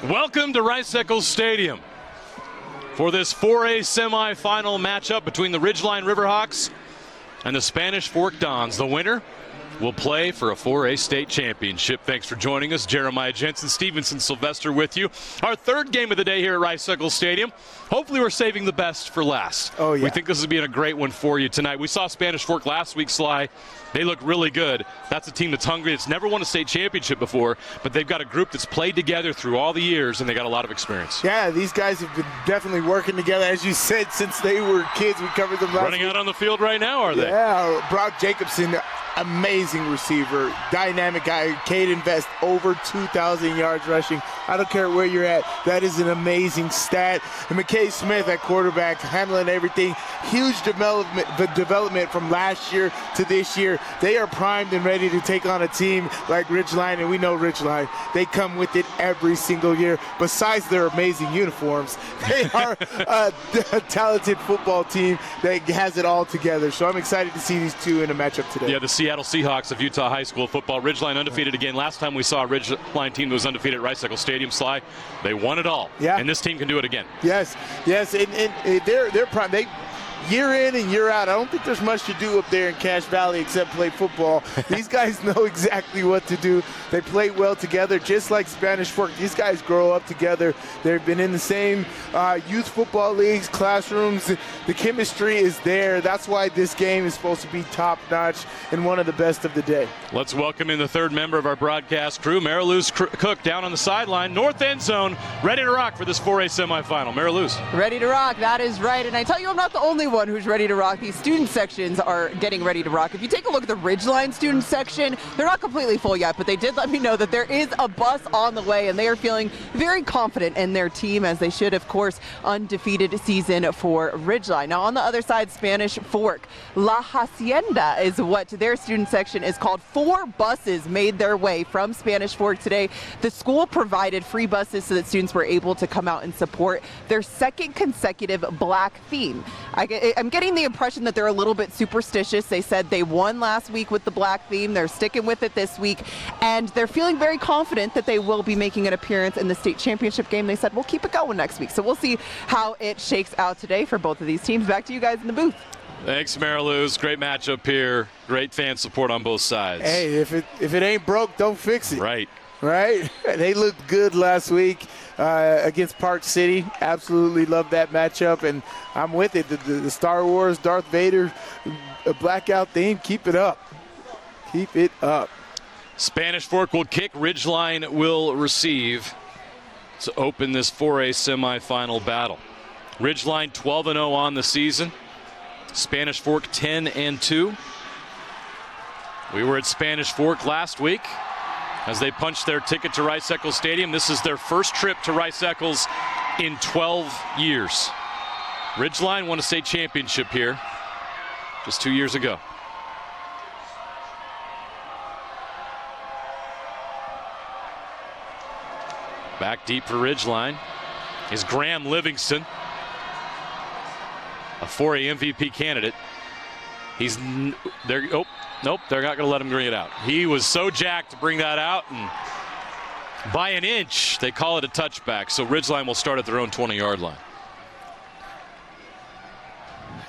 Welcome to Rice-Eccles Stadium for this 4A semifinal matchup between the Ridgeline Riverhawks and the Spanish Fork Dons. The winner will play for a 4A state championship. Thanks for joining us. Jeremiah Jensen, Stevenson, Sylvester with you. Our third game of the day here at Rice-Eccles Stadium. Hopefully we're saving the best for last. Oh, yeah. We think this will be a great one for you tonight. We saw Spanish Fork last week, Sly. They look really good. That's a team that's hungry. It's never won a state championship before, but they've got a group that's played together through all the years, and they got a lot of experience. Yeah, these guys have been definitely working together, as you said, since they were kids. We covered them last Running week. out on the field right now, are they? Yeah, Brock Jacobson, amazing receiver, dynamic guy. Caden Vest, over 2,000 yards rushing. I don't care where you're at. That is an amazing stat. And McKay Smith at quarterback, handling everything. Huge development from last year to this year. They are primed and ready to take on a team like Ridgeline, and we know Ridgeline. They come with it every single year. Besides their amazing uniforms, they are a talented football team that has it all together. So I'm excited to see these two in a matchup today. Yeah, the Seattle Seahawks of Utah High School football. Ridgeline undefeated again. Last time we saw a Ridgeline team that was undefeated at Rice-Eccles Stadium, Sly, they won it all. Yeah. And this team can do it again. Yes, and they're prime. They year in and year out. I don't think there's much to do up there in Cache Valley except play football. These guys know exactly what to do. They play well together, just like Spanish Fork. These guys grow up together. They've been in the same youth football leagues, classrooms. The chemistry is there. That's why this game is supposed to be top-notch and one of the best of the day. Let's welcome in the third member of our broadcast crew, Mariluz Cook, down on the sideline, north end zone, ready to rock for this 4A semifinal. Mariluz. Ready to rock, that is right. And I tell you, I'm not the only one who's ready to rock. These student sections are getting ready to rock. If you take a look at the Ridgeline student section, they're not completely full yet, but they did let me know that there is a bus on the way, and they are feeling very confident in their team, as they should, of course. Undefeated season for Ridgeline. Now, on the other side, Spanish Fork, La Hacienda is what their student section is called. 4 buses made their way from Spanish Fork today. The school provided free buses so that students were able to come out and support their second consecutive black theme. I'm getting the impression that they're a little bit superstitious. They said they won last week with the black theme. They're sticking with it this week, and they're feeling very confident that they will be making an appearance in the state championship game. They said we'll keep it going next week. So we'll see how it shakes out today for both of these teams. Back to you guys in the booth. Thanks, Mariluz. Great matchup here. Great fan support on both sides. Hey, if it ain't broke, don't fix it. Right. Right? They looked good last week against Park City. Absolutely love that matchup, and I'm with it. The Star Wars, Darth Vader, blackout theme, keep it up. Keep it up. Spanish Fork will kick. Ridgeline will receive to open this 4A semifinal battle. Ridgeline 12-0 on the season. Spanish Fork 10-2. We were at Spanish Fork last week as they punched their ticket to Rice-Eccles Stadium. This is their first trip to Rice-Eccles in 12 years. Ridgeline won a state championship here just 2 years ago. Back deep for Ridgeline is Graham Livingston, a 4A MVP candidate. He's there. Oh, nope, they're not going to let him bring it out. He was so jacked to bring that out, and by an inch, they call it a touchback. So Ridgeline will start at their own 20-yard line.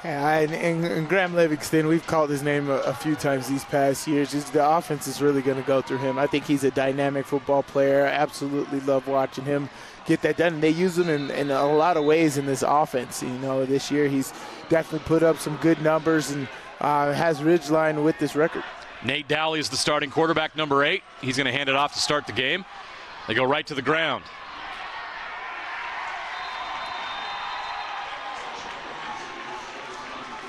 Yeah, and Graham Livingston, we've called his name a few times these past years. The offense is really going to go through him. I think he's a dynamic football player. I absolutely love watching him get that done. And they use him in a lot of ways in this offense. You know, this year he's definitely put up some good numbers and has Ridgeline with this record. Nate Dowley is the starting quarterback, number 8. He's going to hand it off to start the game. They go right to the ground.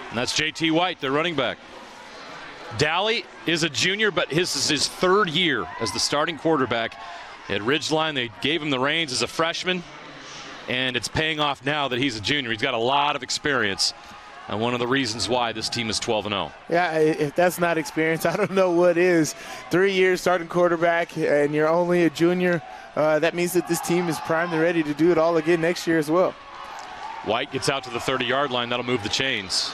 And that's J.T. White, their running back. Dowley is a junior, but this is his 3rd year as the starting quarterback at Ridgeline. They gave him the reins as a freshman, and it's paying off now that he's a junior. He's got a lot of experience, and one of the reasons why this team is 12-0. Yeah, if that's not experience, I don't know what is. 3 years starting quarterback, and you're only a junior. That means that this team is primed and ready to do it all again next year as well. White gets out to the 30-yard line. That'll move the chains.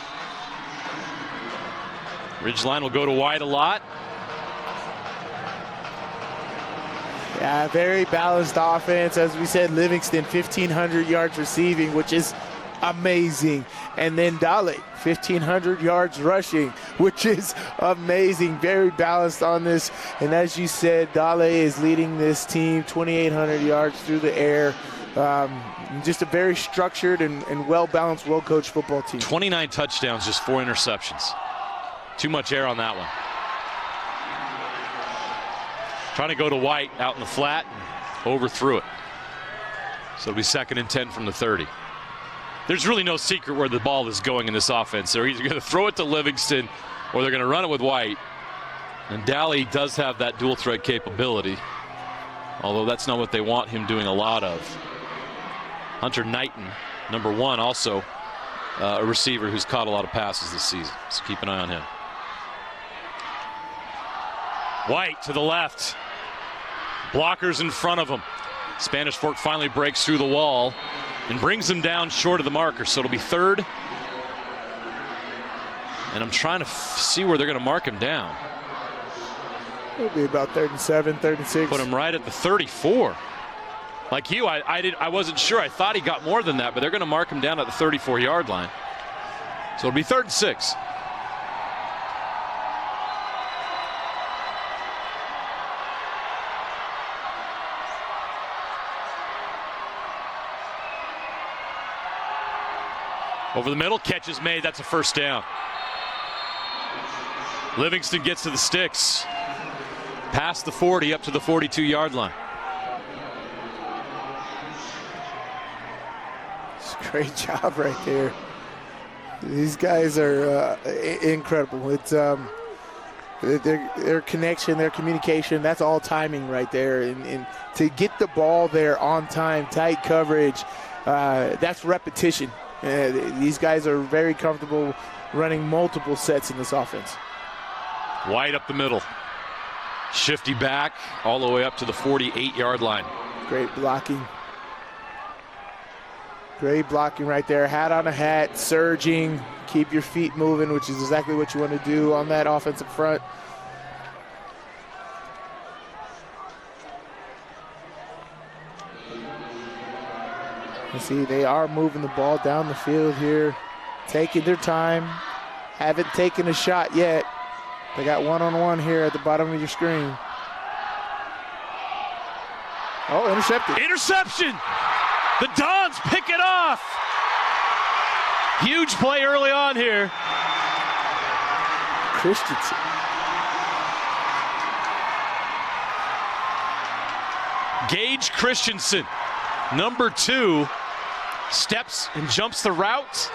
Ridgeline will go to White a lot. Yeah, very balanced offense. As we said, Livingston, 1,500 yards receiving, which is amazing. And then Dale, 1,500 yards rushing, which is amazing. Very balanced on this. And as you said, Dale is leading this team, 2,800 yards through the air. Just a very structured and well-balanced, well-coached football team. 29 touchdowns, just 4 interceptions. Too much air on that one. Trying to go to White out in the flat and overthrew it. So it'll be 2nd and 10 from the 30. There's really no secret where the ball is going in this offense. They're either going to throw it to Livingston or they're going to run it with White. And Dally does have that dual threat capability, although that's not what they want him doing a lot of. Hunter Knighton, number 1, also a receiver who's caught a lot of passes this season. So keep an eye on him. White to the left. Blockers in front of him. Spanish Fork finally breaks through the wall and brings him down short of the marker. So it'll be 3rd. And I'm trying to see where they're going to mark him down. It'll be about 3rd and 7, 3rd and 6. Put him right at the 34. Like you, I wasn't sure. I thought he got more than that, but they're going to mark him down at the 34-yard line. So it'll be 3rd and 6. Over the middle, catch is made. That's a 1st down. Livingston gets to the sticks. Past the 40, up to the 42-yard line. It's a great job right there. These guys are incredible. It's their connection, their communication, that's all timing right there. And to get the ball there on time, tight coverage, that's repetition. These guys are very comfortable running multiple sets in this offense. White up the middle. Shifty back all the way up to the 48-yard line. Great blocking. Great blocking right there. Hat on a hat, surging, keep your feet moving, which is exactly what you want to do on that offensive front. You see, they are moving the ball down the field here, taking their time. Haven't taken a shot yet. They got one-on-one here at the bottom of your screen. Oh, intercepted. Interception! The Dons pick it off. Huge play early on here. Christensen. Gage Christensen, number 2, steps and jumps the route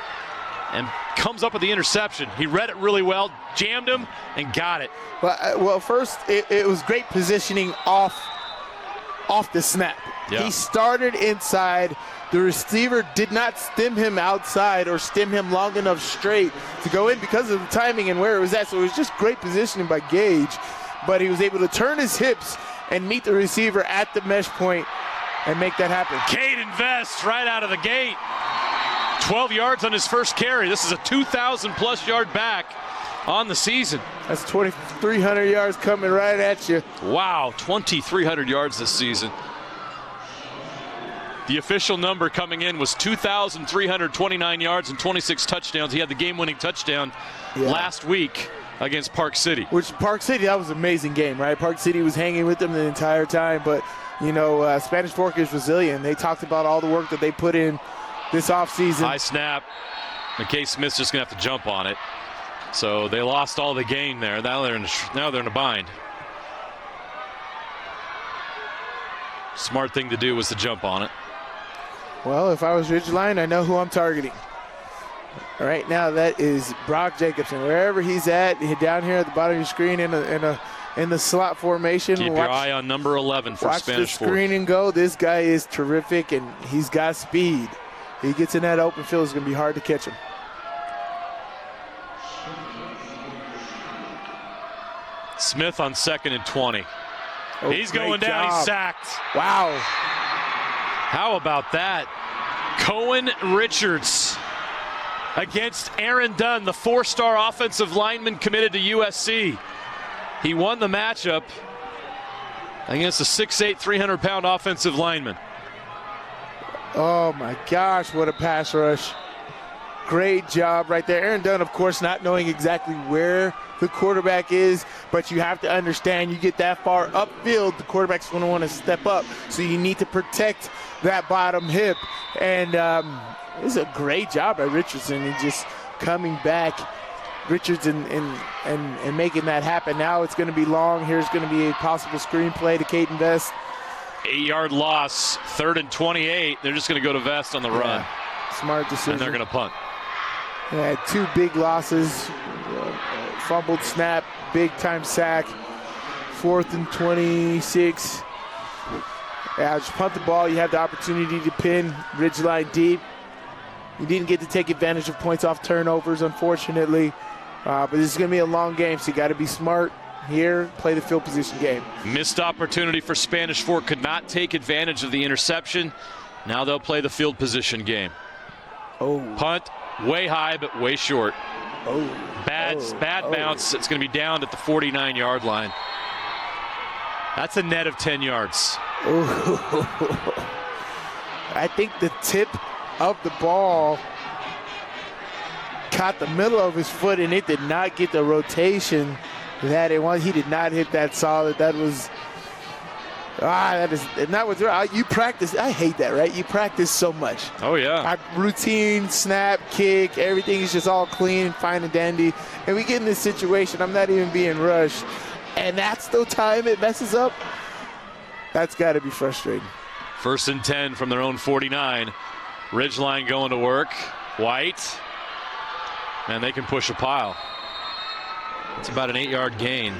and comes up with the interception. He read it really well, jammed him, and got it. Well, first, it was great positioning off the snap. Yeah. He started inside. The receiver did not stem him outside or stem him long enough straight to go in because of the timing and where it was at. So it was just great positioning by Gage, but he was able to turn his hips and meet the receiver at the mesh point and make that happen. Caden Vest right out of the gate. 12 yards on his first carry. This is a 2,000-plus yard back on the season. That's 2,300 yards coming right at you. Wow, 2,300 yards this season. The official number coming in was 2,329 yards and 26 touchdowns. He had the game-winning touchdown last week against Park City. Which Park City, that was an amazing game, right? Park City was hanging with them the entire time, but, you know, Spanish Fork is resilient. They talked about all the work that they put in this offseason. High snap. McKay Smith's just going to have to jump on it. So they lost all the gain there. Now they're in a bind. Smart thing to do was to jump on it. Well, if I was Ridgeline, I know who I'm targeting. Right now, that is Brock Jacobson. Wherever he's at, down here at the bottom of your screen in the slot formation. Keep your eye on number 11 for Spanish Fork. Watch the screen and go. This guy is terrific, and he's got speed. He gets in that open field, it's going to be hard to catch him. Smith on 2nd and 20. Oh, he's going down. He's sacked. Wow. How about that? Cohen Richards against Aaron Dunn, the 4-star offensive lineman committed to USC. He won the matchup. against a 6'8", 300-pound offensive lineman. Oh my gosh, what a pass rush. Great job right there. Aaron Dunn, of course, not knowing exactly where the quarterback is, but you have to understand, you get that far upfield, the quarterback's going to want to step up, so you need to protect that bottom hip. And it's a great job by Richardson and just coming back, Richardson, and making that happen. Now it's going to be long. Here's going to be a possible screen play to Caden Vest. 8-yard loss, 3rd and 28. They're just going to go to Vest on the run. Smart decision. And they're going to punt. Yeah, 2 big losses, fumbled snap, big time sack, 4th and 26. Yeah, just punt the ball. You have the opportunity to pin Ridgeline deep. You didn't get to take advantage of points off turnovers, unfortunately. But this is going to be a long game, so you got to be smart here, play the field position game. Missed opportunity for Spanish Fork, could not take advantage of the interception. Now they'll play the field position game. Oh. Punt, way high, but way short. Oh. Bad bounce. It's going to be down at the 49-yard line. That's a net of 10 yards. Oh. I think the tip of the ball caught the middle of his foot, and it did not get the rotation that it was. He did not hit that solid. That was that is not what you practice. I hate that, right? You practice so much. Oh yeah. Routine, snap, kick, everything is just all clean, fine and dandy. And we get in this situation, I'm not even being rushed, and that's the time it messes up. That's got to be frustrating. 1st and 10 from their own 49. Ridgeline going to work. White. And they can push a pile. It's about an 8-yard gain.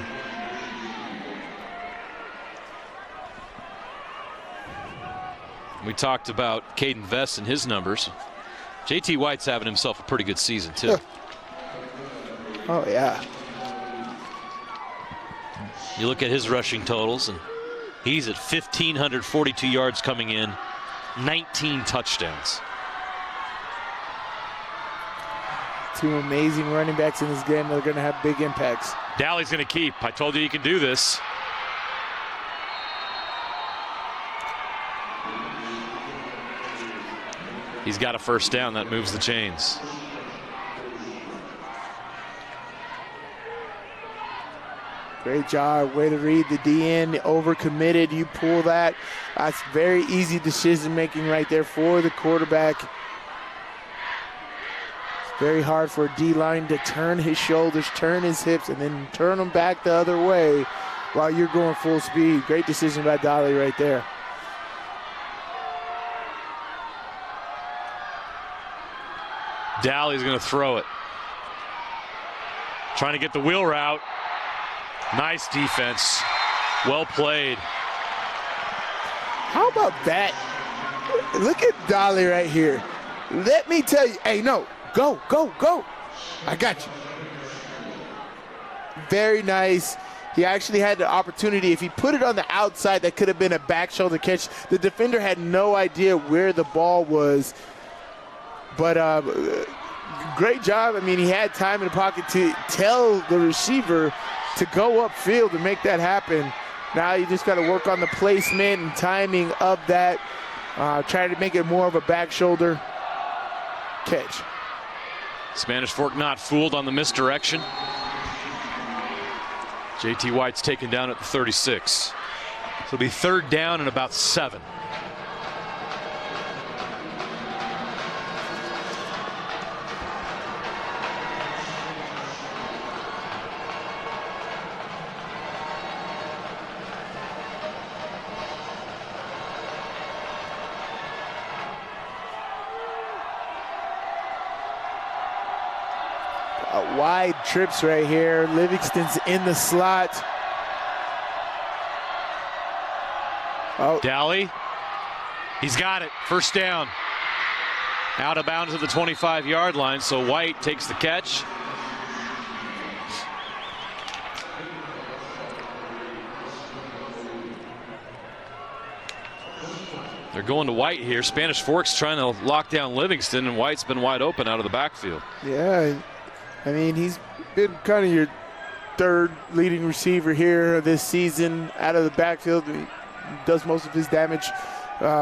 We talked about Caden Vest and his numbers. JT White's having himself a pretty good season, too. Oh, yeah. You look at his rushing totals, and he's at 1,542 yards coming in, 19 touchdowns. 2 amazing running backs in this game that are going to have big impacts. Dowley's going to keep. I told you can do this. He's got a 1st down. That moves the chains. Great job. Way to read the DN. Overcommitted. You pull that. That's very easy decision making right there for the quarterback. It's very hard for a D-line to turn his shoulders, turn his hips, and then turn them back the other way while you're going full speed. Great decision by Dolly right there. Dowley's going to throw it. Trying to get the wheel route. Nice defense. Well played. How about that? Look at Dolly right here. Let me tell you. Hey, no. Go, go, go. I got you. Very nice. He actually had the opportunity. If he put it on the outside, that could have been a back shoulder catch. The defender had no idea where the ball was. But great job. I mean, he had time in the pocket to tell the receiver to go upfield and make that happen. Now you just got to work on the placement and timing of that. Try to make it more of a back shoulder catch. Spanish Fork not fooled on the misdirection. JT White's taken down at the 36. So it'll be 3rd down and about 7. Wide trips right here. Livingston's in the slot. Oh, Dowley. He's got it. 1st down. Out of bounds at the 25-yard line, so White takes the catch. They're going to White here. Spanish Fork's trying to lock down Livingston, and White's been wide open out of the backfield. yeah. I mean, he's been kind of your third leading receiver here this season out of the backfield. He does most of his damage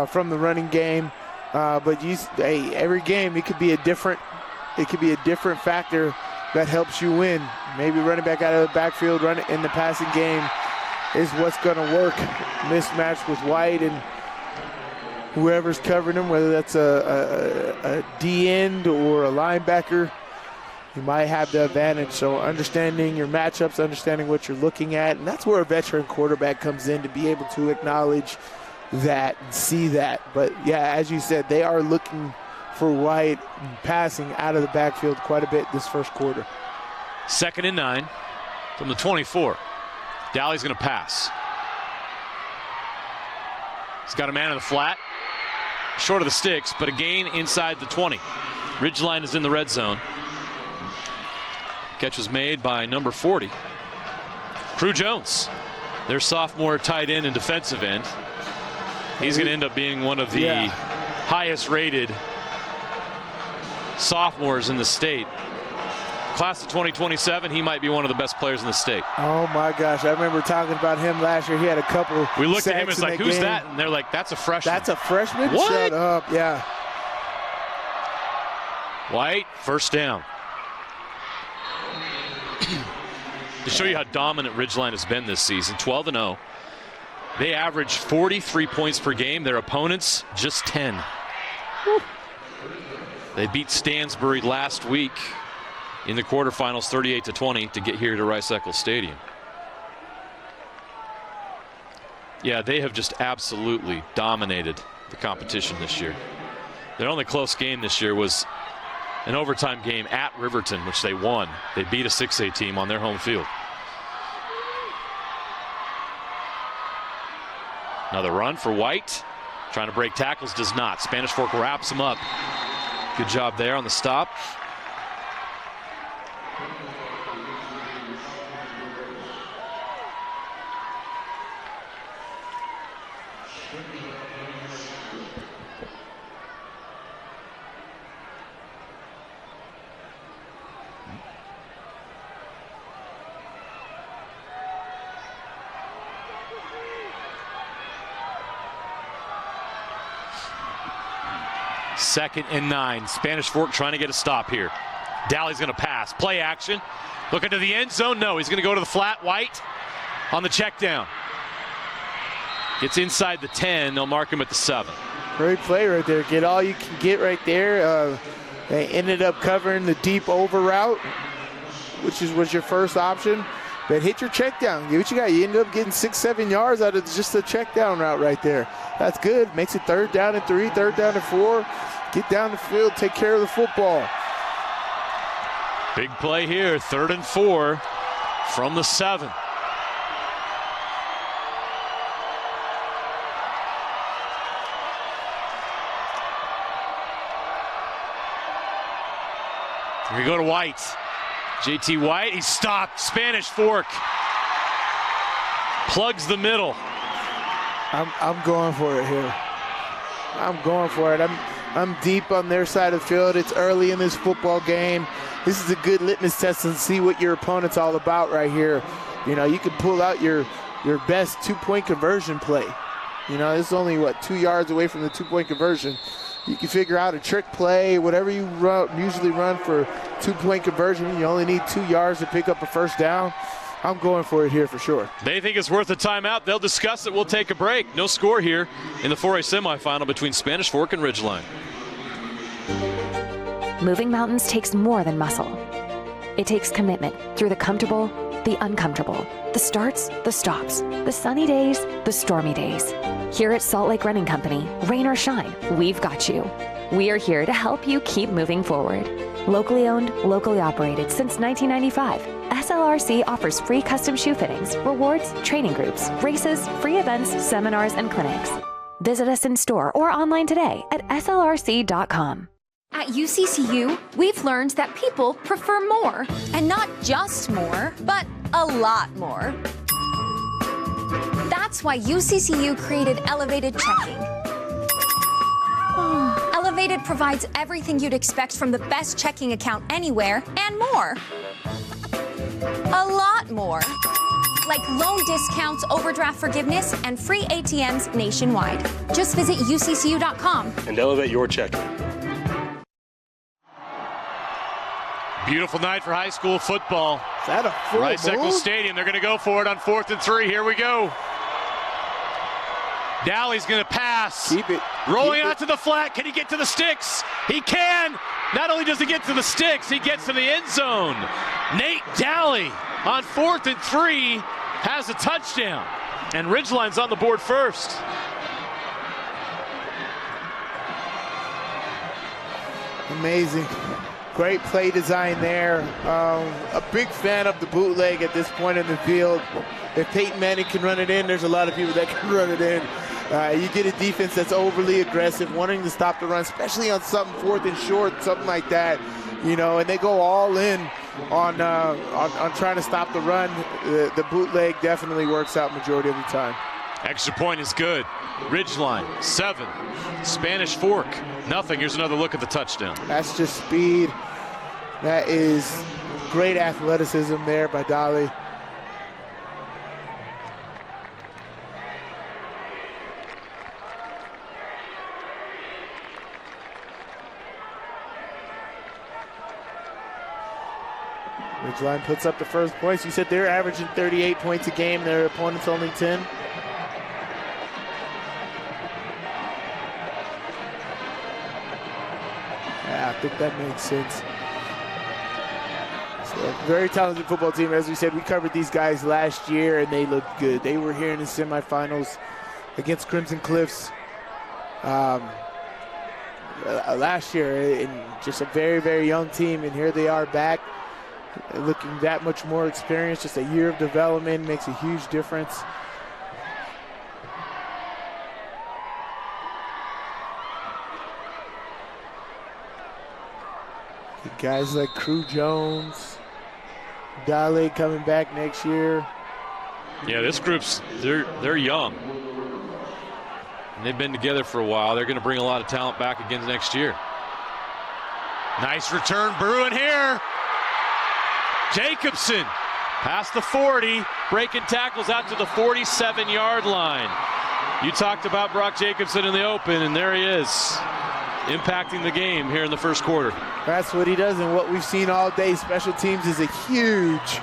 from the running game. But every game it could be a different factor that helps you win. Maybe running back out of the backfield, running in the passing game is what's going to work. Mismatch with White and whoever's covering him, whether that's a D-end or a linebacker, you might have the advantage. So understanding your matchups, understanding what you're looking at, and that's where a veteran quarterback comes in to be able to acknowledge that and see that. But yeah, as you said, they are looking for White passing out of the backfield quite a bit this first quarter. 2nd and 9 from the 24. Dowley's going to pass. He's got a man in the flat, short of the sticks, but a gain inside the 20. Ridgeline is in the red zone. Catch was made by number 40. Crew Jones, their sophomore tight end and defensive end. He's going to end up being one of the highest rated sophomores in the state. Class of 2027, he might be one of the best players in the state. Oh my gosh, I remember talking about him last year. He had a couple. We looked at him and it's like, who's that? And they're like, that's a freshman. That's a freshman? What? Shut up, yeah. White, first down. To show you how dominant Ridgeline has been this season, 12-0. They average 43 points per game. Their opponents, just 10. Woo. They beat Stansbury last week in the quarterfinals 38-20 to get here to Rice-Eccles Stadium. Yeah, they have just absolutely dominated the competition this year. Their only close game this year was an overtime game at Riverton, which they won. They beat a 6A team on their home field. Another run for White. Trying to break tackles, does not. Spanish Fork wraps him up. Good job there on the stop. Second and 9. Spanish Fork trying to get a stop here. Dowley's going to pass. Play action. Looking to the end zone. No, he's going to go to the flat. White on the check down. Gets inside the 10. They'll mark him at the 7. Great play right there. Get all you can get right there. They ended up covering the deep over route, which was your first option. But hit your check down. Get what you got. You ended up getting 6-7 yards out of just the check down route right there. That's good. Makes it 3rd down and 3, 3rd down and 4. Get down the field, take care of the football. Big play here, 3rd and 4 from the 7. Here we go to White. JT White, he stopped. Spanish Fork plugs the middle. I'm going for it here. I'm going for it. I'm deep on their side of the field. It's early in this football game. This is a good litmus test to see what your opponent's all about right here. You know, you can pull out your best 2-point conversion play. You know, this is only, 2 yards away from the 2-point conversion. You can figure out a trick play, whatever you usually run for 2-point conversion. You only need 2 yards to pick up a first down. I'm going for it here for sure. They think it's worth a timeout. They'll discuss it. We'll take a break. No score here in the 4A semifinal between Spanish Fork and Ridgeline. Moving mountains takes more than muscle. It takes commitment through the comfortable, the uncomfortable, the starts, the stops, the sunny days, the stormy days. Here at Salt Lake Running Company, rain or shine, we've got you. We are here to help you keep moving forward. Locally owned, locally operated since 1995, SLRC offers free custom shoe fittings, rewards, training groups, races, free events, seminars, and clinics. Visit us in store or online today at slrc.com. At UCCU, we've learned that people prefer more. And not just more, but a lot more. That's why UCCU created Elevated Checking. Elevated provides everything you'd expect from the best checking account anywhere and more. A lot lot more. Like loan discounts, overdraft forgiveness, and free ATMs nationwide. Just visit uccu.com and elevate your checking. Beautiful night for high school football. Is that a full Rice-Eccles Stadium. They're going to go for it on 4th and 3. Here we go. Dowley's going to pass. Keep it. Rolling out to the flat. Can he get to the sticks? He can. Not only does he get to the sticks, he gets to the end zone. Nate Dowley on 4th and 3 has a touchdown. And Ridgeline's on the board first. Amazing. Great play design there. A big fan of the bootleg at this point in the field. If Peyton Manning can run it in, there's a lot of people that can run it in. You get a defense that's overly aggressive, wanting to stop the run, especially on something 4th and short, something like that. You know, and they go all in on trying to stop the run. The bootleg definitely works out majority of the time. Extra point is good. Ridgeline, 7. Spanish Fork, nothing. Here's another look at the touchdown. That's just speed. That is great athleticism there by Dowley. Ridgeline puts up the first points. You said they're averaging 38 points a game. Their opponent's only 10. Yeah, I think that makes sense. So, very talented football team. As we said, we covered these guys last year, and they looked good. They were here in the semifinals against Crimson Cliffs last year, and just a very, very young team, and here they are back. Looking that much more experienced. Just a year of development makes a huge difference. Guys like Crew Jones, Dowley coming back next year. Yeah, this group's they're young. And they've been together for a while. They're going to bring a lot of talent back again next year. Nice return, Bruin here. Jacobson past the 40, breaking tackles out to the 47-yard line. You talked about Brock Jacobson in the open, and there he is, impacting the game here in the first quarter. That's what he does, and what we've seen all day. Special teams is a huge,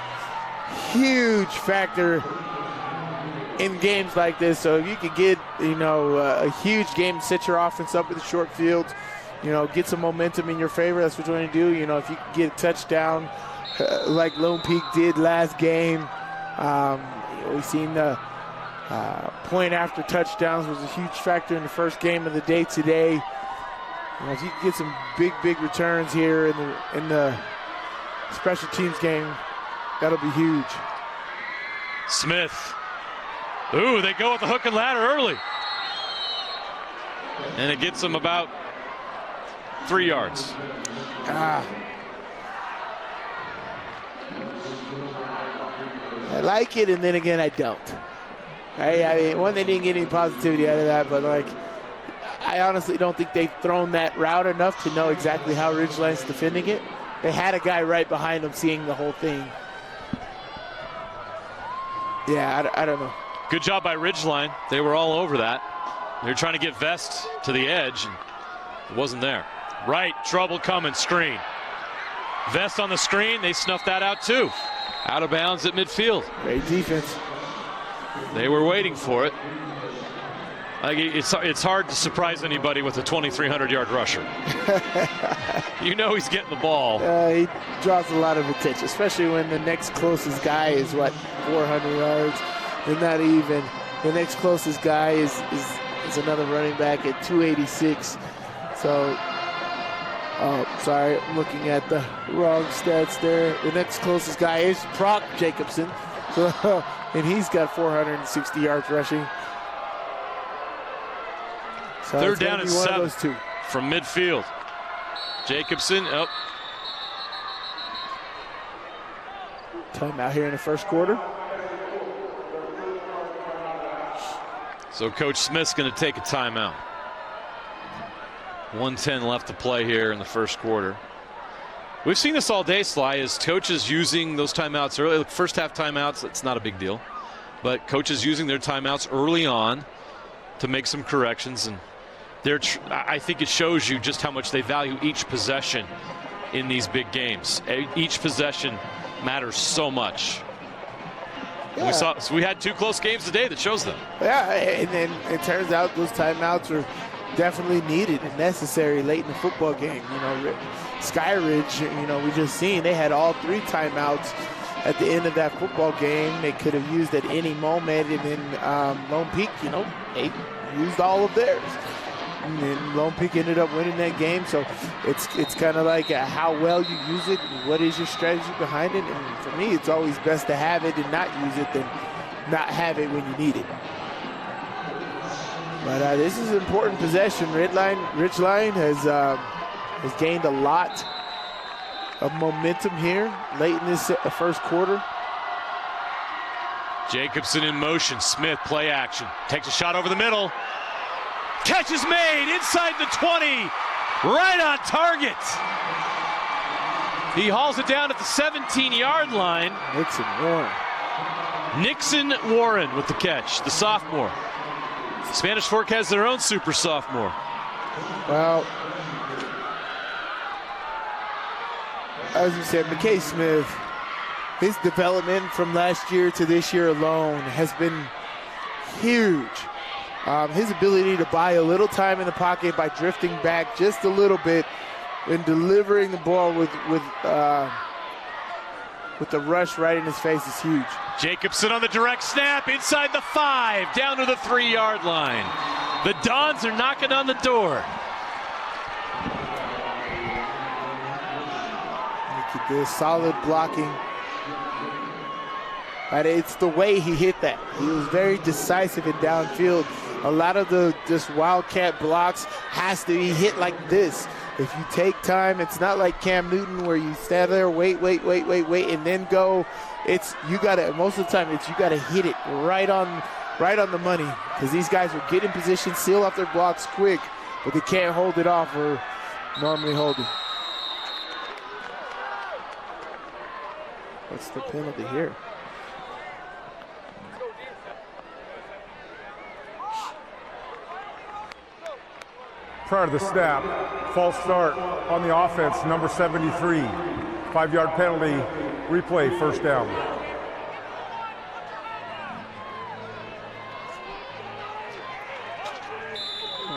huge factor in games like this. So if you could get, a huge game, set your offense up with a short field, get some momentum in your favor. That's what you want to do. If you can get a touchdown like Lone Peak did last game. We've seen the point after touchdowns was a huge factor in the first game of the day today. If you can get some big returns here in the special teams game, that'll be huge. Smith. Ooh, they go with the hook and ladder early. And it gets them about 3 yards. I like it, and then again, I don't. I mean, one, they didn't get any positivity out of that, but I honestly don't think they've thrown that route enough to know exactly how Ridgeline's defending it. They had a guy right behind them seeing the whole thing. Yeah, I don't know. Good job by Ridgeline. They were all over that. They were trying to get Vest to the edge, and it wasn't there. Right, trouble coming, screen. Vest on the screen, they snuffed that out too. Out of bounds at midfield. Great defense. They were waiting for it. It's hard to surprise anybody with a 2,300-yard rusher. He's getting the ball. He draws a lot of attention, especially when the next closest guy is, 400 yards? And not even. The next closest guy is another running back at 286. So, sorry, I'm looking at the wrong stats there. The next closest guy is Brock Jacobson. So, and he's got 460 yards rushing. So third down and 7 those two from midfield. Jacobson up. Timeout here in the first quarter. So Coach Smith's going to take a timeout. 1:10 left to play here in the first quarter. We've seen this all day, Sly, as coaches using those timeouts early. First half timeouts, it's not a big deal. But coaches using their timeouts early on to make some corrections. And I think it shows you just how much they value each possession in these big games. Each possession matters so much. Yeah. So we had 2 close games today that shows them. Yeah, and then it turns out those timeouts are definitely needed and necessary late in the football game. You know, Skyridge, you know, we just seen they had all 3 timeouts at the end of that football game. They could have used at any moment, and then Lone Peak, you know, they used all of theirs. And then Lone Peak ended up winning that game. So it's kind of like how well you use it, and what is your strategy behind it. And for me, it's always best to have it and not use it than not have it when you need it. But this is an important possession. Ridgeline has gained a lot of momentum here late in this first quarter. Jacobson in motion. Smith, play action. Takes a shot over the middle. Catch is made inside the 20. Right on target. He hauls it down at the 17-yard line. Nixon Warren with the catch, the sophomore. Spanish Fork has their own super sophomore. Well, as you said, McKay Smith, his development from last year to this year alone has been huge. His ability to buy a little time in the pocket by drifting back just a little bit and delivering the ball with the rush right in his face is huge. Jacobson on the direct snap inside the 5, down to the 3-yard line. The Dons are knocking on the door. Look at this solid blocking. But it's the way he hit that. He was very decisive in downfield. A lot of the just wildcat blocks has to be hit like this. If you take time, it's not like Cam Newton where you stand there, wait, and then go. It's you gotta most of the time it's you gotta hit it right on the money, because these guys will get in position, seal off their blocks quick, but they can't hold it off or normally hold it. What's the penalty here? Prior to the snap, false start on the offense, number 73. 5-yard penalty, replay, first down.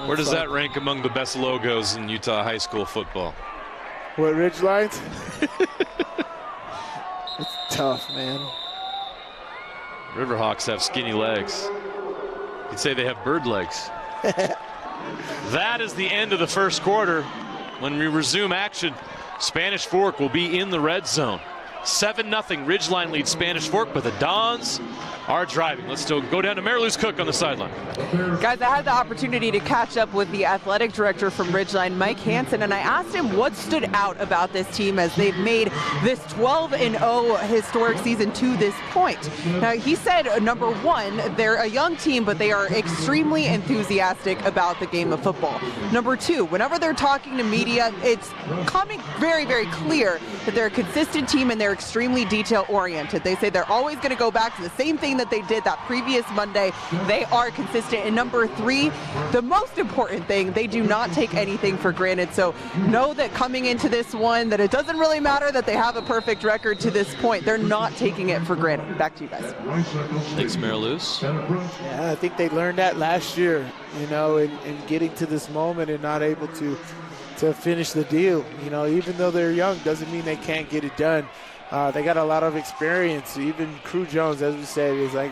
Where does that rank among the best logos in Utah high school football? What, Ridgelines? It's tough, man. Riverhawks have skinny legs. You'd say they have bird legs. That is the end of the first quarter. When we resume action, Spanish Fork will be in the red zone. 7-0 Ridgeline leads Spanish Fork, but the Dons are driving. Let's still go down to Mary Lou's Cook on the sideline. Guys, I had the opportunity to catch up with the athletic director from Ridgeline, Mike Hansen, and I asked him what stood out about this team as they've made this 12-0 historic season to this point. Now, he said, number one, they're a young team, but they are extremely enthusiastic about the game of football. Number two, whenever they're talking to media, it's coming very, very clear that they're a consistent team and they're extremely detail-oriented. They say they're always going to go back to the same thing that they did that previous Monday. They are consistent. And number three, the most important thing, they do not take anything for granted. So know that coming into this one, that it doesn't really matter that they have a perfect record to this point. They're not taking it for granted. Back to you guys. Thanks, Mary Lou's. Yeah, I think they learned that last year, you know, in getting to this moment and not able to finish the deal. You know, even though they're young, doesn't mean they can't get it done. They got a lot of experience. Even Crew Jones, as we said, is like,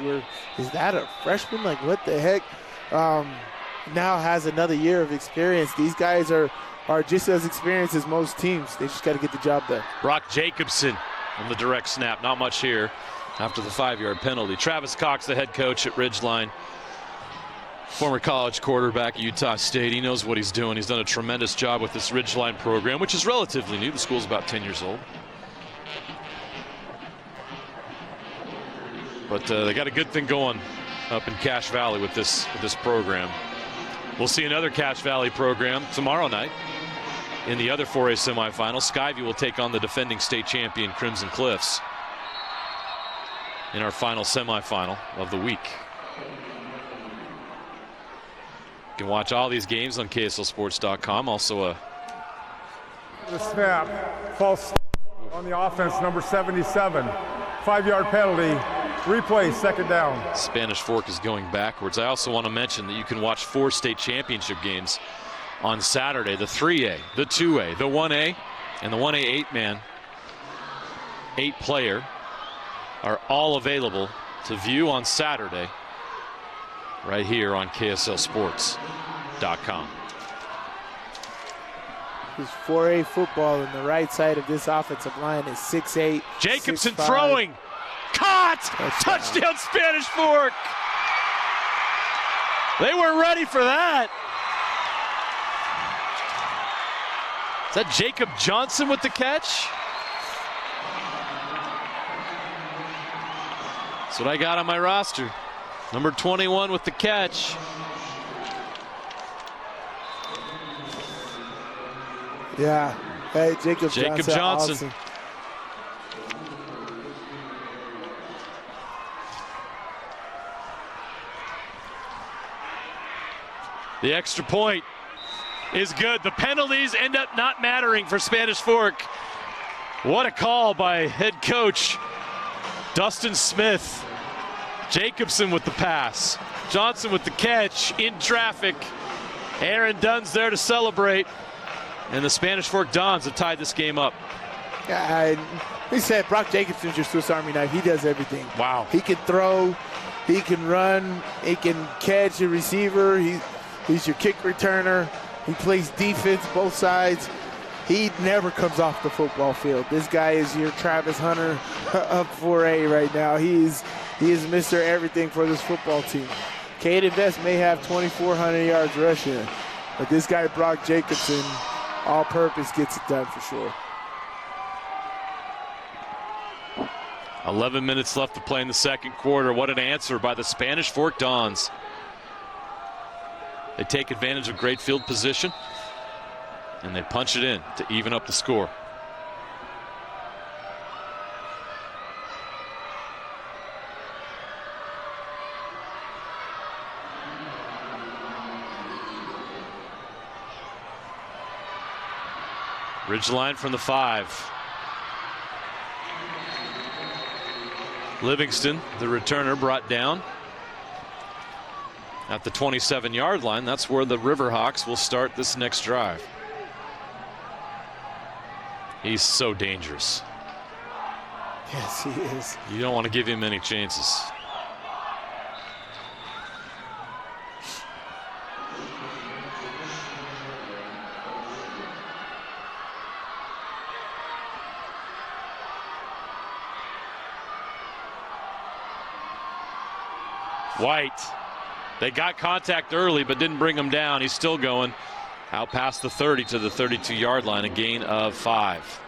is that a freshman? Like, what the heck? Now has another year of experience. These guys are just as experienced as most teams. They just got to get the job done. Brock Jacobson on the direct snap. Not much here after the 5-yard penalty. Travis Cox, the head coach at Ridgeline. Former college quarterback at Utah State. He knows what he's doing. He's done a tremendous job with this Ridgeline program, which is relatively new. The school's about 10 years old. But they got a good thing going up in Cache Valley with this program. We'll see another Cache Valley program tomorrow night. in the other 4A semifinal, Skyview will take on the defending state champion Crimson Cliffs in our final semifinal of the week. You can watch all these games on KSLSports.com. Also The snap, false on the offense, number 77. 5-yard penalty, replay, second down. Spanish Fork is going backwards. I also want to mention that you can watch 4 state championship games on Saturday. The 3A, the 2A, the 1A, and the 1A 8-man, 8-player are all available to view on Saturday right here on KSLSports.com. This 4A football on the right side of this offensive line is 6'8". Jacobson 6'5". throwing. Caught! Touchdown Spanish Fork! They weren't ready for that. Is that Jacob Johnson with the catch? That's what I got on my roster. Number 21 with the catch. Yeah, hey, Jacob Johnson. Johnson. Awesome. The extra point is good. The penalties end up not mattering for Spanish Fork. What a call by head coach Dustin Smith. Jacobson with the pass. Johnson with the catch in traffic. Aaron Dunn's there to celebrate. And the Spanish Fork Dons have tied this game up. He said Brock Jacobson's your Swiss Army knife. He does everything. Wow. He can throw, he can run, he can catch a receiver. He's your kick returner. He plays defense both sides. He never comes off the football field. This guy is your Travis Hunter of 4A right now. He is Mr. Everything for this football team. Caden Vest may have 2,400 yards rushing, but this guy Brock Jacobson, all purpose, gets it done for sure. 11 minutes left to play in the second quarter. What an answer by the Spanish Fork Dons. They take advantage of great field position, and they punch it in to even up the score. Ridgeline from the 5. Livingston, the returner, brought down at the 27-yard line. That's where the Riverhawks will start this next drive. He's so dangerous. Yes, he is. You don't want to give him any chances. White. They got contact early but didn't bring him down. He's still going out past the 30 to the 32-yard line, a gain of 5.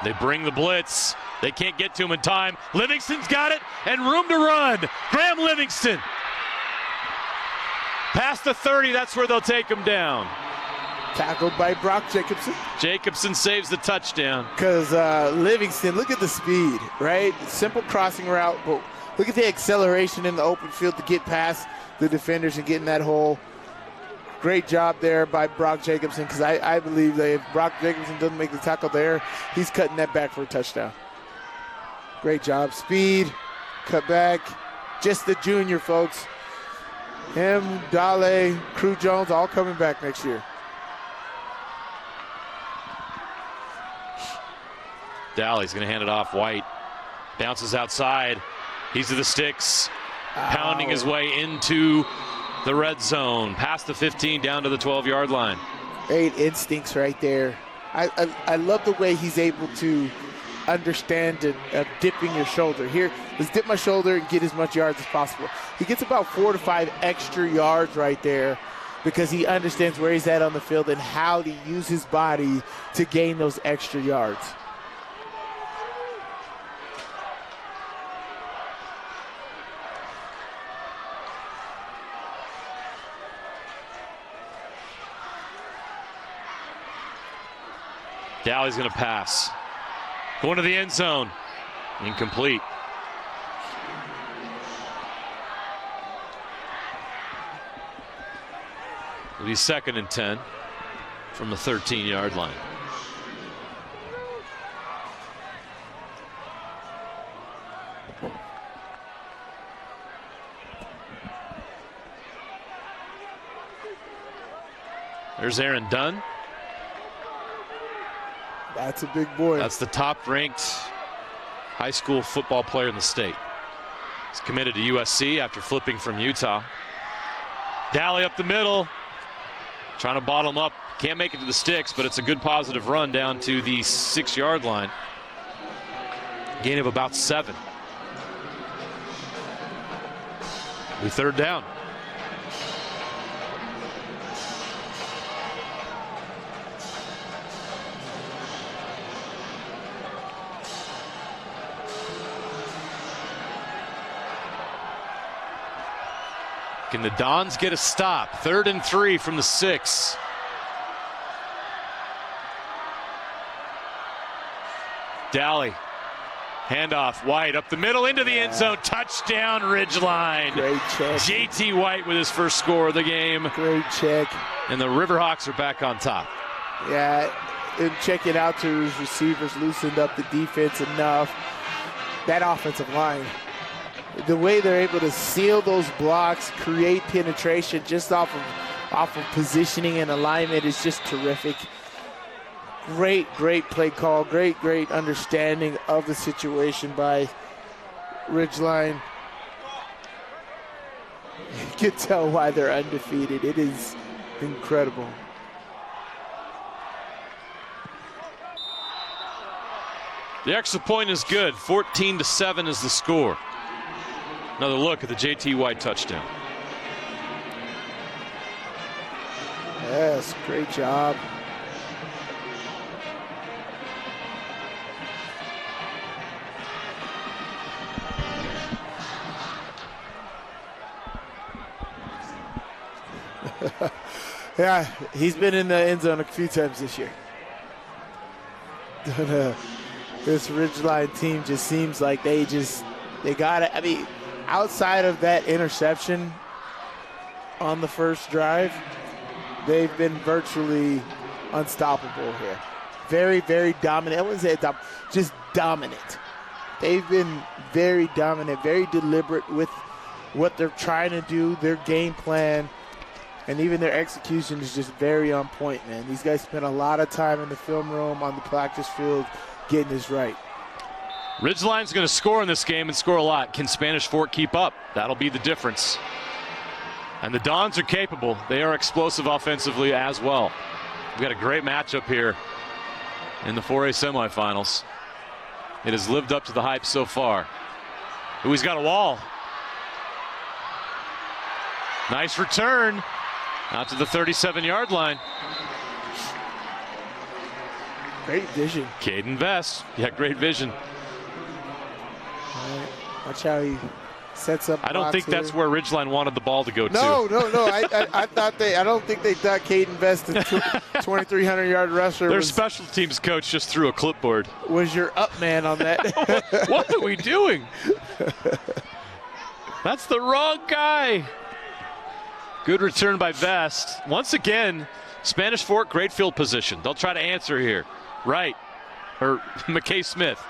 They bring the blitz. They can't get to him in time. Livingston's got it and room to run. Graham Livingston. Past the 30, that's where they'll take him down. Tackled by Brock Jacobson. Jacobson saves the touchdown. Because Livingston, look at the speed, right? Simple crossing route, but look at the acceleration in the open field to get past the defenders and get in that hole. Great job there by Brock Jacobson, because I believe that if Brock Jacobson doesn't make the tackle there, he's cutting that back for a touchdown. Great job. Speed, cut back. Just the junior, folks. Him, Dale, Crew Jones, all coming back next year. Dalley's going to hand it off. White bounces outside. He's to the sticks, pounding his way into the red zone, past the 15, down to the 12-yard line. Great instincts right there. I love the way he's able to understand dipping your shoulder. Here, let's dip my shoulder and get as much yards as possible. He gets about 4 to 5 extra yards right there because he understands where he's at on the field and how to use his body to gain those extra yards. Dowley's going to pass. Going to the end zone. Incomplete. It'll be 2nd and 10 from the 13-yard line. There's Aaron Dunn. That's a big boy. That's the top-ranked high school football player in the state. He's committed to USC after flipping from Utah. Dowley up the middle, trying to bottom up. Can't make it to the sticks, but it's a good positive run down to the 6-yard line. Gain of about 7. We 3rd down. Can the Dons get a stop? 3rd and 3 from the 6. Dowley, handoff, White up the middle into the end zone. Touchdown, Ridgeline. Great check. J.T. White with his first score of the game. Great check. And the Riverhawks are back on top. Yeah, and checking out to his receivers, loosened up the defense enough. That offensive line, the way they're able to seal those blocks, create penetration just off of positioning and alignment is just terrific. Great play call, great understanding of the situation by Ridgeline. You can tell why they're undefeated. It is incredible. The extra point is good. 14-7 is the score. Another look at the J.T. White touchdown. Yes, great job. Yeah, he's been in the end zone a few times this year. This Ridgeline team just seems like they got it. I mean, outside of that interception on the first drive, they've been virtually unstoppable here. Very dominant. I wouldn't say just dominant. They've been very dominant, very deliberate with what they're trying to do, their game plan, and even their execution is just very on point, man. These guys spend a lot of time in the film room, on the practice field, getting this right. Ridgeline's going to score in this game and score a lot. Can Spanish Fort keep up? That'll be the difference. And the Dons are capable. They are explosive offensively as well. We've got a great matchup here in the 4A semifinals. It has lived up to the hype so far. Ooh, he's got a wall. Nice return out to the 37-yard line. Great vision. Caden Vest. Yeah, great vision. All right. Watch how he sets up. I don't think that's where Ridgeline wanted the ball to go to. No. I don't think they thought Caden Vest, the 2,300-yard rusher, their special teams coach just threw a clipboard. Was your up man on that? What are we doing? That's the wrong guy. Good return by Vest. Once again, Spanish Fort, great field position. They'll try to answer here. Right, or McKay Smith.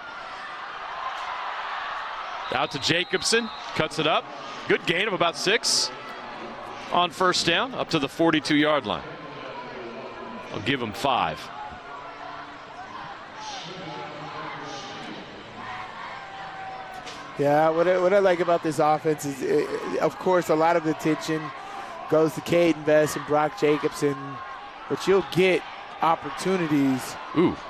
Out to Jacobson, cuts it up. Good gain of about 6 on first down, up to the 42-yard line. I'll give him 5. Yeah, what I like about this offense is, of course, a lot of the attention goes to Caden Vest and Brock Jacobson, but you'll get opportunities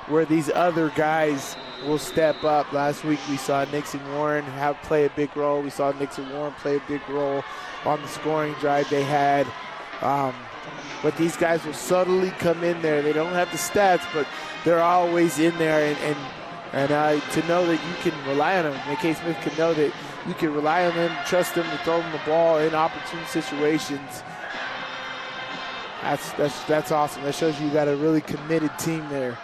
where these other guys will step up. Last week we saw Nixon Warren play a big role. We saw Nixon Warren play a big role on the scoring drive they had. But these guys will subtly come in there. They don't have the stats, but they're always in there. And to know that you can rely on them, McKay Smith can know that you can rely on them, trust them to throw them the ball in opportune situations. That's awesome. That shows you got a really committed team there.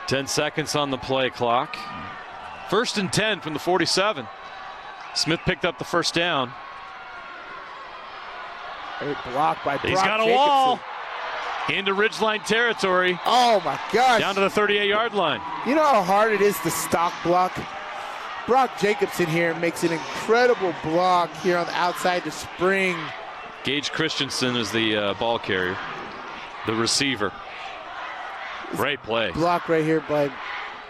10 seconds on the play clock. 1st and 10 from the 47. Smith picked up the first down. Great block by Brock He's got a Jacobson. wall into Ridgeline territory. Oh my gosh. Down to the 38-yard line. You know how hard it is to stock block? Brock Jacobson here makes an incredible block here on the outside to spring. Gage Christensen is the ball carrier, the receiver. Great play. Block right here, bud.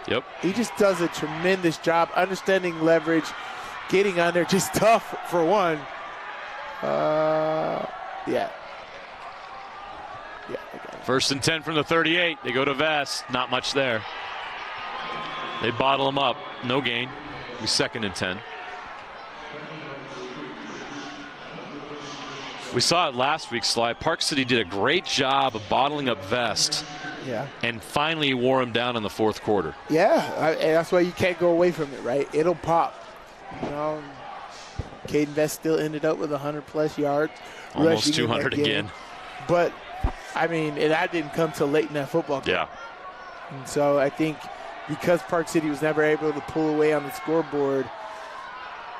Yep. He just does a tremendous job understanding leverage, getting under, just tough for one. Yeah. I got it. 1st and 10 from the 38. They go to Vest. Not much there. They bottle him up. No gain. It'll be 2nd and 10. We saw it last week, Sly. Park City did a great job of bottling up Vest. Yeah. And finally wore him down in the 4th quarter. Yeah, and that's why you can't go away from it, right? It'll pop. You know, Caden Vest still ended up with 100-plus yards. Almost 200 again. But, I mean, that didn't come till late in that football game. Yeah. And so I think because Park City was never able to pull away on the scoreboard,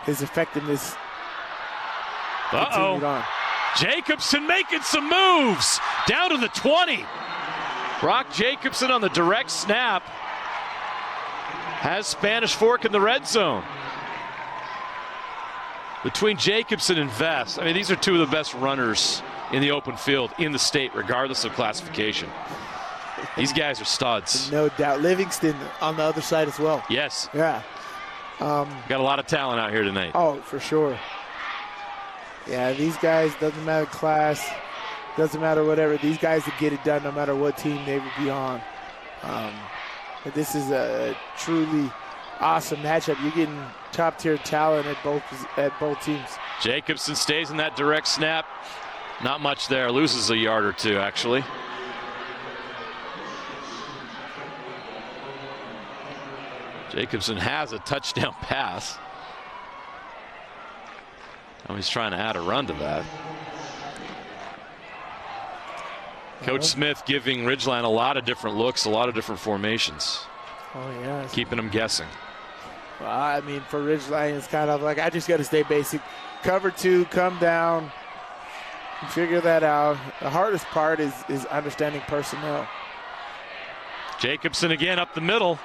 his effectiveness continued on. Jacobson making some moves. Down to the 20. Brock Jacobson on the direct snap has Spanish Fork in the red zone. Between Jacobson and Vest, I mean, these are two of the best runners in the open field in the state, regardless of classification. These guys are studs. No doubt. Livingston on the other side as well. Yes. Yeah. Got a lot of talent out here tonight. Oh, for sure. Yeah, these guys, doesn't matter class, doesn't matter whatever. These guys will get it done no matter what team they would be on. But this is a truly awesome matchup. You're getting top-tier talent at both teams. Jacobson stays in that direct snap. Not much there. Loses a yard or two, actually. Jacobson has a touchdown pass. Now he's trying to add a run to that. Coach Smith giving Ridgeline a lot of different looks, a lot of different formations. Oh, yeah. Keeping them guessing. Well, I mean, for Ridgeline, it's kind of like, I just got to stay basic. Cover 2, come down, figure that out. The hardest part is understanding personnel. Jacobson again up the middle.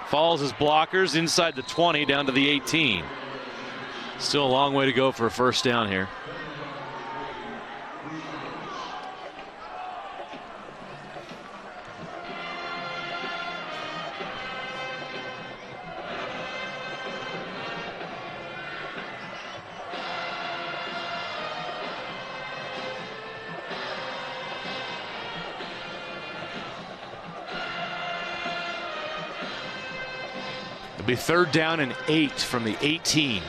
Follows his blockers inside the 20 down to the 18. Still a long way to go for a first down here. It'll be 3rd down and 8 from the 18.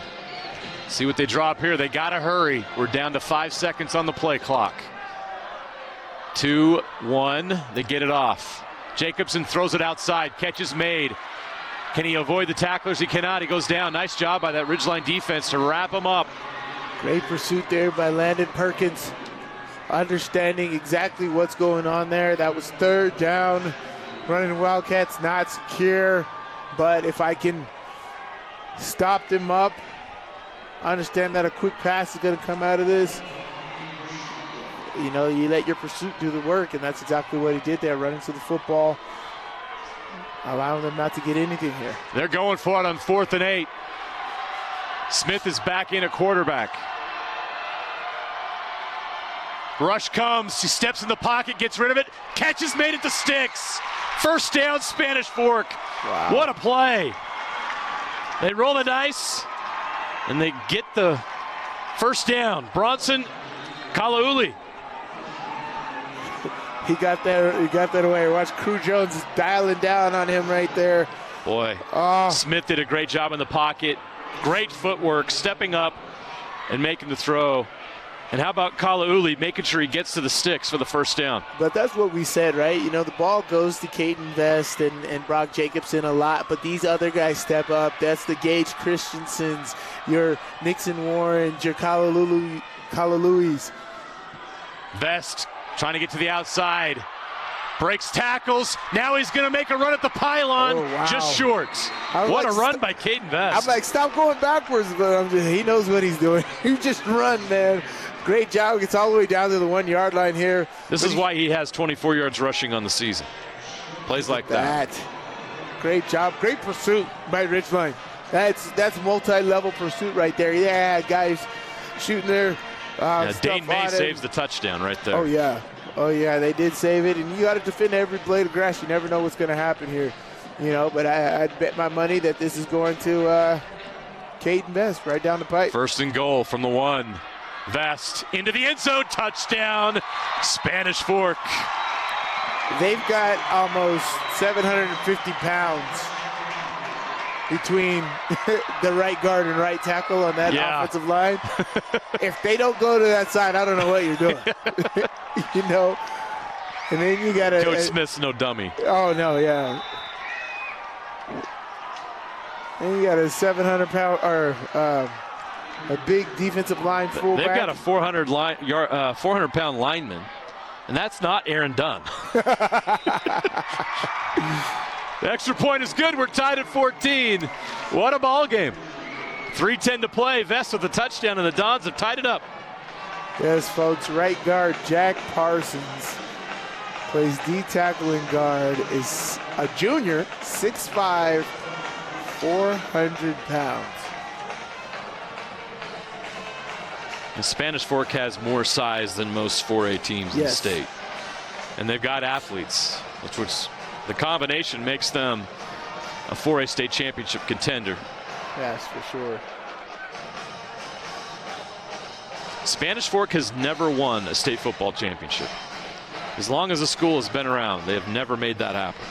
See what they drop here. They got to hurry. We're down to 5 seconds on the play clock. 2-1. They get it off. Jacobson throws it outside. Catch is made. Can he avoid the tacklers? He cannot. He goes down. Nice job by that Ridgeline defense to wrap him up. Great pursuit there by Landon Perkins. Understanding exactly what's going on there. That was 3rd down. Running Wildcats not secure. But if I can stop them up, understand that a quick pass is going to come out of this. You know, you let your pursuit do the work, and that's exactly what he did there, running to the football, allowing them not to get anything here. They're going for it on 4th and 8. Smith is back in at quarterback. Rush comes. He steps in the pocket, gets rid of it. Catch is made at the sticks. First down, Spanish Fork. Wow. What a play. They roll the dice, and they get the first down. Bronson Kalauli. He got that away. Watch Crew Jones dialing down on him right there. Boy, Smith did a great job in the pocket. Great footwork, stepping up and making the throw. And how about Kalauli making sure he gets to the sticks for the first down? But that's what we said, right? You know, the ball goes to Caden Vest and Brock Jacobson a lot, but these other guys step up. That's the Gage Christensen's, your Nixon Warrens, your Kalaluis. Vest trying to get to the outside. Breaks tackles. Now he's going to make a run at the pylon. Oh, wow. Just short. What a run by Caden Vest. I'm like, stop going backwards, but he knows what he's doing. He just run, man. Great job. Gets all the way down to the 1 yard line here. This is why he has 24 yards rushing on the season. Plays like that. Great job. Great pursuit by Ridgeline. That's multi-level pursuit right there. Yeah, guys shooting there. Dane May saves the touchdown right there. Oh yeah, they did save it, and you got to defend every blade of grass. You never know what's going to happen here, you know. But I'd bet my money that this is going to Caden Vest right down the pipe. 1st and goal from the 1. Vest into the end zone, touchdown, Spanish Fork. They've got almost 750 pounds between the right guard and right tackle on that offensive line. If they don't go to that side, I don't know what you're doing. You know? And then you got Coach Smith's no dummy. Oh, no, yeah. And you got a 700-pound or a big defensive line fullback. They've got a 400-pound lineman, and that's not Aaron Dunn. The extra point is good. We're tied at 14. What a ball game. 3:10 to play. Vest with a touchdown, and the Dons have tied it up. Yes, folks. Right guard Jack Parsons plays D tackle and guard. Is a junior, 6'5", 400 pounds. The Spanish Fork has more size than most 4A teams in the state. And they've got athletes, which the combination makes them a 4A state championship contender. Yes, for sure. Spanish Fork has never won a state football championship. As long as the school has been around, they have never made that happen.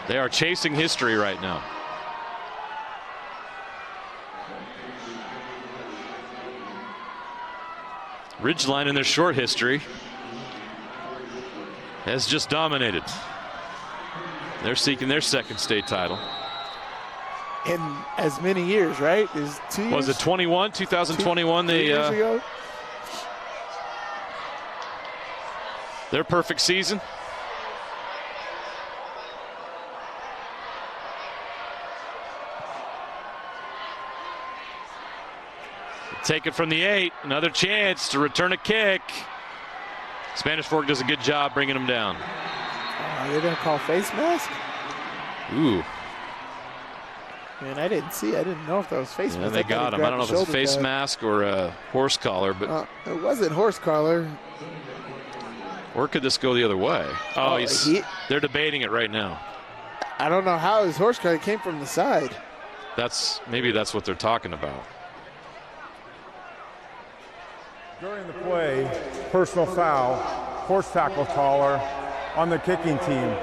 They are chasing history right now. Ridgeline in their short history has just dominated. They're seeking their 2nd state title. In as many years, right? Is 2 years? Was it 21? 2021? Two years ago? Their perfect season. Take it from the 8. Another chance to return a kick. Spanish Fork does a good job bringing them down. They're going to call face mask? Ooh. Man, I didn't see. I didn't know if that was face mask. And they got him. I don't know if it's a face mask or a horse collar, but it wasn't horse collar. Or could this go the other way? Oh, they're debating it right now. I don't know how his horse collar came from the side. Maybe that's what they're talking about. During the play, personal foul, horse tackle collar on the kicking team.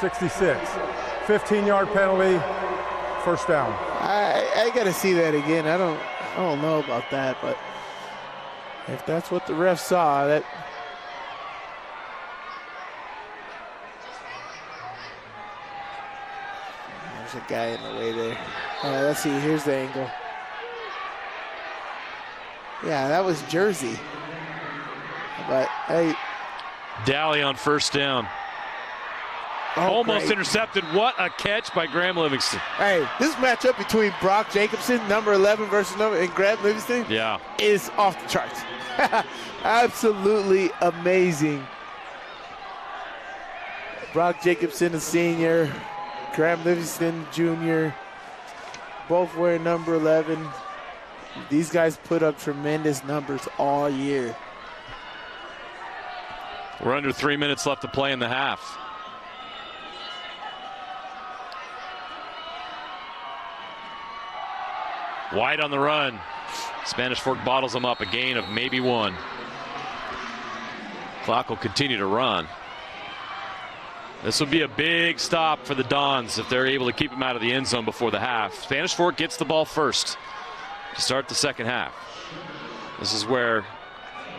66. 15-yard penalty, first down. I got to see that again. I don't know about that, but if that's what the ref saw, that. There's a guy in the way there. Let's see. Here's the angle. Yeah, that was Jersey. But hey. Daly on first down. Almost intercepted. What a catch by Graham Livingston. Hey, this matchup between Brock Jacobson, number 11, and Graham Livingston is off the charts. Absolutely amazing. Brock Jacobson, a senior. Graham Livingston, junior. Both wearing number 11. These guys put up tremendous numbers all year. We're under 3 minutes left to play in the half. White on the run. Spanish Fork bottles them up, a gain of maybe 1. Clock will continue to run. This will be a big stop for the Dons if they're able to keep him out of the end zone before the half. Spanish Fork gets the ball first to start the second half. This is where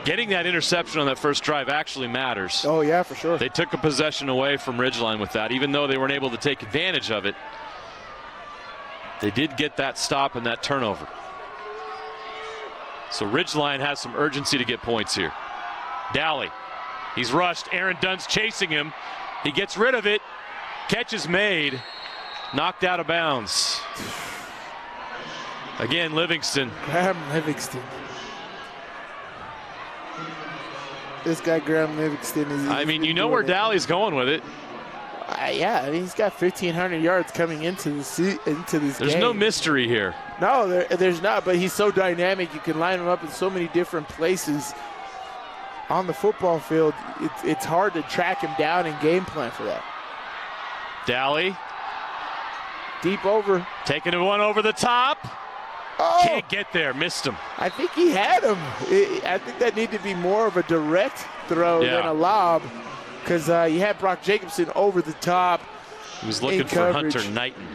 getting that interception on that first drive actually matters. Oh, yeah, for sure. They took a possession away from Ridgeline with that, even though they weren't able to take advantage of it. They did get that stop and that turnover. So Ridgeline has some urgency to get points here. Dally, he's rushed. Aaron Dunn's chasing him. He gets rid of it. Catch is made. Knocked out of bounds. Again, Livingston. Graham Livingston. This guy, Graham Livingston, is. I mean, you know where Dally's going with it. Yeah, I mean, he's got 1,500 yards coming into this There's game. no mystery here. No, there's not, but he's so dynamic. You can line him up in so many different places on the football field. It's hard to track him down and game plan for that. Dally. Deep over. Taking one over the top. Oh, Can't get there. Missed him. I think he had him. I think that needed to be more of a direct throw than a lob, because you had Brock Jacobson over the top. He was looking for Hunter Knighton,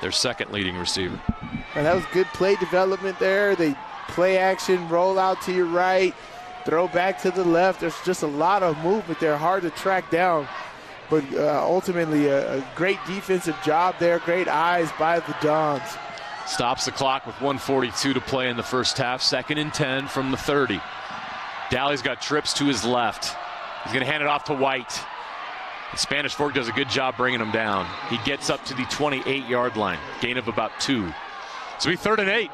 their second leading receiver. And that was good play development there. They play action, roll out to your right, throw back to the left. There's just a lot of movement there, hard to track down. But ultimately a great defensive job there, great eyes by the Dons. Stops the clock with 1:42 to play in the first half. 2nd and 10 from the 30. Dally's got trips to his left. He's going to hand it off to White. And Spanish Fork does a good job bringing him down. He gets up to the 28-yard line, gain of about 2. So we 3rd and 8,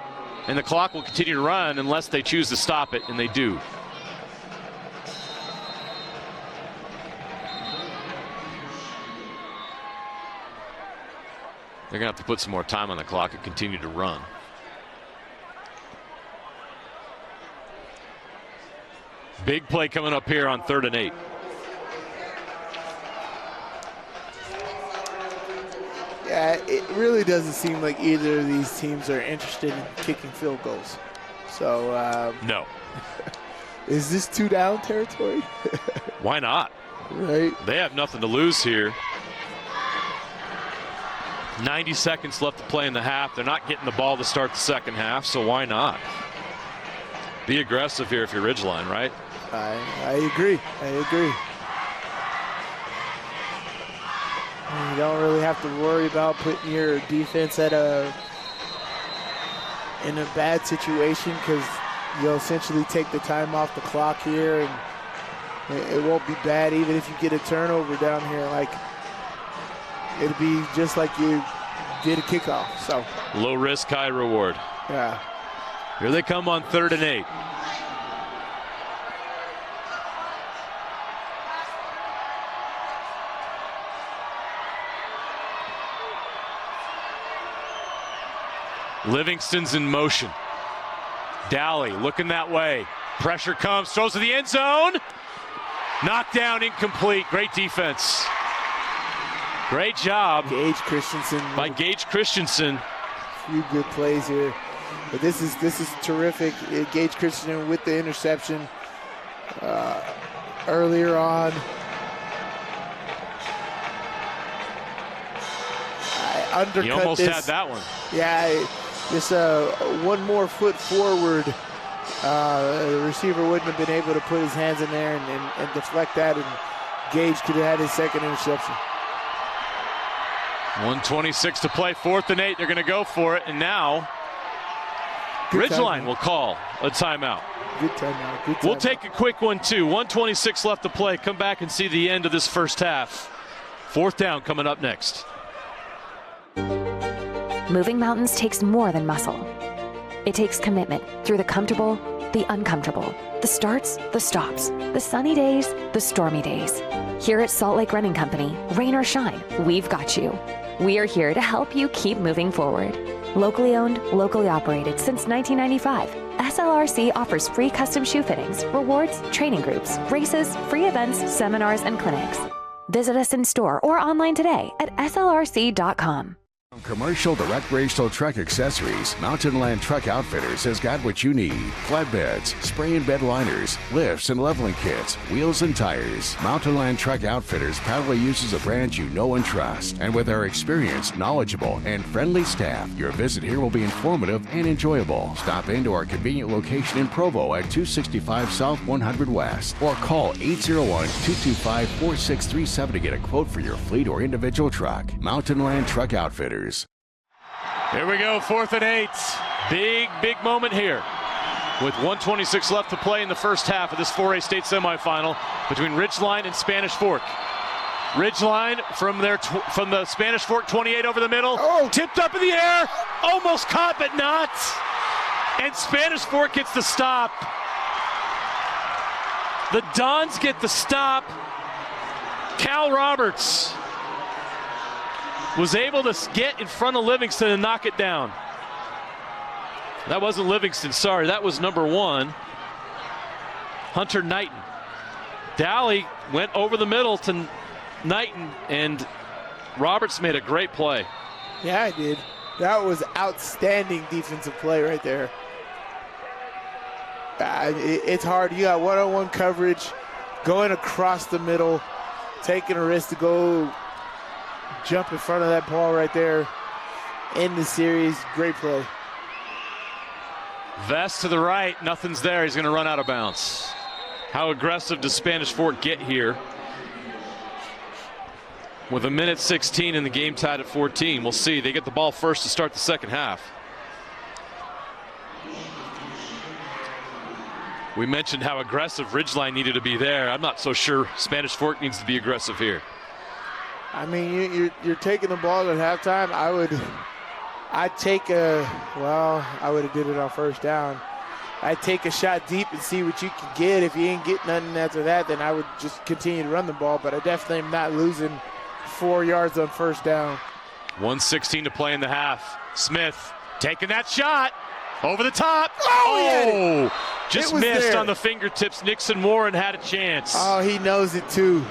and the clock will continue to run unless they choose to stop it, and they do. They're going to have to put some more time on the clock and continue to run. Big play coming up here on 3rd and 8. Yeah, it really doesn't seem like either of these teams are interested in kicking field goals. So, no. Is this 2-down territory? Why not? Right. They have nothing to lose here. 90 seconds left to play in the half. They're not getting the ball to start the second half, so why not? Be aggressive here if you're Ridgeline, right? I agree. You don't really have to worry about putting your defense in a bad situation, because you'll essentially take the time off the clock here, and it won't be bad even if you get a turnover down here. Like, it'll be just like you did a kickoff. So low risk, high reward. Yeah. Here they come on 3rd and 8. Livingston's in motion. Dally looking that way. Pressure comes, throws to the end zone. Knocked down, incomplete. Great defense. Great job. Gage Christensen. By Gage Christensen. A few good plays here. But this is terrific. Gage Christensen with the interception earlier on. Undercut he almost this. had that one. Yeah, just one more foot forward. The receiver wouldn't have been able to put his hands in there and deflect that, and Gage could have had his second interception. 1:26 to play, 4th and 8. They're going to go for it, and now Ridgeline will call a timeout. Good timeout. We'll take a quick one, too. 1:26 left to play. Come back and see the end of this first half. 4th down coming up next. Moving mountains takes more than muscle. It takes commitment through the comfortable, the uncomfortable, the starts, the stops, the sunny days, the stormy days. Here at Salt Lake Running Company, rain or shine, we've got you. We are here to help you keep moving forward. Locally owned, locally operated since 1995, SLRC offers free custom shoe fittings, rewards, training groups, races, free events, seminars, and clinics. Visit us in store or online today at slrc.com. From commercial to recreational truck accessories, Mountain Land Truck Outfitters has got what you need. Flatbeds, spray and bed liners, lifts and leveling kits, wheels and tires. Mountain Land Truck Outfitters proudly uses a brand you know and trust. And with our experienced, knowledgeable, and friendly staff, your visit here will be informative and enjoyable. Stop into our convenient location in Provo at 265 South 100 West or call 801-225-4637 to get a quote for your fleet or individual truck. Mountain Land Truck Outfitters. Here we go, 4th and 8. Big moment here. With 1:26 left to play in the first half of this 4A state semifinal between Ridgeline and Spanish Fork. Ridgeline from the Spanish Fork 28 over the middle. Oh. Tipped up in the air. Almost caught, but not. And Spanish Fork gets the stop. The Dons get the stop. Cal Roberts was able to get in front of Livingston and knock it down. That wasn't Livingston, sorry. That was number 1, Hunter Knighton. Dally went over the middle to Knighton, and Roberts made a great play. Yeah, I did. That was outstanding defensive play right there. It's hard. You got one-on-one coverage, going across the middle, taking a risk to go jump in front of that ball right there. End the series. Great play. Vest to the right. Nothing's there. He's going to run out of bounds. How aggressive does Spanish Fork get here? With 1:16 in the game, tied at 14. We'll see. They get the ball first to start the second half. We mentioned how aggressive Ridgeline needed to be there. I'm not so sure Spanish Fork needs to be aggressive here. I mean, you're taking the ball at halftime. I would have did it on first down. I'd take a shot deep and see what you can get. If you ain't get nothing after that, then I would just continue to run the ball. But I definitely am not losing 4 yards on first down. 1:16 to play in the half. Smith taking that shot over the top. Oh, just missed on the fingertips. Nixon Warren had a chance. Oh, he knows it too.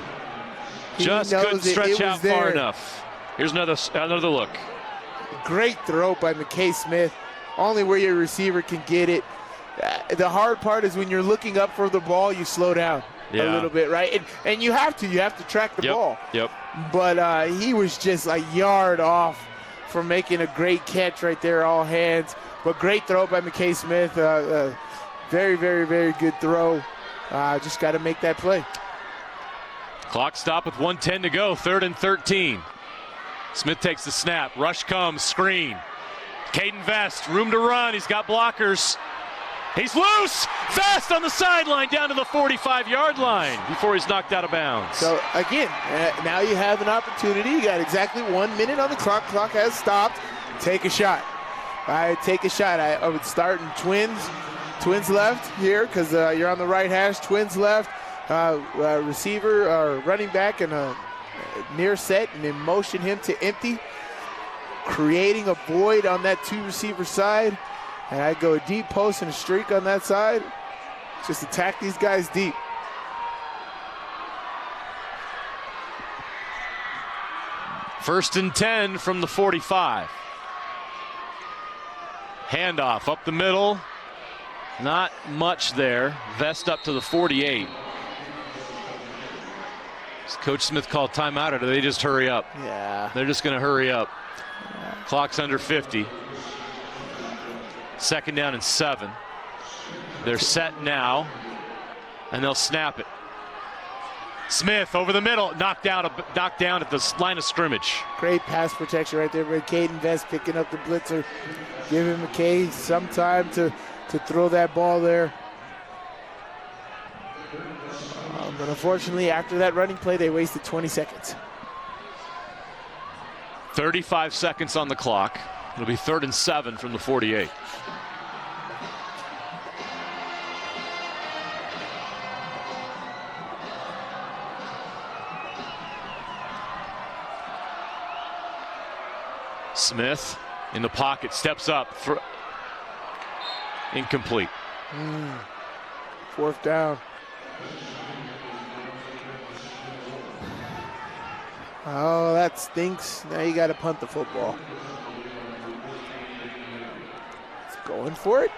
Just couldn't stretch out far enough. Here's another look. Great throw by McKay Smith. Only where your receiver can get it. The hard part is when you're looking up for the ball, you slow down a little bit, right? And you have to track the ball. Yep. But he was just a yard off from making a great catch right there, all hands. But great throw by McKay Smith. Very, very, very good throw. Just got to make that play. Clock stop with 1:10 to go, 3rd and 13. Smith takes the snap. Rush comes, screen. Caden Vest, room to run. He's got blockers. He's loose. Vest on the sideline down to the 45-yard line before he's knocked out of bounds. So, again, now you have an opportunity. You got exactly 1 minute on the clock. Clock has stopped. Take a shot. Take a shot. I would start in twins left here because you're on the right hash. Twins left. Receiver or running back and a near set, and then motion him to empty, creating a void on that 2 receiver side. And I go a deep post and a streak on that side. Just attack these guys deep. First and 10 from the 45. Handoff up the middle. Not much there. Vest up to the 48. Does Coach Smith call timeout, or do they just hurry up? Yeah. They're just going to hurry up. Yeah. Clock's under 50. 2nd down and 7. They're set now, and they'll snap it. Smith over the middle, knocked down at the line of scrimmage. Great pass protection right there by Caden Vest picking up the blitzer. Giving McKay some time to throw that ball there. But unfortunately, after that running play, they wasted 20 seconds. 35 seconds on the clock. It'll be 3rd and 7 from the 48. Smith in the pocket, steps up for incomplete. 4th down. Oh, that stinks. Now you got to punt the football. going for it.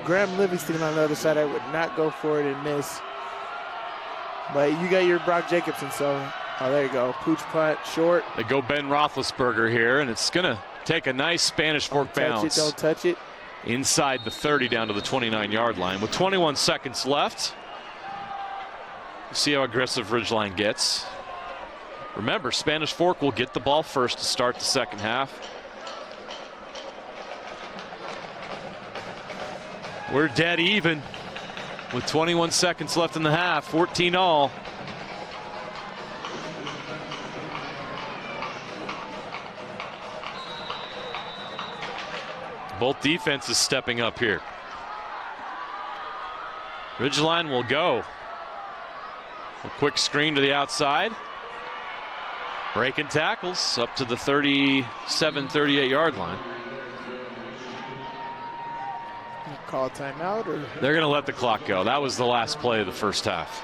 Graham Livingston on the other side, I would not go for it and miss. But you got your Brock Jacobson, so, oh, there you go. Pooch punt, short. They go Ben Roethlisberger here, and it's going to take a nice Spanish Fork bounce. Don't touch it. Inside the 30 down to the 29-yard line. With 21 seconds left, see how aggressive Ridgeline gets. Remember, Spanish Fork will get the ball first to start the second half. We're dead even with 21 seconds left in the half, 14-all. Both defenses stepping up here. Ridgeline will go. A quick screen to the outside. Breaking tackles up to the 37, 38-yard line. Call a timeout, or they're going to let the clock go. That was the last play of the first half.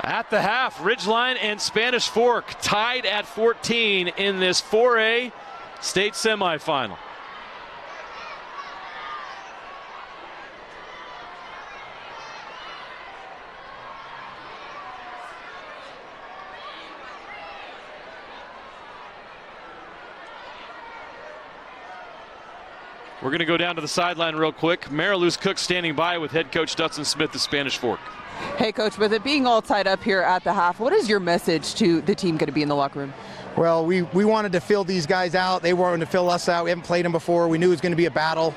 At the half, Ridgeline and Spanish Fork tied at 14 in this 4A state semifinal. We're going to go down to the sideline real quick. Mariluz Cook standing by with head coach Dustin Smith of Spanish Fork. Hey, Coach, with it being all tied up here at the half, what is your message to the team going to be in the locker room? Well, we wanted to fill these guys out. They wanted to fill us out. We haven't played them before. We knew it was going to be a battle.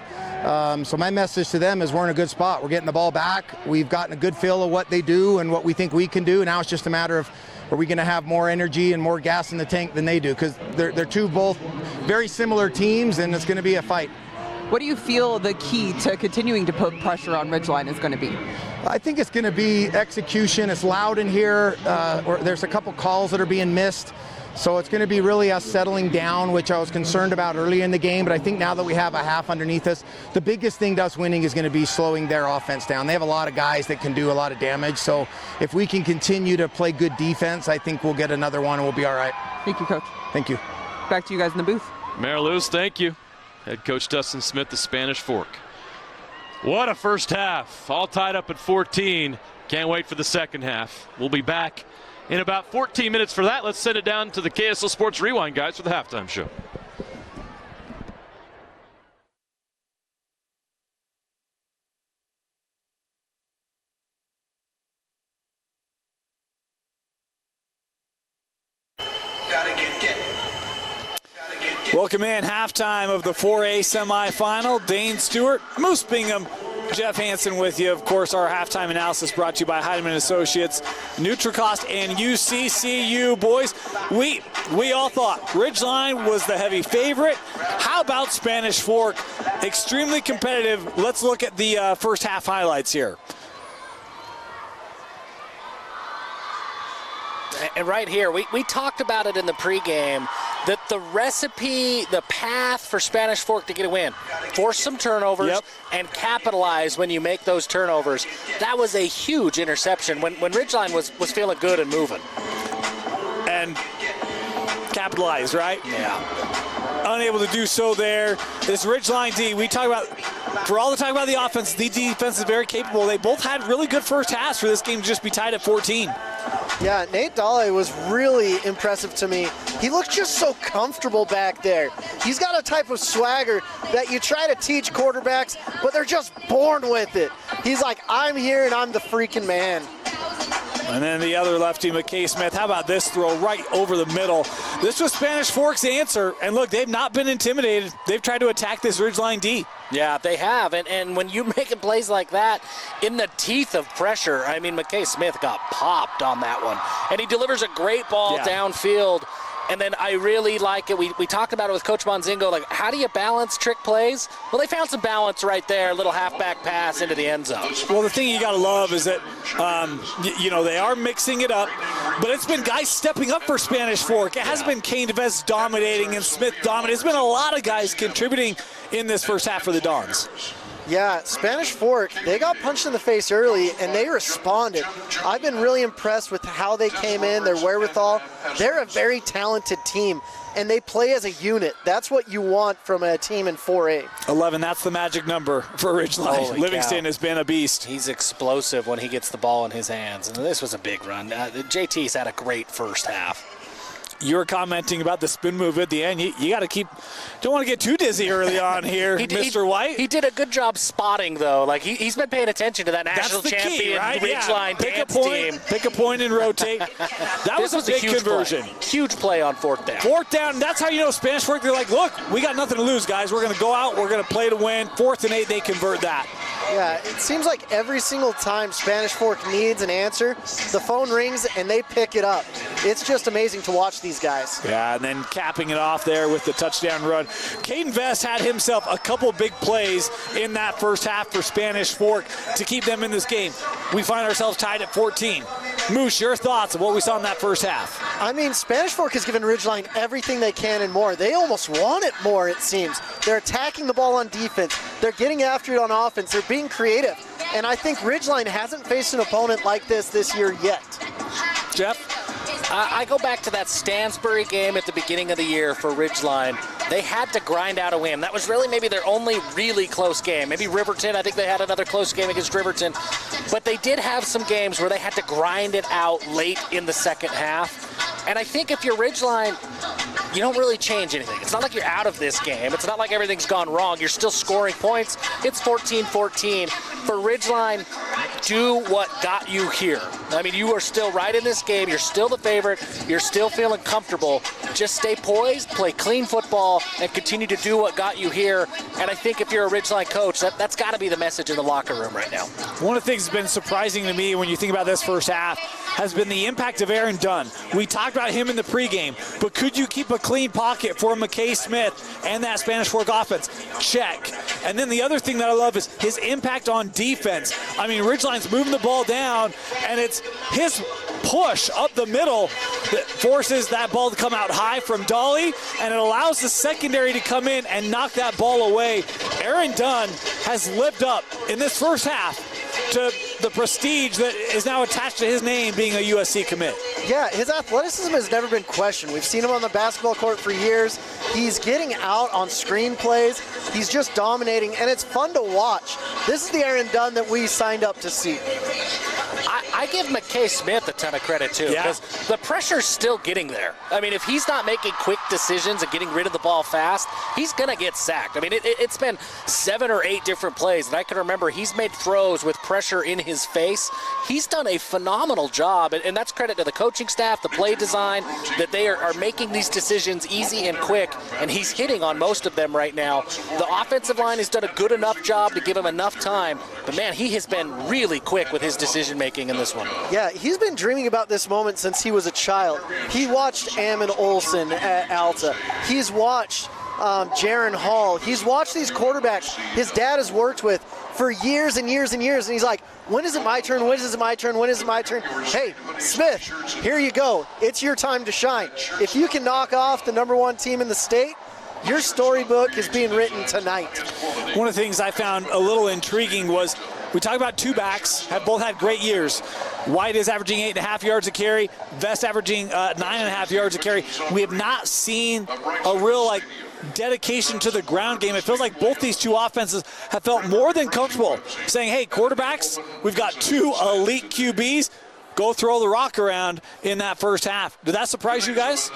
So my message to them is we're in a good spot. We're getting the ball back. We've gotten a good feel of what they do and what we think we can do. Now it's just a matter of, are we going to have more energy and more gas in the tank than they do? Because they're two both very similar teams, and it's going to be a fight. What do you feel the key to continuing to put pressure on Ridgeline is going to be? I think it's going to be execution. It's loud in here. There's a couple calls that are being missed. So it's going to be really us settling down, which I was concerned about earlier in the game. But I think now that we have a half underneath us, the biggest thing to us winning is going to be slowing their offense down. They have a lot of guys that can do a lot of damage. So if we can continue to play good defense, I think we'll get another one and we'll be all right. Thank you, Coach. Thank you. Back to you guys in the booth. Mariluz, thank you. Head coach Dustin Smith, the Spanish Fork. What a first half. All tied up at 14. Can't wait for the second half. We'll be back in about 14 minutes for that. Let's send it down to the KSL Sports Rewind guys for the halftime show. Welcome in, halftime of the 4A semifinal. Dane Stewart, Moose Bingham, Jeff Hansen with you. Of course, our halftime analysis brought to you by Heidemann Associates, Nutricost, and UCCU. Boys, we all thought Ridgeline was the heavy favorite. How about Spanish Fork? Extremely competitive. Let's look at the first half highlights here. And right here, we talked about it in the pregame, that the recipe, the path for Spanish Fork to get a win, force some turnovers and capitalize when you make those turnovers. That was a huge interception when Ridgeline was feeling good and moving. And capitalize, right? Yeah. Unable to do so there. This Ridgeline D, we talk about, for all the talk about the offense, the defense is very capable. They both had really good first halves for this game to just be tied at 14. Yeah, Nate Dale was really impressive to me. He looked just so comfortable back there. He's got a type of swagger that you try to teach quarterbacks, but they're just born with it. He's like, I'm here and I'm the freaking man. And then the other lefty, McKay Smith. How about this throw right over the middle? This was Spanish Fork's answer. And look, they've not been intimidated. They've tried to attack this Ridgeline D. Yeah, they have. And when you're making plays like that in the teeth of pressure, I mean, McKay Smith got popped on that one. And he delivers a great ball downfield. And then I really like it. We talked about it with Coach Monzingo, like, how do you balance trick plays? Well, they found some balance right there, a little halfback pass into the end zone. Well, the thing you got to love is that, they are mixing it up. but it's been guys stepping up for Spanish Fork. It hasn't been Kane DeVest dominating and Smith dominating. It's been a lot of guys contributing in this first half for the Dons. Yeah, Spanish Fork, they got punched in the face early, and they responded. I've been really impressed with how they came in, their wherewithal. They're a very talented team, and they play as a unit. That's what you want from a team in 4A. 11, that's the magic number for Ridgeline. Livingston has been a beast. He's explosive when he gets the ball in his hands, and this was a big run. JT's had a great first half. You were commenting about the spin move at the end. You got to don't want to get too dizzy early on here, Mr. White. He did a good job spotting, though. Like, he's been paying attention to that national champion key, right? Ridgeline dance team. Pick a point and rotate. That was a big conversion. Huge play on fourth down. Fourth down, that's how you know Spanish Fork. They're like, look, we got nothing to lose, guys. We're going to go out. We're going to play to win. 4th and 8, they convert that. Yeah, it seems like every single time Spanish Fork needs an answer, the phone rings and they pick it up. It's just amazing to watch these guys. Yeah, and then capping it off there with the touchdown run. Caden Vest had himself a couple big plays in that first half for Spanish Fork to keep them in this game. We find ourselves tied at 14. Moose, your thoughts of what we saw in that first half? I mean, Spanish Fork has given Ridgeline everything they can and more. They almost want it more, it seems. They're attacking the ball on defense. They're getting after it on offense. They're being creative. And I think Ridgeline hasn't faced an opponent like this year yet. Jeff? I go back to that Stansbury game at the beginning of the year for Ridgeline. They had to grind out a win. That was really maybe their only really close game. Maybe Riverton, I think they had another close game against Riverton. But they did have some games where they had to grind it out late in the second half. And I think if you're Ridgeline, you don't really change anything. It's not like you're out of this game. It's not like everything's gone wrong. You're still scoring points. It's 14-14. For Ridgeline, do what got you here. I mean, you are still right in this game. You're still the favorite. You're still feeling comfortable. Just stay poised, play clean football, and continue to do what got you here. And I think if you're a Ridgeline coach, that's got to be the message in the locker room right now. One of the things that's been surprising to me when you think about this first half has been the impact of Aaron Dunn. We talked about him in the pregame, but could you keep a clean pocket for McKay Smith and that Spanish Fork offense? Check. And then the other thing that I love is his impact on defense. I mean, Ridgeline's moving the ball down, and it's his push up the middle that forces that ball to come out high from Dolly, and it allows the secondary to come in and knock that ball away. Aaron Dunn has lived up in this first half to the prestige that is now attached to his name being a USC commit. Yeah, his athleticism has never been questioned. We've seen him on the basketball court for years. He's getting out on screen plays. He's just dominating, and it's fun to watch. This is the Aaron Dunn that we signed up to see. I give McKay Smith a ton of credit, too, because the pressure's still getting there. I mean, if he's not making quick decisions and getting rid of the ball fast, he's going to get sacked. I mean, it's been 7 or 8 different plays, and I can remember he's made throws with pressure in his face. He's done a phenomenal job, and that's credit to the coaching staff, the play design, that they are making these decisions easy and quick, and he's hitting on most of them right now. The offensive line has done a good enough job to give him enough time, but, man, he has been really quick with his decision-making in this one. Yeah, he's been dreaming about this moment since he was a child. He watched Ammon Olsen at Alta. He's watched Jaron Hall. He's watched these quarterbacks his dad has worked with for years and years and years, and he's like, when is it my turn? When is it my turn? When is it my turn? Hey, Smith, here you go. It's your time to shine. If you can knock off the #1 team in the state, your storybook is being written tonight. One of the things I found a little intriguing was we talk about two backs, have both had great years. White is averaging 8.5 yards a carry, Vest averaging 9.5 yards a carry. We have not seen a real dedication to the ground game. It feels like both these two offenses have felt more than comfortable saying, hey, quarterbacks, we've got 2 elite QBs. Go throw the rock around in that first half. Did that surprise you guys?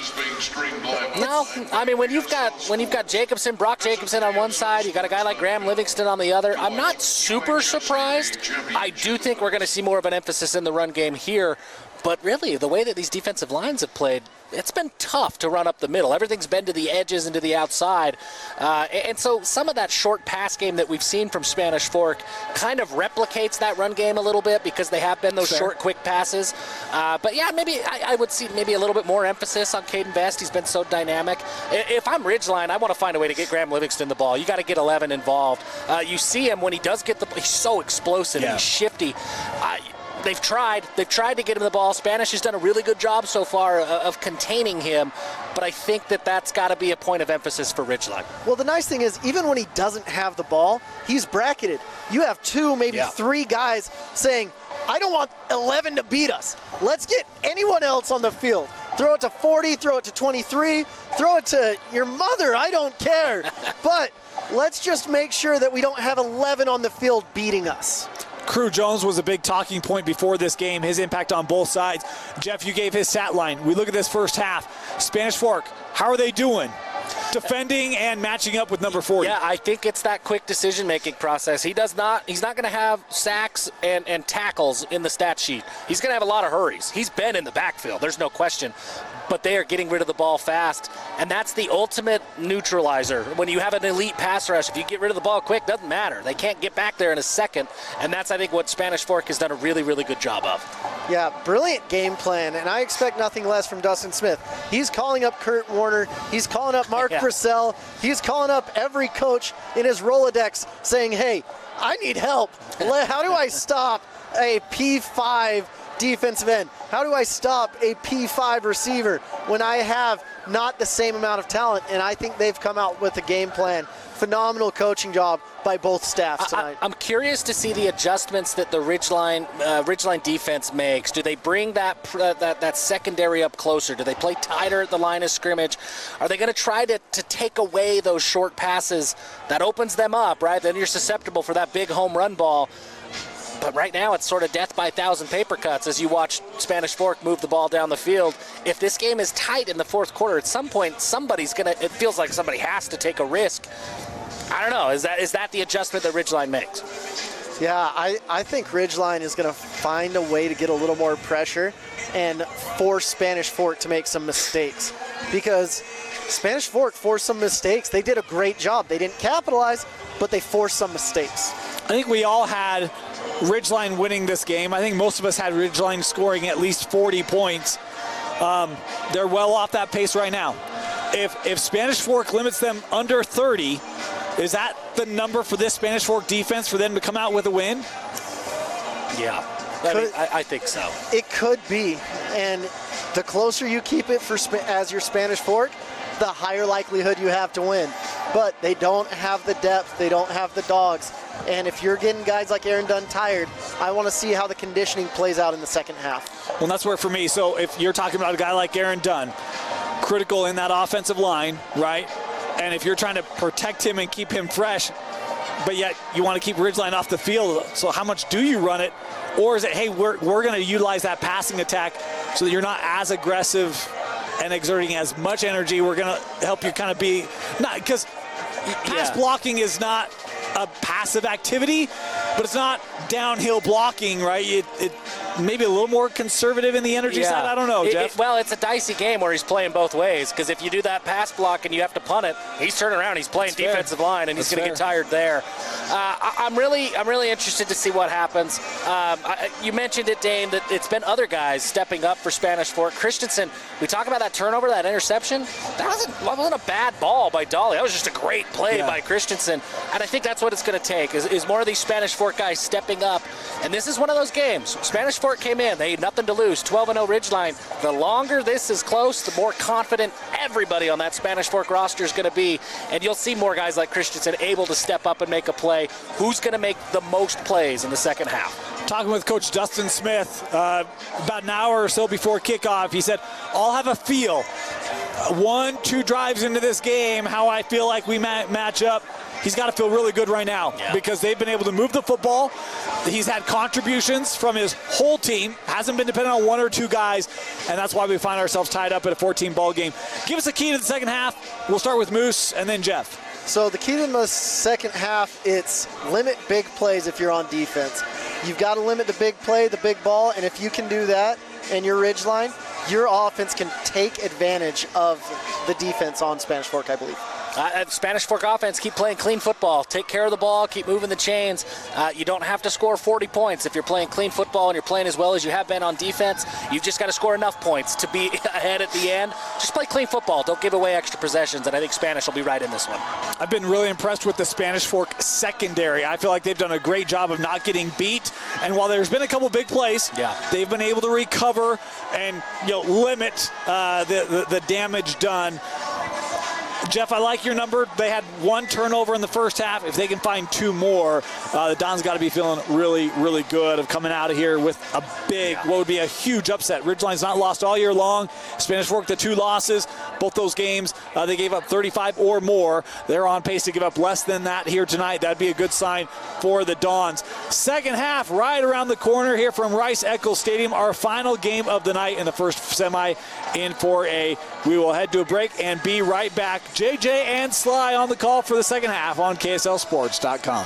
No, I mean, when you've got Jacobson, Brock Jacobson on one side, you got a guy like Graham Livingston on the other, I'm not super surprised. I do think we're going to see more of an emphasis in the run game here. But really, the way that these defensive lines have played, it's been tough to run up the middle. Everything's been to the edges and to the outside. And so some of that short pass game that we've seen from Spanish Fork kind of replicates that run game a little bit because they have been those short, quick passes. But, yeah, maybe I would see maybe a little bit more emphasis on Caden Vest. He's been so dynamic. If I'm Ridgeline, I want to find a way to get Graham Livingston the ball. You got to get 11 involved. You see him when he does get the ball. He's so explosive and he's shifty. they've tried to get him the ball. Spanish has done a really good job so far of containing him, but I think that's got to be a point of emphasis for Ridgeline. Well, the nice thing is, even when he doesn't have the ball, he's bracketed. You have 2, maybe 3 guys saying, I don't want 11 to beat us. Let's get anyone else on the field. Throw it to 40, throw it to 23, throw it to your mother, I don't care. But let's just make sure that we don't have 11 on the field beating us. Crew Jones was a big talking point before this game, his impact on both sides. Jeff, you gave his stat line. We look at this first half. Spanish Fork, how are they doing? Defending and matching up with number 40. Yeah, I think it's that quick decision-making process. He's not going to have sacks and tackles in the stat sheet. He's going to have a lot of hurries. He's been in the backfield, there's no question. But they are getting rid of the ball fast, and that's the ultimate neutralizer. When you have an elite pass rush, if you get rid of the ball quick, doesn't matter. They can't get back there in a second, and that's, I think, what Spanish Fork has done a really, really good job of. Yeah, brilliant game plan, and I expect nothing less from Dustin Smith. He's calling up Kurt Warner. He's calling up Mark Purcell. He's calling up every coach in his Rolodex saying, hey, I need help. How do I stop a P5 defensive end? How do I stop a P5 receiver when I have not the same amount of talent? And I think they've come out with a game plan. Phenomenal coaching job by both staffs tonight. I'm curious to see the adjustments that the Ridgeline defense makes. Do they bring that secondary up closer? Do they play tighter at the line of scrimmage? Are they going to try to take away those short passes? That opens them up, right? Then you're susceptible for that big home run ball. But right now, it's sort of death by 1,000 paper cuts as you watch Spanish Fork move the ball down the field. If this game is tight in the fourth quarter, at some point, it feels like somebody has to take a risk. I don't know. Is that the adjustment that Ridgeline makes? Yeah, I think Ridgeline is going to find a way to get a little more pressure and force Spanish Fork to make some mistakes. Because Spanish Fork forced some mistakes. They did a great job. They didn't capitalize, but they forced some mistakes. I think we all had Ridgeline winning this game. I think most of us had Ridgeline scoring at least 40 points. They're well off that pace right now. If Spanish Fork limits them under 30, is that the number for this Spanish Fork defense for them to come out with a win? Yeah, I think so. It could be, and the closer you keep it as your Spanish Fork, the higher likelihood you have to win. But they don't have the depth, they don't have the dogs, and if you're getting guys like Aaron Dunn tired, I want to see how the conditioning plays out in the second half. Well, that's where for me, so if you're talking about a guy like Aaron Dunn, critical in that offensive line, right? And if you're trying to protect him and keep him fresh, but yet you want to keep Ridgeline off the field, so how much do you run it? Or is it, hey, we're going to utilize that passing attack so that you're not as aggressive and exerting as much energy? We're going to help you kind of be, not because pass blocking is not a passive activity, but it's not downhill blocking, right? It maybe a little more conservative in the energy side. I don't know, Jeff. Well, it's a dicey game where he's playing both ways, because if you do that pass block and you have to punt it, he's turning around, he's playing defensive line, and he's going to get tired there. I'm really interested to see what happens. You mentioned it, Dane, that it's been other guys stepping up for Spanish Fork. Christensen, we talk about that turnover, that interception. That wasn't a bad ball by Dolly. That was just a great play by Christensen, and I think that's what it's going to take, is more of these Spanish Fork guys stepping up. And this is one of those games. Spanish Fork came in. They had nothing to lose. 12-0 Ridgeline. The longer this is close, the more confident everybody on that Spanish Fork roster is going to be. And you'll see more guys like Christensen able to step up and make a play. Who's going to make the most plays in the second half? Talking with Coach Dustin Smith about an hour or so before kickoff, he said, I'll have a feel. 1-2 drives into this game, how I feel like we match up. He's got to feel really good right now because they've been able to move the football. He's had contributions from his whole team. Hasn't been dependent on one or two guys, and that's why we find ourselves tied up at a 14-ball game. Give us a key to the second half. We'll start with Moose and then Jeff. So the key to the second half, it's limit big plays if you're on defense. You've got to limit the big play, the big ball, and if you can do that and your Ridgeline, your offense can take advantage of the defense on Spanish Fork, I believe. Spanish Fork offense, keep playing clean football. Take care of the ball, keep moving the chains. You don't have to score 40 points if you're playing clean football and you're playing as well as you have been on defense. You've just got to score enough points to be ahead at the end. Just play clean football. Don't give away extra possessions, and I think Spanish will be right in this one. I've been really impressed with the Spanish Fork secondary. I feel like they've done a great job of not getting beat And while there's been a couple big plays, they've been able to recover and limit the damage done. Jeff, I like your number. They had 1 turnover in the first half. If they can find 2 more, the Dons got to be feeling really, really good of coming out of here with a big, what would be a huge upset. Ridgeline's not lost all year long. Spanish Fork, the 2 losses. Both those games, they gave up 35 or more. They're on pace to give up less than that here tonight. That'd be a good sign for the Dons. Second half, right around the corner here from Rice-Eccles Stadium. Our final game of the night in the first semi in 4A. We will head to a break and be right back. JJ and Sly on the call for the second half on KSLSports.com.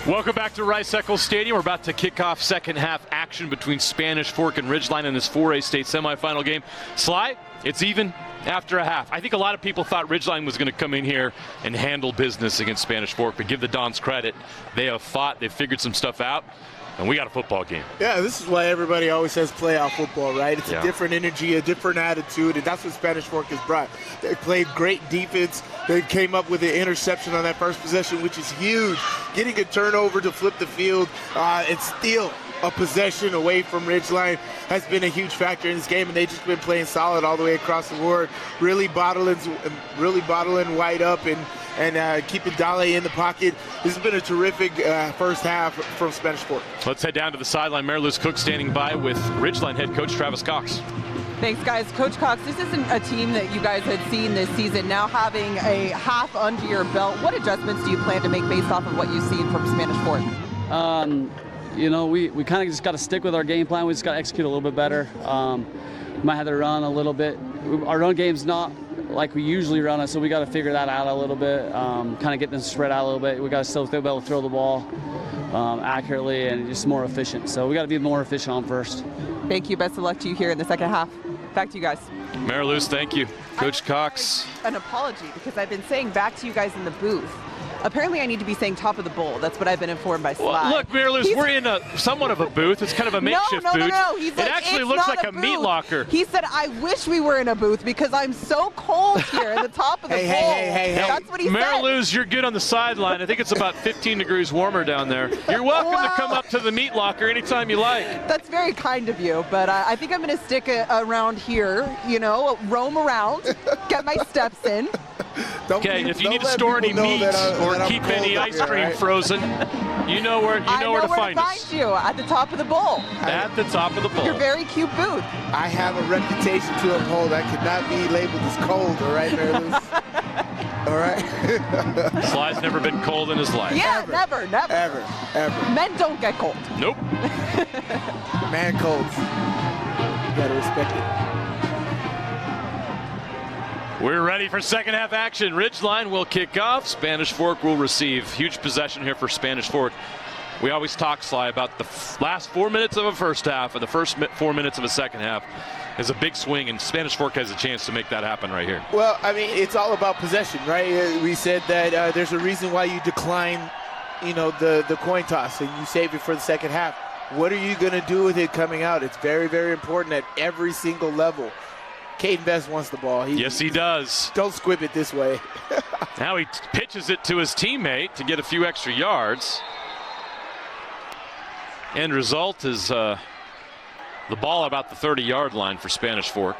Welcome back to Rice-Eccles Stadium. We're about to kick off second half action between Spanish Fork and Ridgeline in this 4A state semifinal game. Sly, it's even after a half. I think a lot of people thought Ridgeline was going to come in here and handle business against Spanish Fork, but give the Dons credit. They have fought, they've figured some stuff out, and we got a football game. Yeah, this is why everybody always says playoff football, right? It's a different energy, a different attitude, and that's what Spanish Fork has brought. They played great defense. They came up with an interception on that first possession, which is huge. Getting a turnover to flip the field and steal a possession away from Ridgeline has been a huge factor in this game, and they've just been playing solid all the way across the board, really bottling White up and keeping Dale in the pocket. This has been a terrific first half from Spanish Fork. Let's head down to the sideline. Mary Lou's Cook standing by with Ridgeline head coach Travis Cox. Thanks, guys. Coach Cox, this isn't a team that you guys had seen this season. Now having a half under your belt, what adjustments do you plan to make based off of what you've seen from Spanish Fork? You know, we kind of just got to stick with our game plan. We just got to execute a little bit better. Might have to run a little bit. Our run game's not like we usually run it, so we got to figure that out a little bit, kind of get them spread out a little bit. We got to still be able to throw the ball accurately and just more efficient. So we got to be more efficient on first. Thank you. Best of luck to you here in the second half. Back to you guys. Mary Lou's, thank you. Coach Cox. An apology, because I've been saying back to you guys in the booth. Apparently, I need to be saying top of the bowl. That's what I've been informed by Sly. Well, look, Mary Lou, we're in somewhat of a booth. It's kind of a makeshift booth. No. He's like, it actually looks like a meat locker. He said, I wish we were in a booth because I'm so cold here at the top of the bowl. Hey. That's what he Mary said. Lou's, you're good on the sideline. I think it's about 15 degrees warmer down there. You're welcome to come up to the meat locker anytime you like. That's very kind of you, but I think I'm going to stick around here, roam around, get my steps in. Okay, if you need to store any meat or keep any ice cream frozen, you know where to find us. You at the top of the bowl. At the top of the bowl. Your very cute booth. I have a reputation to uphold. I could not be labeled as cold, all right, Mary Lou? All right? Sly's never been cold in his life. Yeah, never. Ever. Men don't get cold. Nope. Man colds. You gotta respect it. We're ready for second half action. Ridgeline will kick off. Spanish Fork will receive. Huge possession here for Spanish Fork. We always talk, Sly, about the last 4 minutes of a first half and the first 4 minutes of a second half is a big swing, and Spanish Fork has a chance to make that happen right here. Well, I mean, it's all about possession, right? We said that there's a reason why you decline, the coin toss and you save it for the second half. What are you going to do with it coming out? It's very, very important at every single level. Caden Best wants the ball. Yes, he does. Don't squib it this way. Now he pitches it to his teammate to get a few extra yards. End result is the ball about the 30-yard line for Spanish Fork.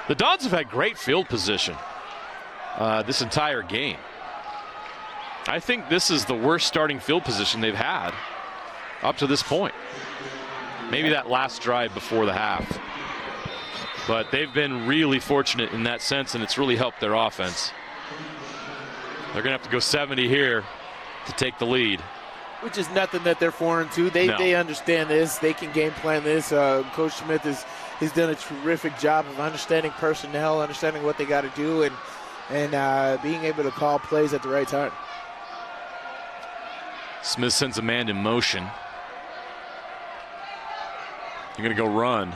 The Dons have had great field position this entire game. I think this is the worst starting field position they've had up to this point. Maybe that last drive before the half. But they've been really fortunate in that sense, and it's really helped their offense. They're going to have to go 70 here to take the lead. Which is nothing that they're foreign to. They understand this. They can game plan this. Coach Smith has done a terrific job of understanding personnel, understanding what they got to do, and being able to call plays at the right time. Smith sends a man in motion. You're going to go run.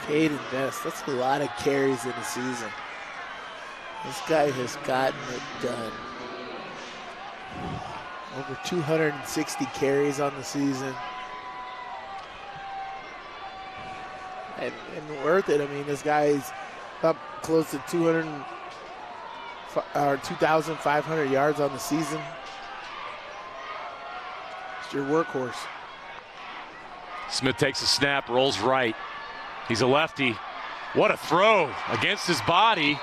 Caden Best, that's a lot of carries in the season. This guy has gotten it done. Over 260 carries on the season. And worth it. I mean, this guy's up close to 2,500 yards on the season. It's your workhorse. Smith takes a snap, rolls right. He's a lefty. What a throw against his body.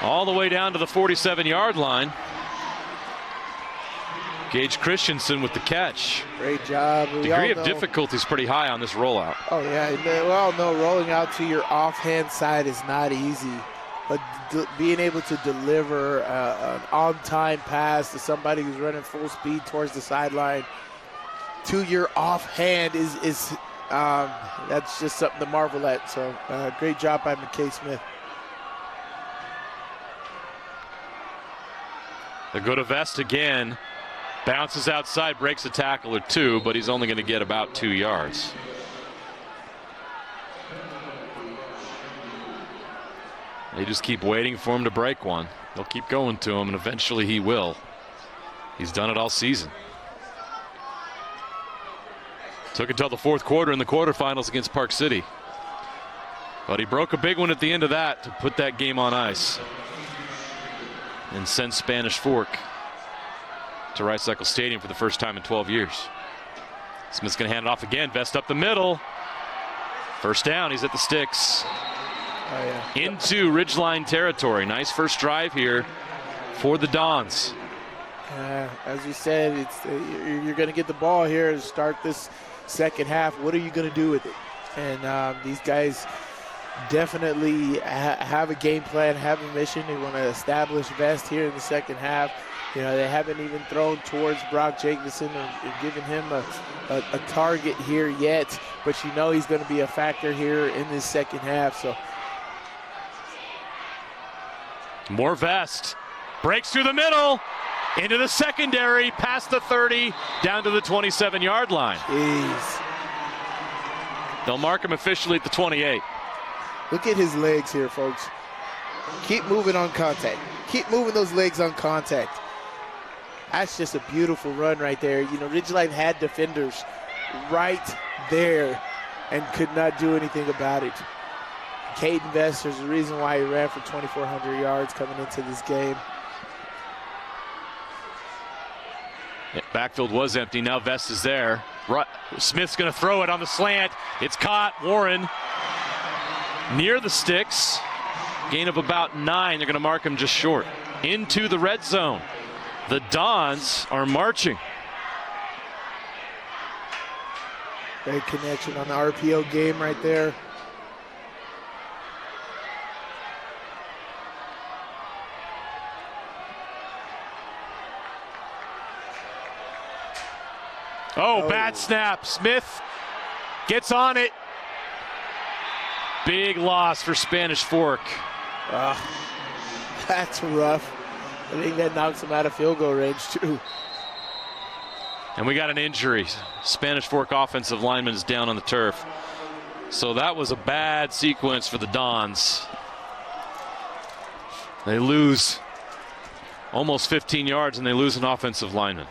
All the way down to the 47-yard line. Gage Christensen with the catch. Great job. Degree of difficulty is pretty high on this rollout. Oh, yeah. We all know rolling out to your offhand side is not easy. But being able to deliver an on-time pass to somebody who's running full speed towards the sideline to your offhand is that's just something to marvel at. So great job by McKay Smith. They go to Vest again. Bounces outside, breaks a tackle or two, but he's only going to get about 2 yards. They just keep waiting for him to break one. They'll keep going to him, and eventually he will. He's done it all season. Took until the fourth quarter in the quarterfinals against Park City. But he broke a big one at the end of that to put that game on ice and send Spanish Fork to Rice-Eccles Stadium for the first time in 12 years. Smith's going to hand it off again. Vest up the middle. First down. He's at the sticks. Into Ridgeline territory. Nice first drive here for the Dons. As you said, you're going to get the ball here to start this second half. What are you going to do with it? And these guys definitely have a game plan, have a mission. They want to establish Vest here in the second half. You know, they haven't even thrown towards Brock Jacobson or given him a target here yet, but you know he's going to be a factor here in this second half. So more Vest. Breaks through the middle. Into the secondary, past the 30, down to the 27-yard line. Jeez. They'll mark him officially at the 28. Look at his legs here, folks. Keep moving on contact. Keep moving those legs on contact. That's just a beautiful run right there. You know, Ridgeline had defenders right there and could not do anything about it. Caden Vest, there's a reason why he ran for 2,400 yards coming into this game. Yeah, backfield was empty. Now Vest is there. Smith's going to throw it on the slant. It's caught. Warren near the sticks. Gain of about 9. They're going to mark him just short. Into the red zone. The Dons are marching. Great connection on the RPO game right there. Oh, bad snap. Smith gets on it. Big loss for Spanish Fork. That's rough. I think that knocks him out of field goal range, too. And we got an injury. Spanish Fork offensive lineman is down on the turf. So that was a bad sequence for the Dons. They lose almost 15 yards and they lose an offensive lineman.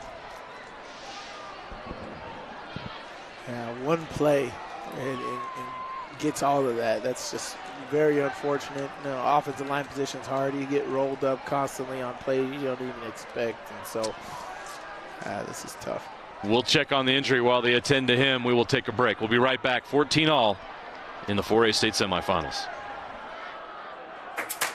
Yeah, one play and gets all of that. That's just very unfortunate. You know, offensive line position's hard. You get rolled up constantly on plays you don't even expect. And so this is tough. We'll check on the injury while they attend to him. We will take a break. We'll be right back. 14-all in the 4A state semifinals.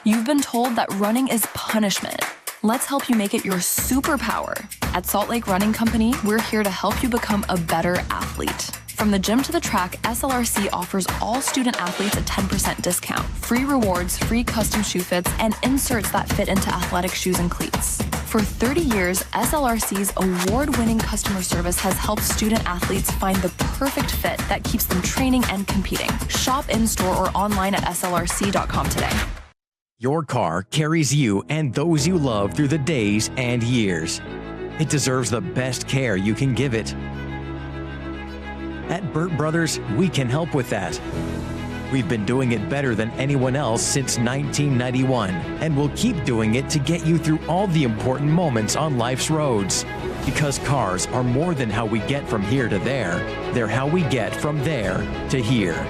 You've been told that running is punishment. Let's help you make it your superpower. At Salt Lake Running Company, we're here to help you become a better athlete. From the gym to the track, SLRC offers all student athletes a 10% discount, free rewards, free custom shoe fits, and inserts that fit into athletic shoes and cleats. For 30 years, SLRC's award-winning customer service has helped student athletes find the perfect fit that keeps them training and competing. Shop in-store or online at slrc.com today. Your car carries you and those you love through the days and years. It deserves the best care you can give it. At Burt Brothers, we can help with that. We've been doing it better than anyone else since 1991, and we'll keep doing it to get you through all the important moments on life's roads. Because cars are more than how we get from here to there, they're how we get from there to here.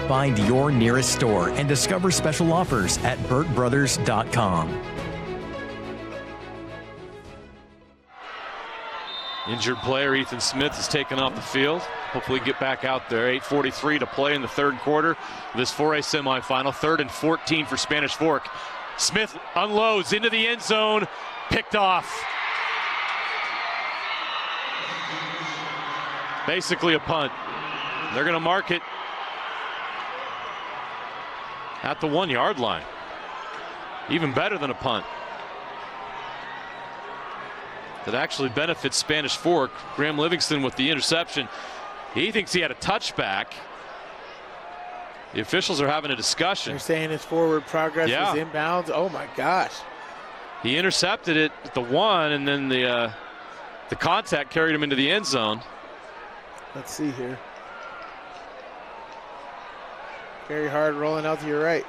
Find your nearest store and discover special offers at burtbrothers.com. Injured player Ethan Smith is taken off the field. Hopefully get back out there. 8:43 to play in the third quarter. This 4A semifinal. 3rd and 14 for Spanish Fork. Smith unloads into the end zone. Picked off. Basically a punt. They're going to mark it at the 1-yard line. Even better than a punt. That actually benefits Spanish Fork. Graham Livingston with the interception. He thinks he had a touchback. The officials are having a discussion. They're saying his forward progress is inbounds. Oh my gosh. He intercepted it at the 1, and then the contact carried him into the end zone. Let's see here. Very hard rolling out to your right.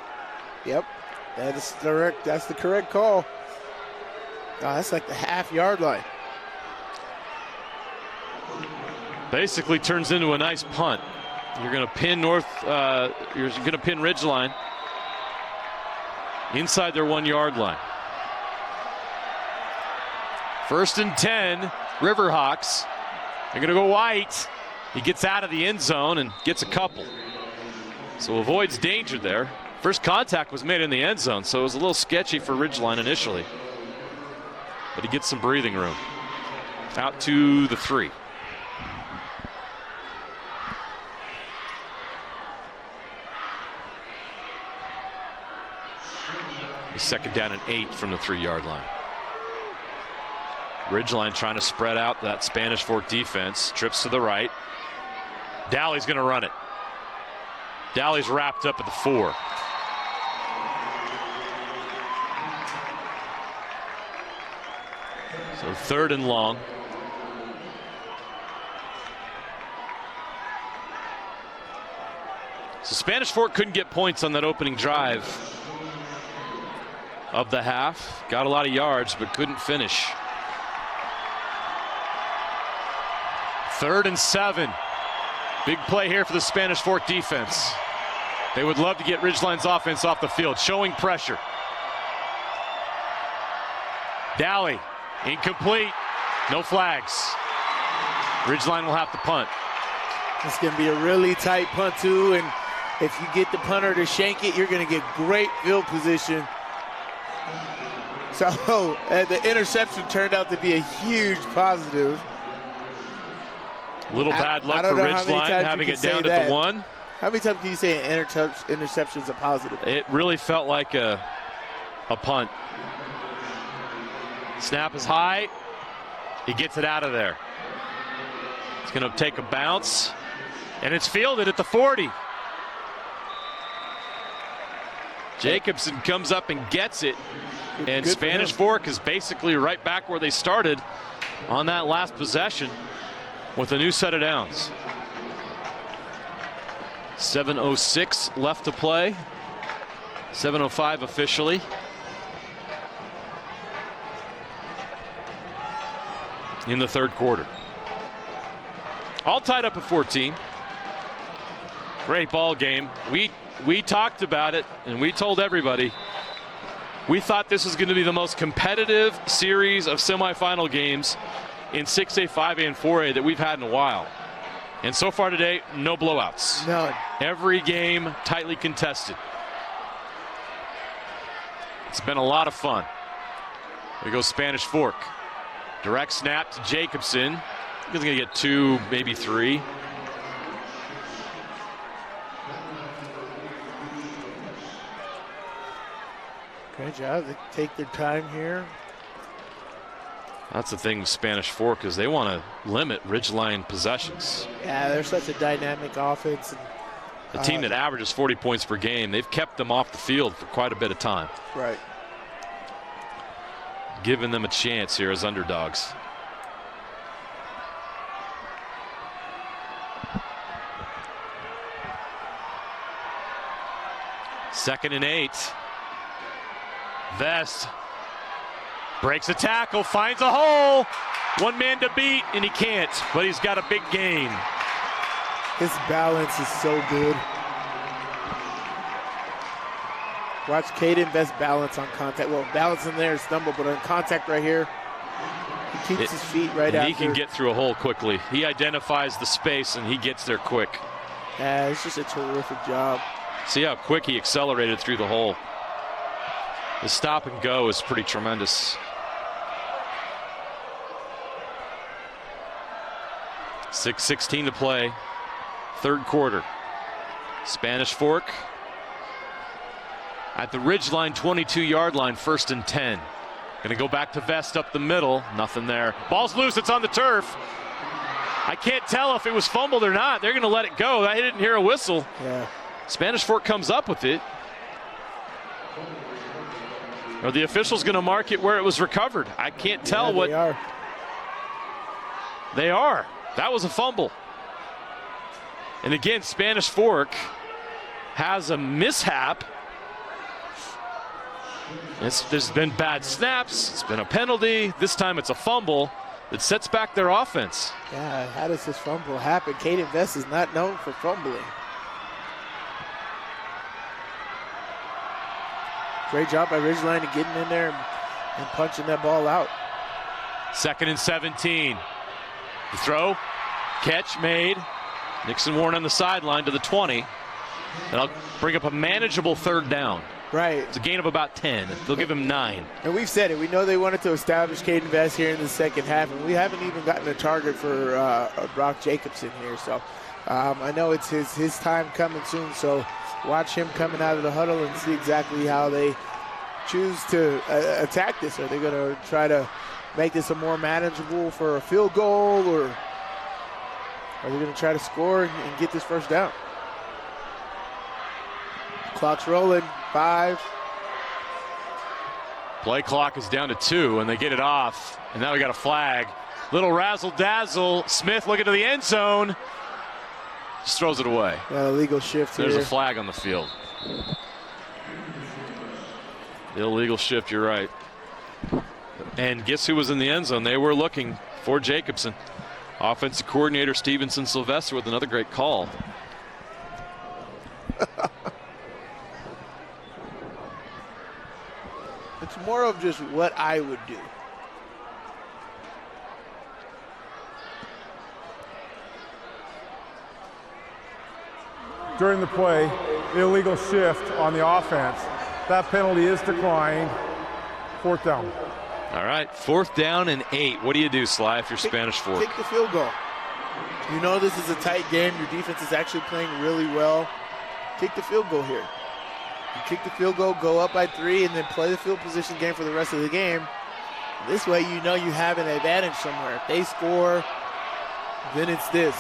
Yep, that's the correct call. Oh, that's like the half-yard line. Basically turns into a nice punt. You're going to pin you're going to pin Ridgeline inside their 1-yard line. 1st and 10, Riverhawks. They're going to go White. He gets out of the end zone and gets a couple. So avoids danger there. First contact was made in the end zone, so it was a little sketchy for Ridgeline initially. But he gets some breathing room. Out to the 3. He's 2nd down and 8 from the 3-yard line. Ridgeline trying to spread out that Spanish Fork defense. Trips to the right. Dowley's going to run it. Dowley's wrapped up at the 4. So 3rd and long. So Spanish Fork couldn't get points on that opening drive of the half. Got a lot of yards, but couldn't finish. 3rd and 7. Big play here for the Spanish Fork defense. They would love to get Ridgeline's offense off the field, showing pressure. Dally, incomplete, no flags. Ridgeline will have to punt. It's going to be a really tight punt too, and if you get the punter to shank it, you're going to get great field position. So the interception turned out to be a huge positive. A little bad luck for Ridgeline having it down at the 1. How many times can you say an interception is a positive? It really felt like a punt. Snap is high. He gets it out of there. It's going to take a bounce, and it's fielded at the 40. Jacobson comes up and gets it, and Spanish Fork is basically right back where they started on that last possession with a new set of downs. 7:06 left to play. 7:05 officially. In the 3rd quarter. All tied up at 14. Great ball game. We talked about it, and we told everybody we thought this was going to be the most competitive series of semifinal games in 6A, 5A, and 4A that we've had in a while. And so far today, no blowouts. None. Every game tightly contested. It's been a lot of fun. There goes Spanish Fork. Direct snap to Jacobson. He's going to get 2, maybe 3. Great job. They take their time here. That's the thing with Spanish Fork, is they want to limit Ridgeline possessions. Yeah, they're such a dynamic offense. A team that averages 40 points per game, they've kept them off the field for quite a bit of time. Right. Giving them a chance here as underdogs. Second and 8. Vest breaks a tackle, finds a hole. One man to beat, and he can't, but he's got a big gain. His balance is so good. Watch Caden Vest balance on contact. Well, balance in there is stumble, but on contact right here, he keeps his feet right after. He can get through a hole quickly. He identifies the space, and he gets there quick. Yeah, it's just a terrific job. See how quick he accelerated through the hole. The stop and go is pretty tremendous. 6:16 to play. 3rd quarter. Spanish Fork at the Ridgeline 22-yard line, 1st and 10. Going to go back to Vest up the middle. Nothing there. Ball's loose. It's on the turf. I can't tell if it was fumbled or not. They're going to let it go. I didn't hear a whistle. Yeah. Spanish Fork comes up with it. Are the officials going to mark it where it was recovered? I can't tell what. They are. They are. That was a fumble. And again, Spanish Fork has a mishap. There's been bad snaps. It's been a penalty. This time it's a fumble that sets back their offense. Yeah, how does this fumble happen? Caden Vest is not known for fumbling. Great job by Ridgeline to getting in there and punching that ball out. 2nd and 17. The throw, catch made. Nixon Warren on the sideline to the 20. That'll bring up a manageable 3rd down. Right. It's a gain of about 10. They'll give him 9. And we've said it. We know they wanted to establish Caden Vest here in the second half, and we haven't even gotten a target for Brock Jacobson here. So I know it's his time coming soon. So watch him coming out of the huddle and see exactly how they choose to attack this. Are they going to try to make this a more manageable for a field goal, or are they going to try to score and get this first down? Clock's rolling. 5. Play clock is down to 2, and they get it off. And now we got a flag. Little razzle-dazzle. Smith looking to the end zone. Just throws it away. Illegal shift There's here. a flag on the field. Illegal shift, you're right. And guess who was in the end zone? They were looking for Jacobson. Offensive coordinator Stevenson Sylvester with another great call. It's more of just what I would do. During the play, illegal shift on the offense. That penalty is declined. 4th down. All right, 4th down and 8. What do you do, Sly, if you're Spanish Fork? Kick the field goal. You know this is a tight game. Your defense is actually playing really well. Kick the field goal here. You kick the field goal, go up by 3, and then play the field position game for the rest of the game. This way you know you have an advantage somewhere. If they score, then it's this.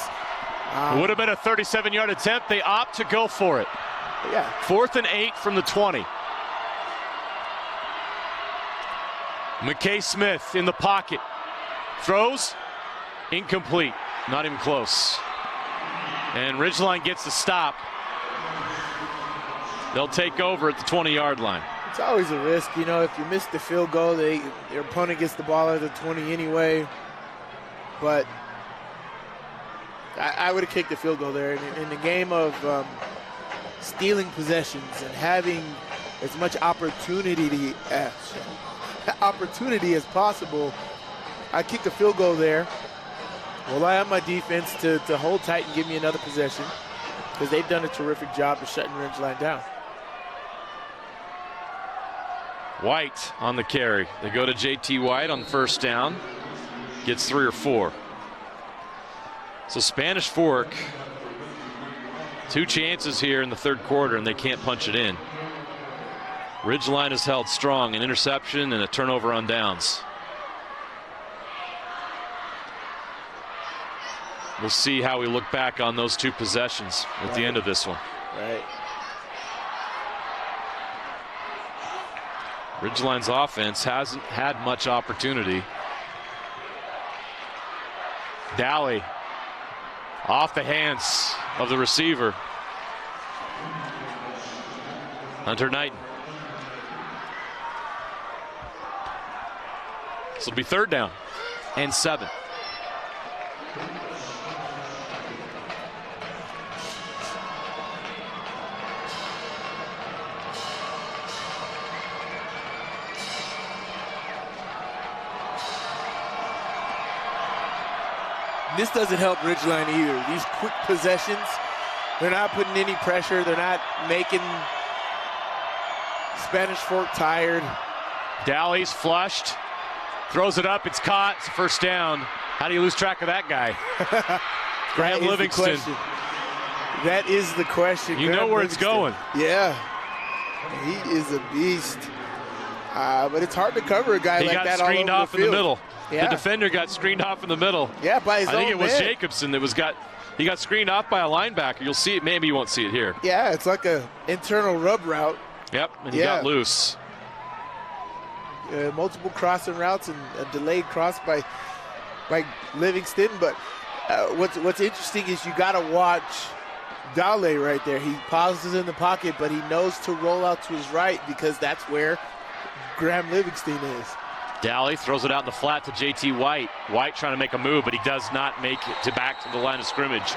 It would have been a 37-yard attempt. They opt to go for it. Yeah. 4th and 8 from the 20. McKay Smith in the pocket. Throws. Incomplete. Not even close. And Ridgeline gets the stop. They'll take over at the 20-yard line. It's always a risk. You know, if you miss the field goal, their opponent gets the ball at the 20 anyway. But I would have kicked the field goal there. In the game of stealing possessions and having as much opportunity as possible, I kick the field goal there. Rely on my defense to hold tight and give me another possession, because they've done a terrific job of shutting Ridgeline down. White on the carry. They go to JT White on 1st down. Gets 3 or 4. So Spanish Fork, 2 chances here in the 3rd quarter, and they can't punch it in. Ridgeline is held strong, an interception and a turnover on downs. We'll see how we look back on those 2 possessions at the end of this one. Right. Ridgeline's offense hasn't had much opportunity. Dally off the hands of the receiver. Hunter Knighton. This will be 3rd down and 7. This doesn't help Ridgeline either. These quick possessions, they're not putting any pressure. They're not making Spanish Fork tired. Dally's flushed, throws it up, it's caught, it's 1st down. How do you lose track of that guy? Graham Livingston. That is the question. You know where it's going. Yeah, he is a beast. But it's hard to cover a guy like that all over the field. He got screened off in the middle. Yeah. The defender got screened off in the middle. Yeah, by his own I think it was man. Jacobson that he got screened off by a linebacker. You'll see it. Maybe you won't see it here. Yeah, it's like a internal rub route. Yep, and he got loose. Multiple crossing routes and a delayed cross by Livingston. But what's interesting is you got to watch Dale right there. He pauses in the pocket, but he knows to roll out to his right because that's where Graham Livingston is. Dally throws it out in the flat to JT White. White trying to make a move, but he does not make it back to the line of scrimmage.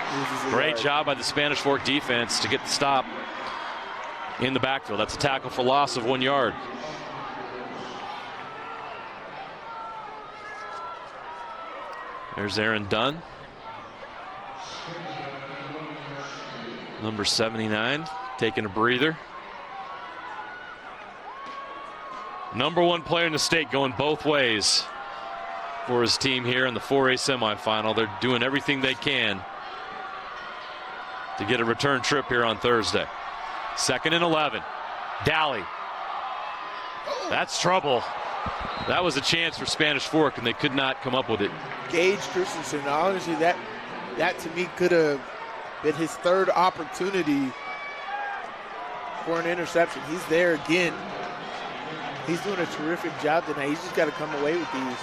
Great job by the Spanish Fork defense to get the stop in the backfield. That's a tackle for loss of 1 yard. There's Aaron Dunn. Number 79, taking a breather. Number 1 player in the state, going both ways for his team here in the 4A semifinal. They're doing everything they can to get a return trip here on Thursday. 2nd and 11. Dally. That's trouble. That was a chance for Spanish Fork, and they could not come up with it. Gage Christensen, honestly, that to me could have been his 3rd opportunity for an interception. He's there again. He's doing a terrific job tonight. He's just got to come away with these.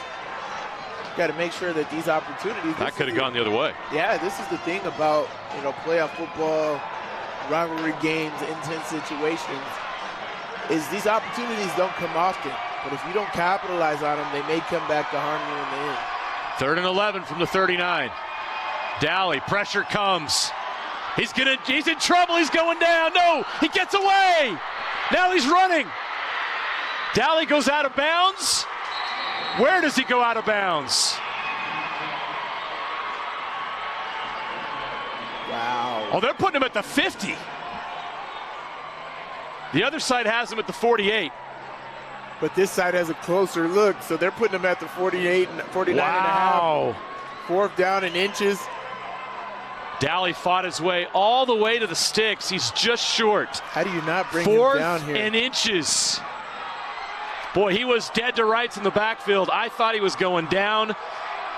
Got to make sure that these opportunities. That could have gone the other way. Yeah, this is the thing about, you know, playoff football, rivalry games, intense situations, is these opportunities don't come often. But if you don't capitalize on them, they may come back to harm you in the end. 3rd and 11 from the 39. Dally, pressure comes. He's in trouble. He's going down. No, he gets away. Now he's running. Dally goes out of bounds. Where does he go out of bounds? Wow. Oh, they're putting him at the 50. The other side has him at the 48. But this side has a closer look, so they're putting him at the 48 and 49 wow. and a half. 4th down in inches. Dally fought his way all the way to the sticks. He's just short. How do you not bring him down here? 4th and inches. Boy, he was dead to rights in the backfield. I thought he was going down,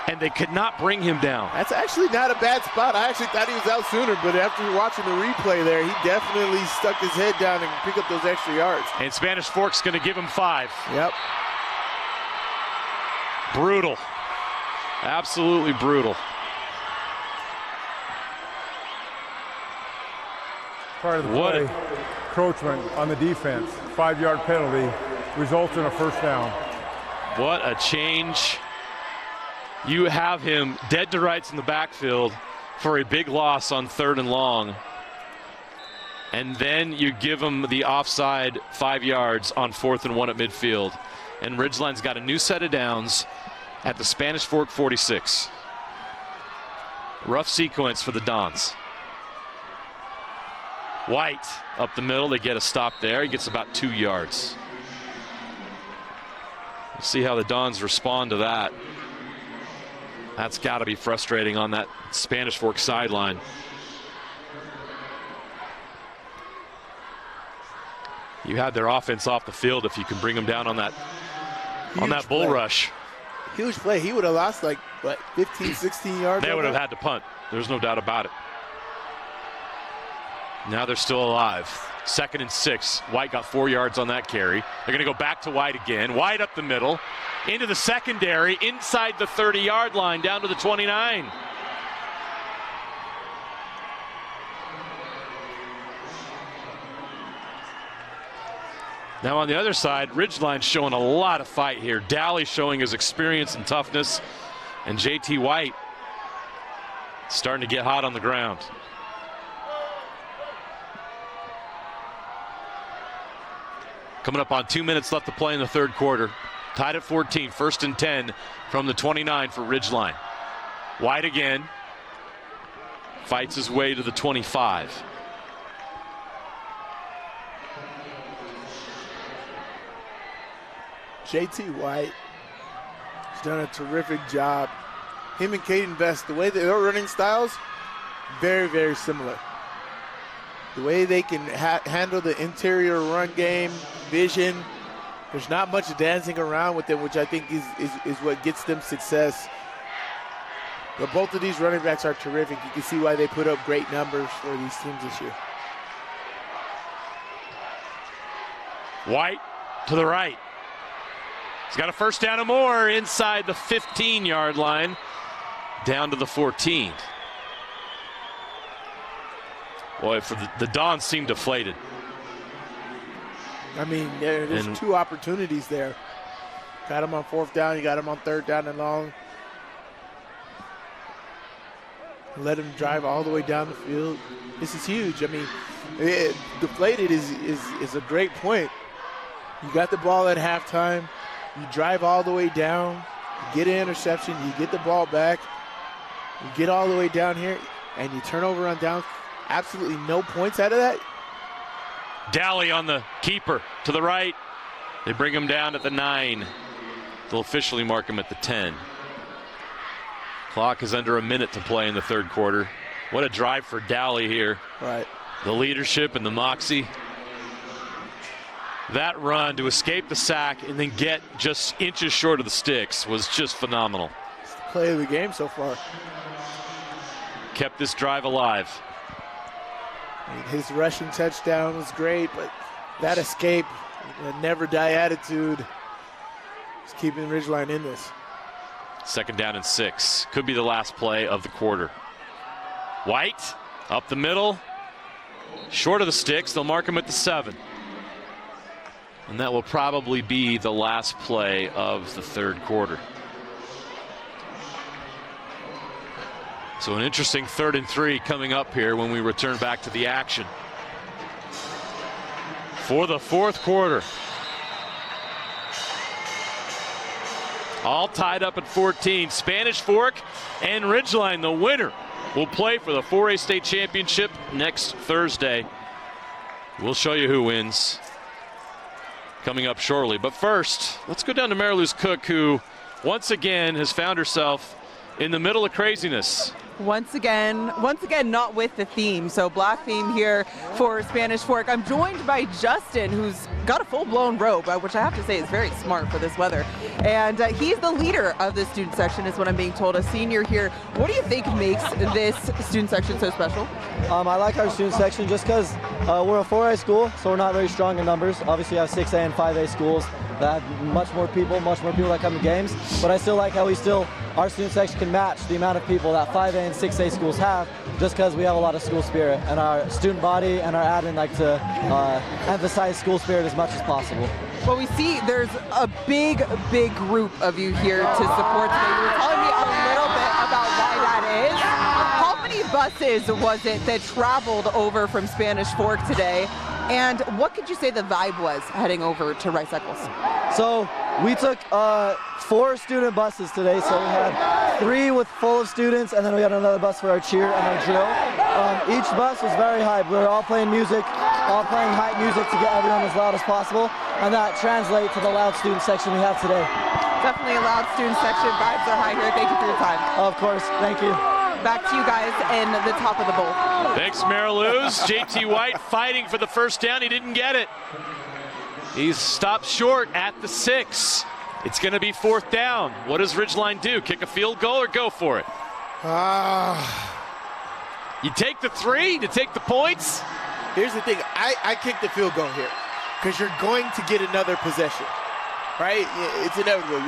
and they could not bring him down. That's actually not a bad spot. I actually thought he was out sooner, but after watching the replay there, he definitely stuck his head down and picked up those extra yards. And Spanish Fork's going to give him 5. Yep. Brutal. Absolutely brutal. Part of the play, encroachment on the defense, 5-yard penalty, results in a 1st down. What a change. You have him dead to rights in the backfield for a big loss on 3rd and long. And then you give him the offside 5 yards on 4th and 1 at midfield. And Ridgeline's got a new set of downs at the Spanish Fork 46. Rough sequence for the Dons. White up the middle. They get a stop there. He gets about 2 yards. We'll see how the Dons respond to that. That's got to be frustrating on that Spanish Fork sideline. You had their offense off the field if you can bring them down on that bull rush. Huge play. He would have lost like, what, 15, 16 yards? They would have had to punt. There's no doubt about it. Now they're still alive. 2nd and 6. White got 4 yards on that carry. They're going to go back to White again. White up the middle, into the secondary, inside the 30-yard line, down to the 29. Now on the other side, Ridgeline showing a lot of fight here. Dally showing his experience and toughness, and JT White starting to get hot on the ground. Coming up on 2 minutes left to play in the 3rd quarter. Tied at 14, 1st and 10 from the 29 for Ridgeline. White again. Fights his way to the 25. JT White has done a terrific job. Him and Caden Vest, the way their running styles, very, very similar. The way they can handle the interior run game, vision. There's not much dancing around with them, which I think is what gets them success. But both of these running backs are terrific. You can see why they put up great numbers for these teams this year. White to the right. He's got a 1st down or more inside the 15-yard line, down to the 14. Boy, for the Dons seem deflated. I mean, there's 2 opportunities there. Got him on 4th down. You got him on 3rd down and long. Let him drive all the way down the field. This is huge. I mean, deflated is a great point. You got the ball at halftime. You drive all the way down. You get an interception. You get the ball back. You get all the way down here, and you turn over on downs. Absolutely no points out of that. Dally on the keeper to the right. They bring him down at the 9. They'll officially mark him at the 10. Clock is under a minute to play in the 3rd quarter. What a drive for Dally here. Right. The leadership and the moxie. That run to escape the sack and then get just inches short of the sticks was just phenomenal. It's the play of the game so far. Kept this drive alive. His rushing touchdown was great, but that escape That never die attitude is keeping Ridgeline in this. 2nd down and 6. Could be the last play of the quarter. White up the middle. Short of the sticks. They'll mark him at the 7. And that will probably be the last play of the 3rd quarter. So an interesting 3rd and 3 coming up here when we return back to the action. For the 4th quarter. All tied up at 14. Spanish Fork and Ridgeline, the winner, will play for the 4A state championship next Thursday. We'll show you who wins coming up shortly. But first, let's go down to Mary Lou's Cook, who once again has found herself in the middle of craziness. Once again, not with the theme. So black theme here for Spanish Fork. I'm joined by Justin, who's got a full-blown robe, which I have to say is very smart for this weather. And he's the leader of the student section, is what I'm being told, a senior here. What do you think makes this student section so special? I like our student section just because we're a 4A school, so we're not very strong in numbers. Obviously, we have 6A and 5A schools that have much more people that come to games. But I still like how our student section can match the amount of people that 5A and 6A schools have, just because we have a lot of school spirit, and our student body and our admin like to emphasize school spirit as much as possible. Well, we see there's a big group of you here to support today. You were telling me a little bit about why that is. How many buses was it that traveled over from Spanish Fork today? And what could you say the vibe was heading over to Rice-Eccles? So we took 4 student buses today. So we had 3 full of students, and then we had another bus for our cheer and our drill. Each bus was very hype. We were all playing music, all playing hype music to get everyone as loud as possible, and that translates to the loud student section we have today. Definitely a loud student section. Vibes are high here. Thank you for your time. Of course. Thank you. Back to you guys in the top of the bowl. Thanks, Mary Lou's. JT White fighting for the first down. He didn't get it. He's stopped short at the 6. It's going to be 4th down. What does Ridgeline do? Kick a field goal or go for it? You take the 3 to take the points? Here's the thing. I kick the field goal here because you're going to get another possession, right? It's inevitable.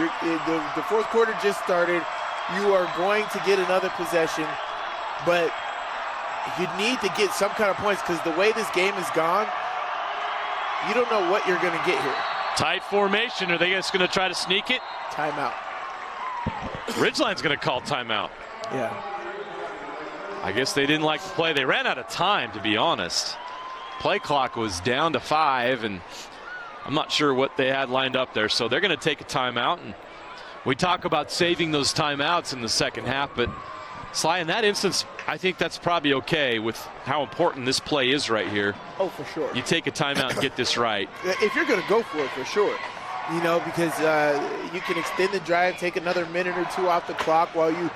The 4th quarter just started. You are going to get another possession, but you need to get some kind of points because the way this game is gone, you don't know what you're going to get here. Tight formation. Are they just going to try to sneak it? Timeout. Ridgeline's going to call timeout. Yeah. I guess they didn't like the play. They ran out of time, to be honest. Play clock was down to 5, and I'm not sure what they had lined up there. So they're going to take a timeout. And we talk about saving those timeouts in the second half, but Sly, in that instance, I think that's probably okay with how important this play is right here. Oh, for sure. You take a timeout and get this right. If you're going to go for it, for sure. You know, because you can extend the drive, take another minute or 2 off the clock while you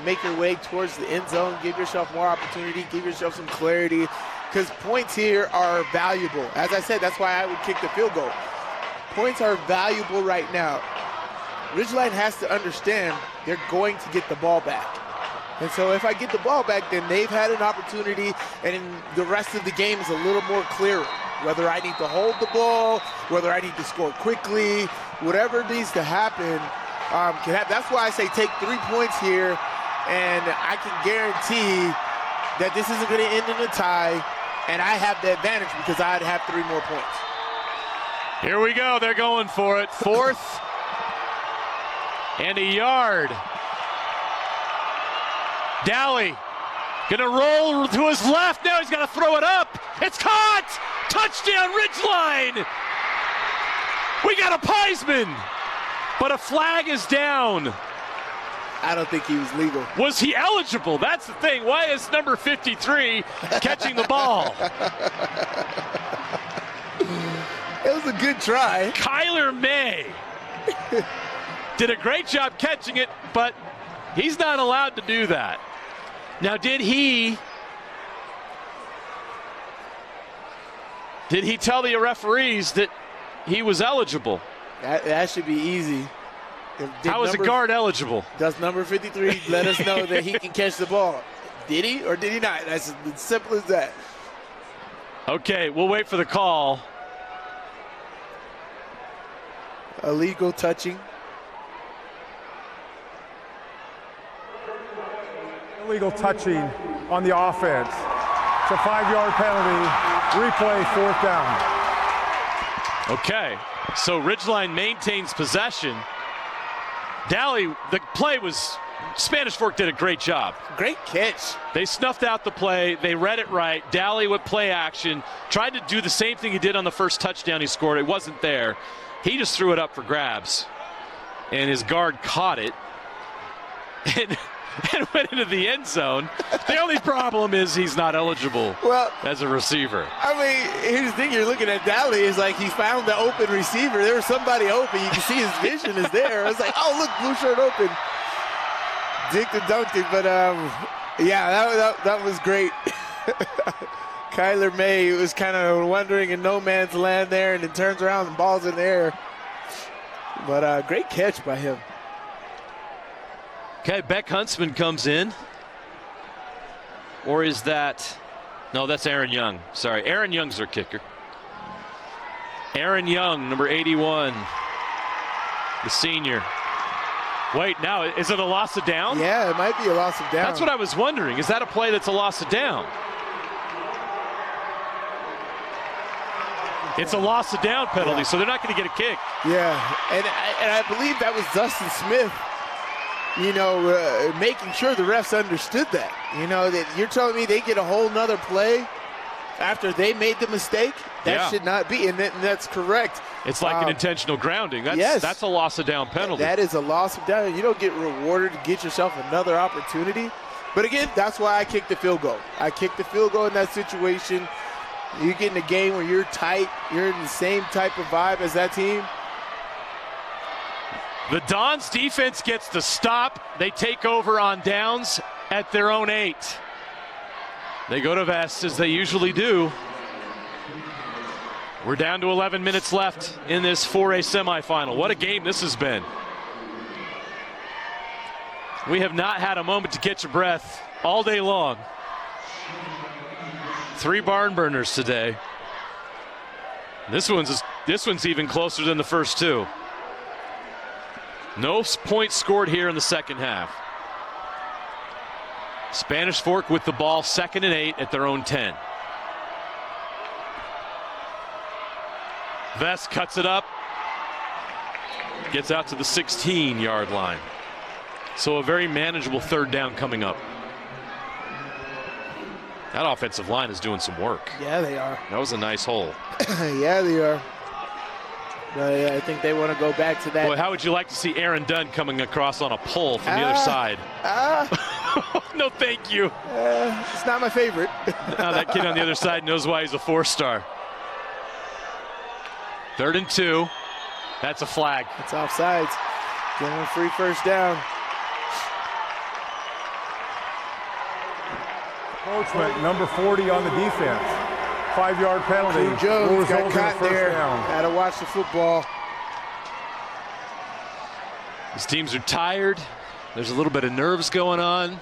make your way towards the end zone, give yourself more opportunity, give yourself some clarity, because points here are valuable. As I said, that's why I would kick the field goal. Points are valuable right now. Ridgeline has to understand they're going to get the ball back. And so if I get the ball back, then they've had an opportunity, and the rest of the game is a little more clearer. Whether I need to hold the ball, whether I need to score quickly, whatever needs to happen can happen. That's why I say take 3 points here, and I can guarantee that this isn't going to end in a tie, and I have the advantage because I'd have 3 more points. Here we go. They're going for it. 4th and a yard. Dally gonna roll to his left. Now he's got to throw it up. It's caught. Touchdown, Ridgeline. We got a Piesman, but a flag is down. I don't think he was legal. Was he eligible? That's the thing. Why is number 53 catching the ball? It was a good try. Kyler May did a great job catching it, but he's not allowed to do that. Now, did he tell the referees that he was eligible? That should be easy. How is a guard eligible? Does number 53 let us know that he can catch the ball? Did he or did he not? That's as simple as that. Okay, we'll wait for the call. illegal touching. Illegal touching on the offense. It's a 5-yard penalty. Replay, 4th down. Okay, so Ridgeline maintains possession. Dally, the play was, Spanish Fork did a great job. Great catch. They snuffed out the play. They read it right. Dally with play action. Tried to do the same thing he did on the first touchdown he scored. It wasn't there. He just threw it up for grabs. And his guard caught it. And went into the end zone. The only problem is he's not eligible as a receiver. I mean, here's the thing. You're looking at Dally. It's like he found the open receiver. There was somebody open. You can see his vision is there. It's like, oh, look, blue shirt open. Dick the dunked it. But, yeah, that was great. Kyler May was kind of wondering in no man's land there, and then turns around and ball's in the air. But great catch by him. Okay, Beck Huntsman comes in. Or is that... No, that's Aaron Young. Sorry, Aaron Young's their kicker. Aaron Young, number 81. The senior. Wait, now, is it a loss of down? Yeah, it might be a loss of down. That's what I was wondering. Is that a play that's a loss of down? It's a loss of down penalty, so they're not going to get a kick. Yeah, and I believe that was Dustin Smith, making sure the refs understood that. That you're telling me they get a whole nother play after they made the mistake? That should not be, and that's correct. It's like an intentional grounding. That's a loss of down penalty. That is a loss of down. You don't get rewarded to get yourself another opportunity. But again, that's why I kicked the field goal. I kicked the field goal in that situation. You get in a game where you're tight, you're in the same type of vibe as that team. The Dons defense gets the stop. They take over on downs at their own 8. They go to vest as they usually do. We're down to 11 minutes left in this 4A semifinal. What a game this has been. We have not had a moment to catch your breath all day long. 3 barn burners today. This one's even closer than the first 2. No points scored here in the second half. Spanish Fork with the ball, 2nd and 8 at their own 10. Vest cuts it up. Gets out to the 16-yard line. So a very manageable 3rd down coming up. That offensive line is doing some work. Yeah, they are. That was a nice hole. Yeah, they are. But I think they want to go back to that. Boy, how would you like to see Aaron Dunn coming across on a pull from the other side? No, thank you. It's not my favorite. Now that kid on the other side knows why he's a 4-star. 3rd and 2. That's a flag. It's offsides. Give him a free 1st down. Coachman, number 40 on the defense. 5-yard penalty. Drew Jones got caught there. Had to watch the football. These teams are tired. There's a little bit of nerves going on.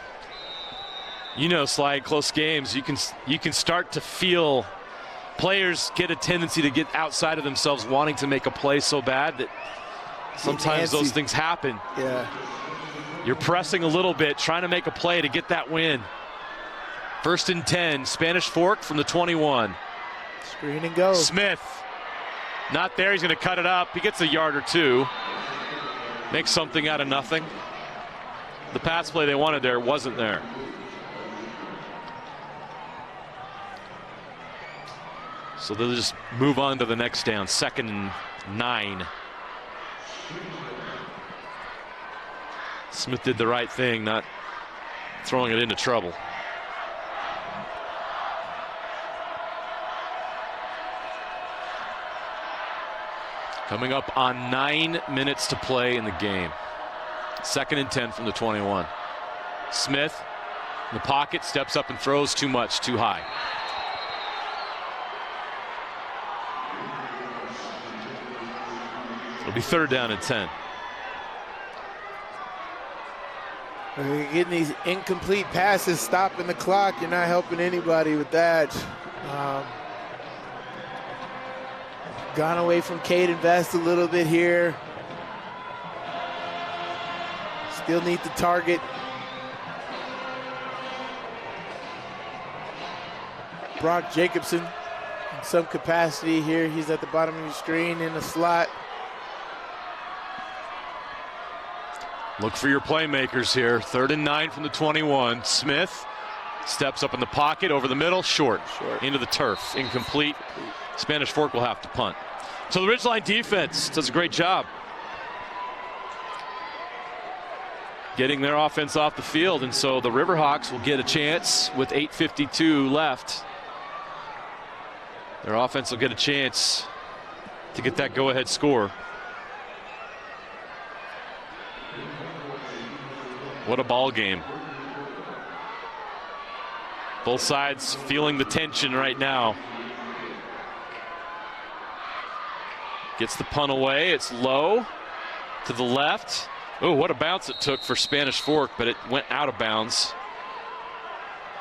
Slide close games. You can start to feel players get a tendency to get outside of themselves, wanting to make a play so bad that sometimes those things happen. Yeah. You're pressing a little bit, trying to make a play to get that win. 1st and 10, Spanish Fork from the 21. Screen and go. Smith, not there. He's going to cut it up. He gets a yard or 2. Makes something out of nothing. The pass play they wanted there wasn't there. So they'll just move on to the next down. 2nd and 9. Smith did the right thing, not throwing it into trouble. Coming up on 9 minutes to play in the game. 2nd and 10 from the 21. Smith in the pocket, steps up and throws too much, too high. It'll be 3rd down and 10. You're getting these incomplete passes, stopping the clock. You're not helping anybody with that. Gone away from Caden Vest a little bit here. Still need to target. Brock Jacobson in some capacity here. He's at the bottom of your screen in the slot. Look for your playmakers here. 3rd and 9 from the 21. Smith steps up in the pocket, over the middle, short. Into the turf, incomplete. Spanish Fork will have to punt. So the Ridgeline defense does a great job getting their offense off the field, and so the Riverhawks will get a chance with 8:52 left. Their offense will get a chance to get that go-ahead score. What a ball game. Both sides feeling the tension right now. Gets the punt away. It's low to the left. Oh, what a bounce it took for Spanish Fork, but it went out of bounds.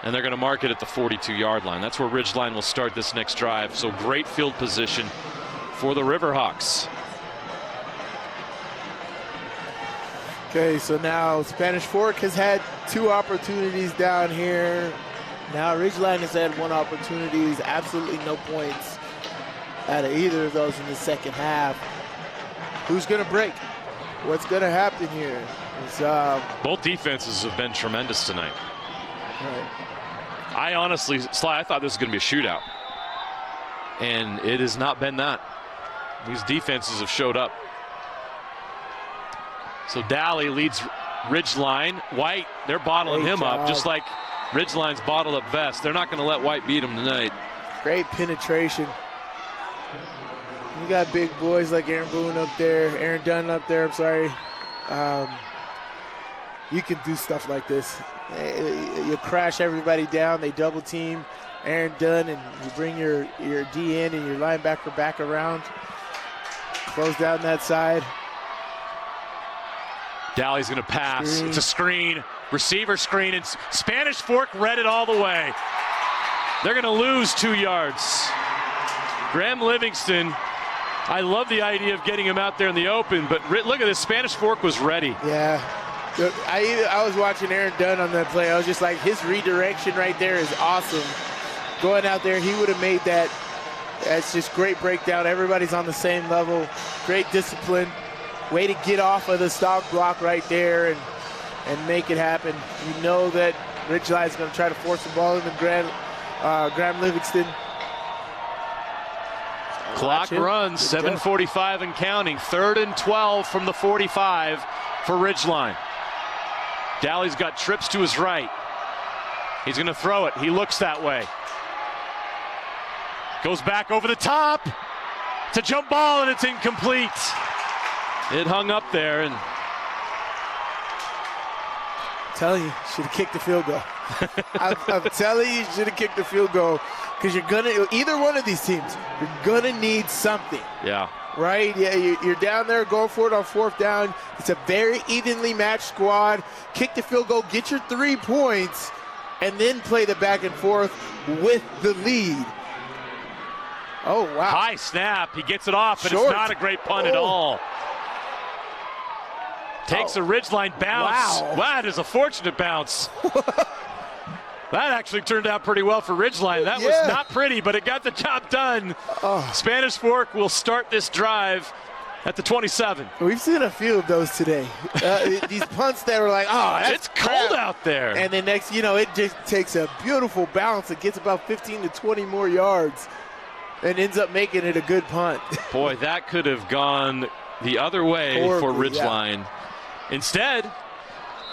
And they're going to mark it at the 42-yard line. That's where Ridgeline will start this next drive. So great field position for the Riverhawks. Okay, so now Spanish Fork has had 2 opportunities down here. Now Ridgeline has had 1 opportunity. Absolutely no points out of either of those in the second half. Who's going to break? What's going to happen here? Both defenses have been tremendous tonight. Right. I honestly, Sly, I thought this was going to be a shootout. And it has not been that. These defenses have showed up. So Daly leads Ridgeline. White, they're bottling him up just like Ridgeline's bottled up Vest. They're not going to let White beat him tonight. Great penetration. You got big boys like Aaron Boone up there, Aaron Dunn up there, I'm sorry. You can do stuff like this. You crash everybody down, they double team Aaron Dunn, and you bring your DN and your linebacker back around. Close down that side. Daly's going to pass. It's a screen. Receiver screen. And Spanish Fork read it all the way. They're going to lose 2 yards. Graham Livingston, I love the idea of getting him out there in the open, but look at this. Spanish Fork was ready. Yeah. I was watching Aaron Dunn on that play. I was just like, his redirection right there is awesome. Going out there, he would have made that. That's just great breakdown. Everybody's on the same level. Great discipline. Way to get off of the stock block right there and make it happen. You know that Ridgeline's going to try to force the ball into Graham Livingston. Clock runs, 7:45 and counting. 3rd and 12 from the 45 for Ridgeline. Daly's got trips to his right. He's going to throw it. He looks that way. Goes back over the top. It's a jump ball, and it's incomplete. It hung up there, and I'm telling you, should have kicked the field goal. I'm telling you, should have kicked the field goal, because you're gonna, either one of these teams, you're gonna need something. Yeah. Right? Yeah, you're down there going for it on 4th down. It's a very evenly matched squad. Kick the field goal, get your 3 points, and then play the back and forth with the lead. Oh, wow. High snap. He gets it off, but it's not a great punt at all. Takes a Ridgeline bounce. Wow, that is a fortunate bounce. That actually turned out pretty well for Ridgeline. That was not pretty, but it got the job done. Spanish Fork will start this drive at the 27. We've seen a few of those today. These punts that were like, oh, that's it's cold out there. And then next, it just takes a beautiful bounce. It gets about 15 to 20 more yards and ends up making it a good punt. Boy, that could have gone the other way for Ridgeline. Yeah. Instead,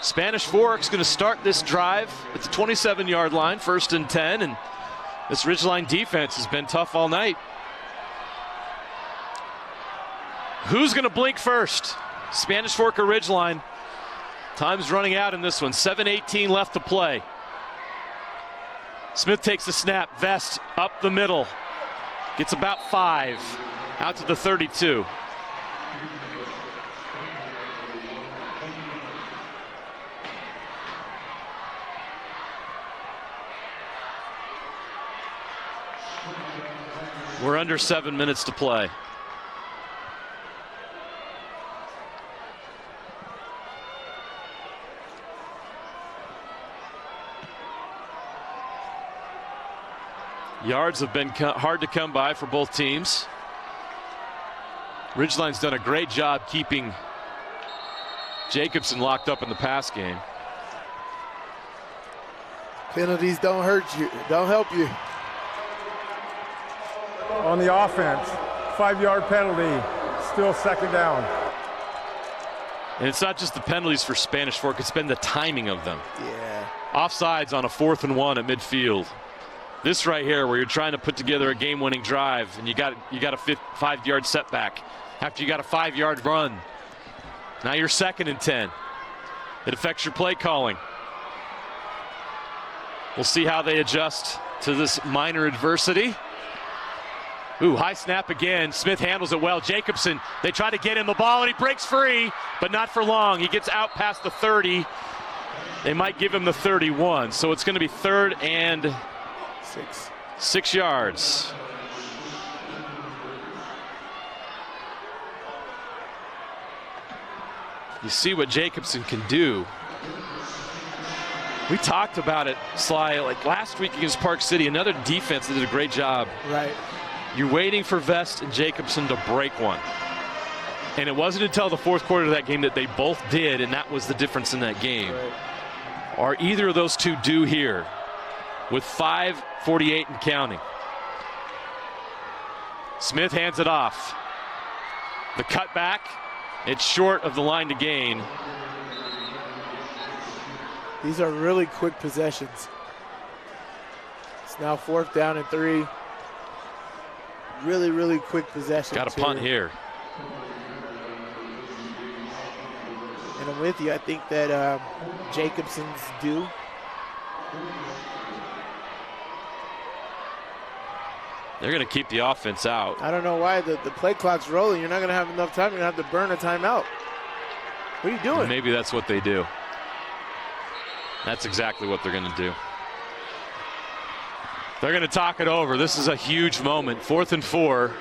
Spanish Fork's going to start this drive at the 27-yard line, 1st and 10, and this Ridgeline defense has been tough all night. Who's going to blink first? Spanish Fork or Ridgeline? Time's running out in this one. 7:18 left to play. Smith takes the snap. Vest up the middle. Gets about 5. Out to the 32. We're under 7 minutes to play. Yards have been hard to come by for both teams. Ridgeline's done a great job keeping Jacobson locked up in the pass game. Penalties don't hurt you, don't help you. On the offense, 5-yard penalty, still second down. And it's not just the penalties for Spanish Fork, it's been the timing of them. Yeah. Offsides on a 4th and 1 at midfield. This right here where you're trying to put together a game-winning drive and you got a 5-yard setback after you got a 5-yard run. Now you're 2nd and 10. It affects your play calling. We'll see how they adjust to this minor adversity. Ooh, high snap again. Smith handles it well. Jacobson, they try to get him the ball, and he breaks free, but not for long. He gets out past the 30. They might give him the 31, so it's going to be 3rd and 6 yards. You see what Jacobson can do. We talked about it, Sly, like last week against Park City, another defense that did a great job. Right. You're waiting for Vest and Jacobson to break one. And it wasn't until the 4th quarter of that game that they both did, and that was the difference in that game. Right. Are either of those two due here with 5:48 and counting? Smith hands it off. The cutback, it's short of the line to gain. These are really quick possessions. It's now 4th down and 3. Really, really quick possession. Got a punt here. And I'm with you. I think that Jacobson's due. They're going to keep the offense out. I don't know why. The play clock's rolling. You're not going to have enough time. You're going to have to burn a timeout. What are you doing? And maybe that's what they do. That's exactly what they're going to do. They're going to talk it over. This is a huge moment. 4th and 4.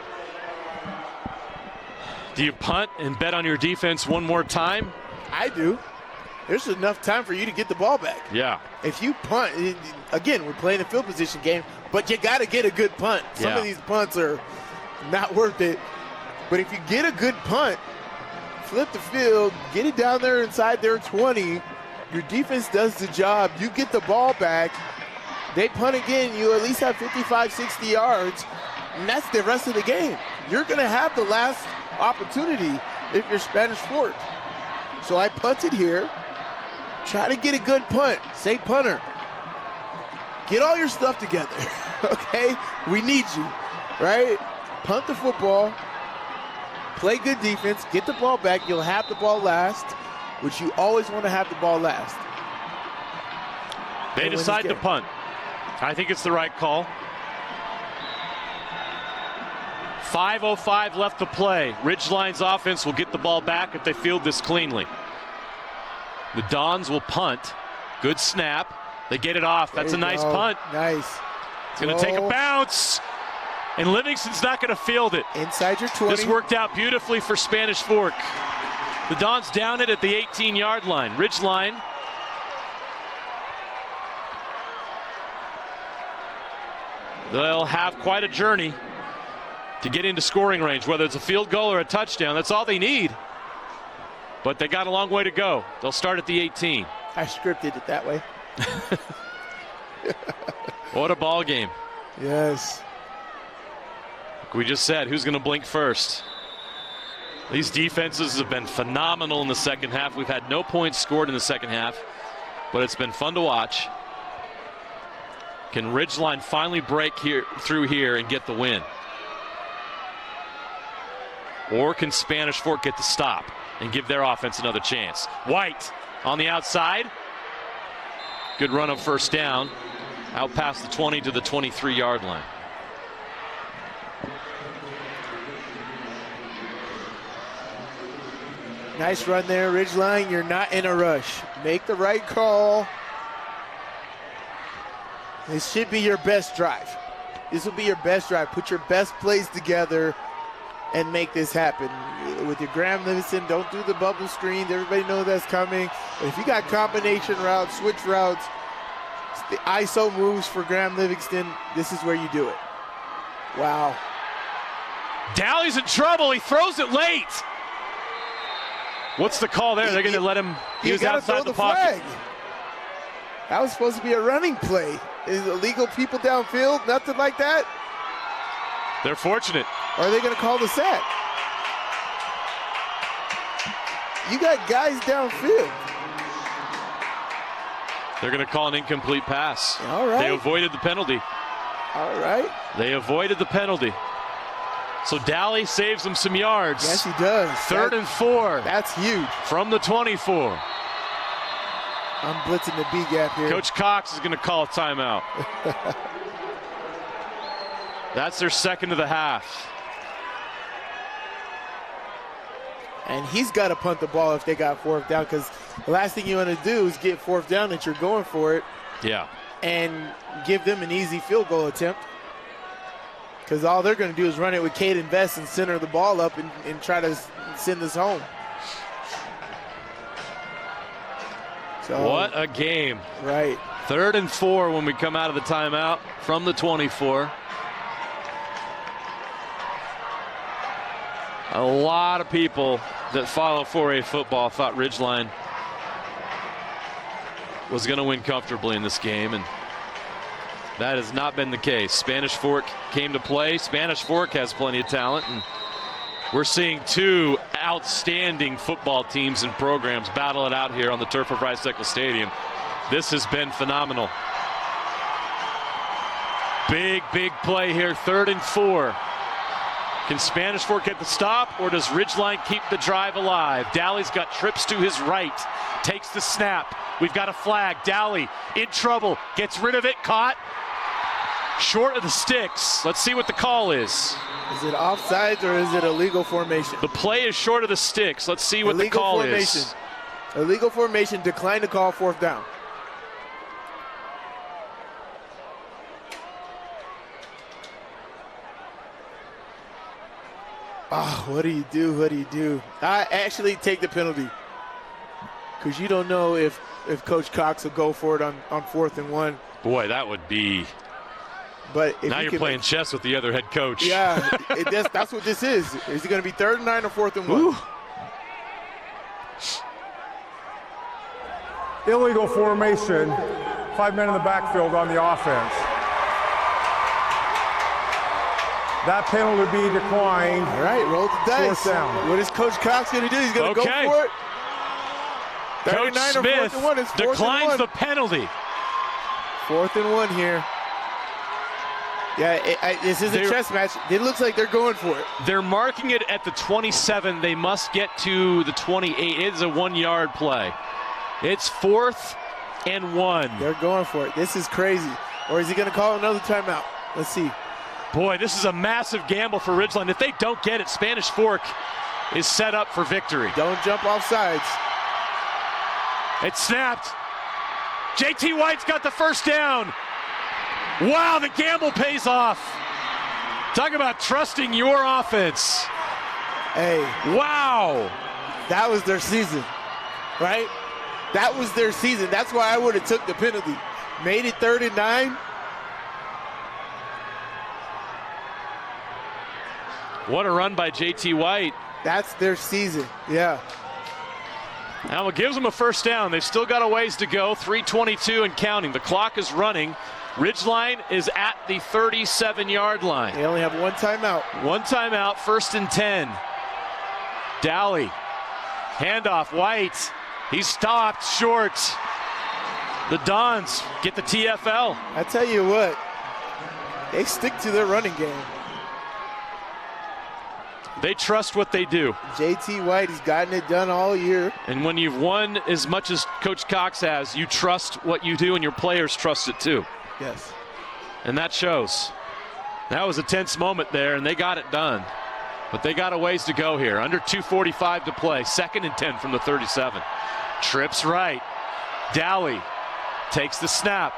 Do you punt and bet on your defense one more time? I do. There's enough time for you to get the ball back. Yeah. If you punt, again, we're playing a field position game, but you got to get a good punt. Some of these punts are not worth it. But if you get a good punt, flip the field, get it down there inside their 20, your defense does the job. You get the ball back. They punt again, you at least have 55, 60 yards, and that's the rest of the game. You're going to have the last opportunity if you're Spanish Fork. So I punted here. Try to get a good punt. Say punter. Get all your stuff together, okay? We need you, right? Punt the football. Play good defense. Get the ball back. You'll have the ball last, which you always want to have the ball last. They decide to punt. I think it's the right call. 5:05 left to play. Ridgeline's offense will get the ball back if they field this cleanly. The Dons will punt. Good snap. They get it off. That's a nice punt. Nice. It's going to take a bounce. And Livingston's not going to field it. Inside your 20. This worked out beautifully for Spanish Fork. The Dons down it at the 18-yard line. Ridgeline. They'll have quite a journey to get into scoring range, whether it's a field goal or a touchdown. That's all they need. But they got a long way to go. They'll start at the 18. I scripted it that way. What a ball game. Yes. Like we just said, who's going to blink first? These defenses have been phenomenal in the second half. We've had no points scored in the second half, but it's been fun to watch. Can Ridgeline finally break through here and get the win? Or can Spanish Fork get the stop and give their offense another chance? White on the outside. Good run of 1st down. Out past the 20 to the 23-yard line. Nice run there, Ridgeline. You're not in a rush. Make the right call. This should be your best drive. This will be your best drive. Put your best plays together and make this happen. With your Graham Livingston, don't do the bubble screens. Everybody knows that's coming. But if you got combination routes, switch routes, the ISO moves for Graham Livingston, this is where you do it. Wow. Dowley's in trouble. He throws it late. What's the call there? They're going to let him. He was outside the pocket. Flag. That was supposed to be a running play. Is illegal people downfield? Nothing like that? They're fortunate. Or are they going to call the sack? You got guys downfield. They're going to call an incomplete pass. All right. They avoided the penalty. All right. They avoided the penalty. So Dowley saves them some yards. Yes, he does. 3rd and 4. That's huge. From the 24. I'm blitzing the B gap here. Coach Cox is going to call a timeout. That's their second of the half. And he's got to punt the ball if they got 4th down, because the last thing you want to do is get 4th down that you're going for it. Yeah. And give them an easy field goal attempt. Because all they're going to do is run it with Caden Vest and center the ball up and try to send this home. So, what a game. Right. 3rd and 4 when we come out of the timeout from the 24. A lot of people that follow 4A football thought Ridgeline was going to win comfortably in this game, and that has not been the case. Spanish Fork came to play. Spanish Fork has plenty of talent, and we're seeing 2 outstanding football teams and programs battle it out here on the turf of Rice-Eccles Stadium. This has been phenomenal. Big play here, 3rd and 4. Can Spanish Fork get the stop, or does Ridgeline keep the drive alive? Dowley's got trips to his right, takes the snap. We've got a flag. Dowley in trouble, gets rid of it, caught. Short of the sticks. Let's see what the call is. Is it offsides or is it illegal formation? The play is short of the sticks. Let's see what illegal the call formation. is. Illegal formation, decline to call 4th down. Oh, what do you do? What do you do? I actually take the penalty, because you don't know if Coach Cox will go for it on 4th and 1. Boy, that would be. But if now you're playing chess with the other head coach. Yeah, that's what this is. Is it going to be 3rd and 9 or 4th and 1? Ooh. Illegal formation. 5 men in the backfield on the offense. That penalty be declined. All right, roll the dice. 4th down. What is Coach Cox going to do? He's going to go for it? Coach Smith declines the penalty. 4th and 1 here. Yeah, this is a chess match. It looks like they're going for it. They're marking it at the 27. They must get to the 28. It is a 1-yard play. It's 4th and 1. They're going for it. This is crazy. Or is he going to call another timeout? Let's see. Boy, this is a massive gamble for Ridgeline. If they don't get it, Spanish Fork is set up for victory. Don't jump off sides. It's snapped. JT White's got the 1st down. Wow, the gamble pays off. Talk about trusting your offense. Hey. Wow. That was their season, right? That was their season. That's why I would have took the penalty. Made it 3rd and 9. What a run by JT White. That's their season, yeah. Now it gives them a 1st down. They've still got a ways to go, 3:22 and counting. The clock is running. Ridgeline is at the 37-yard line. They only have 1 timeout. 1 timeout, 1st and 10. Dowley, handoff, White. He's stopped short. The Dons get the TFL. I tell you what, they stick to their running game. They trust what they do. JT White has gotten it done all year. And when you've won as much as Coach Cox has, you trust what you do and your players trust it too. Yes. And that shows. That was a tense moment there, and they got it done. But they got a ways to go here. Under 2:45 to play. 2nd and 10 from the 37. Trips right. Dowley takes the snap.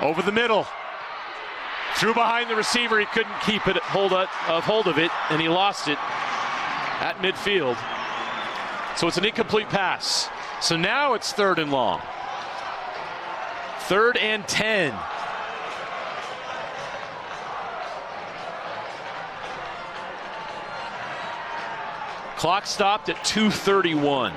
Over the middle. Threw behind the receiver. He couldn't keep it hold of it, and he lost it at midfield. So it's an incomplete pass. So now it's 3rd and long. 3rd and 10. Clock stopped at 2:31.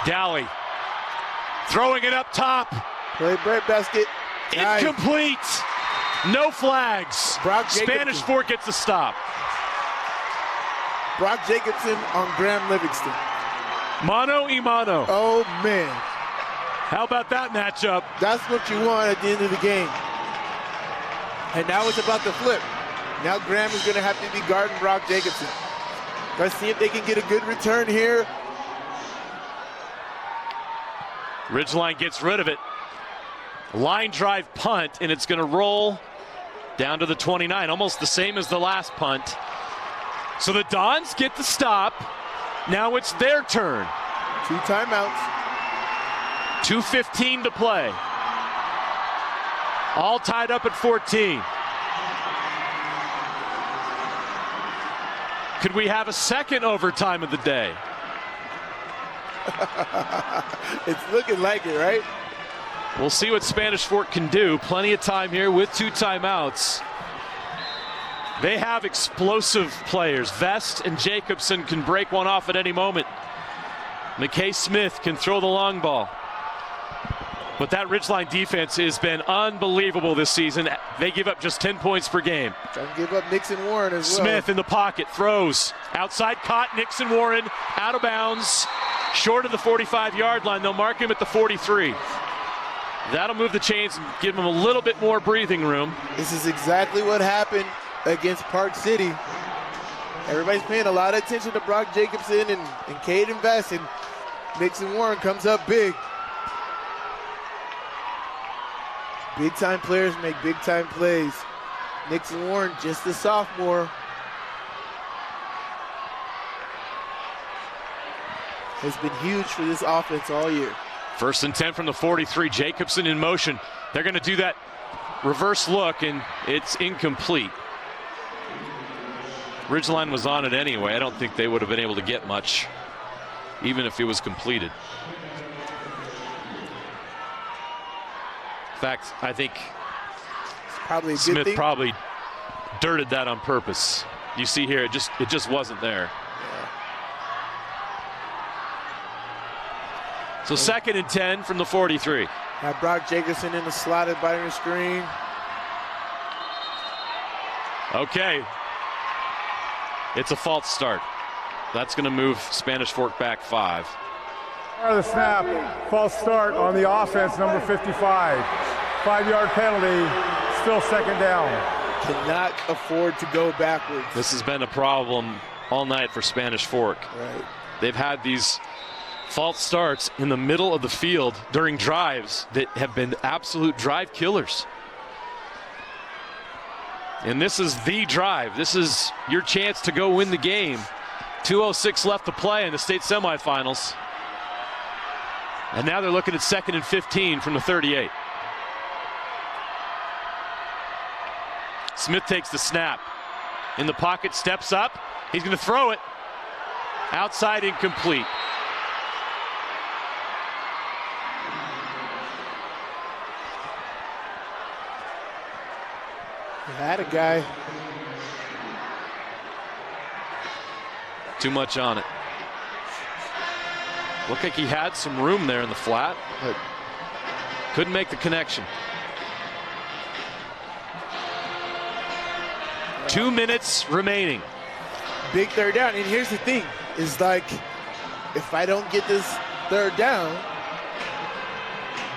Dowley throwing it up top. Play bread basket. Incomplete. No flags. Spanish Fork gets a stop. Brock Jacobson on Graham Livingston. Mano y mano. Oh, man. How about that matchup? That's what you want at the end of the game. And now it's about the flip. Now Graham is going to have to be guarding Brock Jacobson. Let's see if they can get a good return here. Ridgeline gets rid of it. Line drive punt, and it's going to roll down to the 29, almost the same as the last punt. So the Dons get the stop. Now it's their turn. 2 timeouts. 2:15 to play. All tied up at 14. Could we have a second overtime of the day? It's looking like it, right? We'll see what Spanish Fork can do. Plenty of time here with 2 timeouts. They have explosive players. Vest and Jacobson can break one off at any moment. McKay Smith can throw the long ball. But that Ridgeline defense has been unbelievable this season. They give up just 10 points per game. Trying to give up Nixon Warren as well. Smith in the pocket, throws. Outside caught, Nixon Warren out of bounds. Short of the 45-yard line. They'll mark him at the 43. That'll move the chains and give him a little bit more breathing room. This is exactly what happened against Park City. Everybody's paying a lot of attention to Brock Jacobson and Caden Vest, and Nixon Warren comes up big. Big-time players make big-time plays. Nixon Warren, just a sophomore, has been huge for this offense all year. 1st and 10 from the 43. Jacobson in motion. They're going to do that reverse look, and it's incomplete. Ridgeline was on it anyway. I don't think they would have been able to get much, even if it was completed. In fact, I think probably Smith probably dirted that on purpose. You see here, it just wasn't there. So 2nd and 10 from the 43. Now Brock Jacobson in the slotted by your screen. Okay. It's a false start. That's going to move Spanish Fork back 5. The snap, false start on the offense, number 55. 5-yard penalty, still 2nd down. Cannot afford to go backwards. This has been a problem all night for Spanish Fork. Right. They've had these false starts in the middle of the field during drives that have been absolute drive killers. And this is the drive. This is your chance to go win the game. 2:06 left to play in the state semifinals. And now they're looking at 2nd and 15 from the 38. Smith takes the snap. In the pocket, steps up. He's going to throw it. Outside, incomplete. He had a guy. Too much on it. Looked like he had some room there in the flat, but couldn't make the connection. 2 minutes remaining. Big 3rd down. And here's the thing, is like, if I don't get this 3rd down,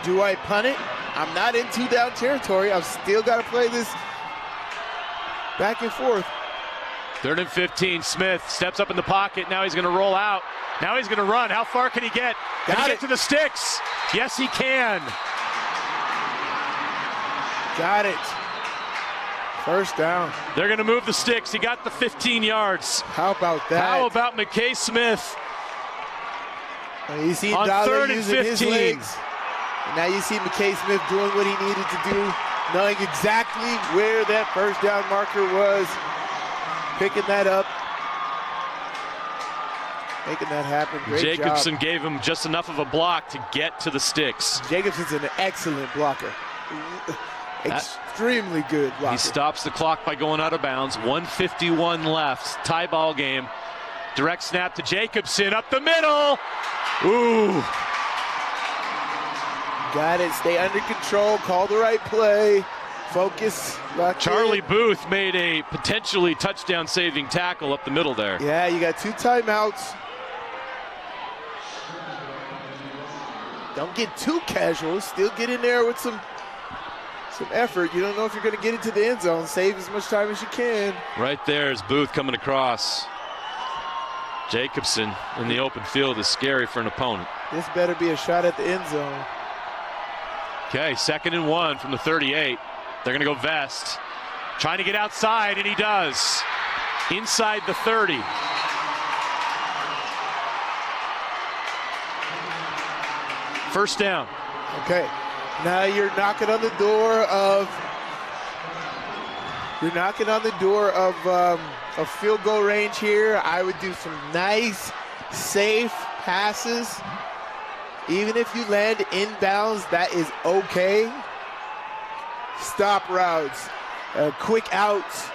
do I punt it? I'm not in 2-down territory. I've still got to play this back and forth. 3rd and 15. Smith steps up in the pocket. Now he's going to roll out. Now he's going to run. How far can he get? Can he get to the sticks? Yes, he can. Got it. 1st down. They're going to move the sticks. He got the 15 yards. How about that? How about McKay Smith? And you see on Dollar 3rd and using 15. his legs. And now you see McKay Smith doing what he needed to do, knowing exactly where that 1st down marker was, picking that up. Making that happen. Great Jacobson job. gave him just enough of a block to get to the sticks. Jacobson's an excellent blocker. Extremely good blocker. He stops the clock by going out of bounds. 1:51 left. Tie ball game. Direct snap to Jacobson up the middle. Ooh. Got it. Stay under control. Call the right play. Focus. Charlie Booth made a potentially touchdown-saving tackle up the middle there. Yeah, you got 2 timeouts. Don't get too casual. Still get in there with some effort. You don't know if you're going to get into the end zone. Save as much time as you can. Right there is Booth coming across. Jacobson in the open field is scary for an opponent. This better be a shot at the end zone. Okay, 2nd and 1 from the 38. They're going to go Vest. Trying to get outside, and he does. Inside the 30. First down. Okay, now you're knocking on the door of field goal range here. I would do some nice, safe passes. Even if you land inbounds, that is okay. Stop routes, quick outs,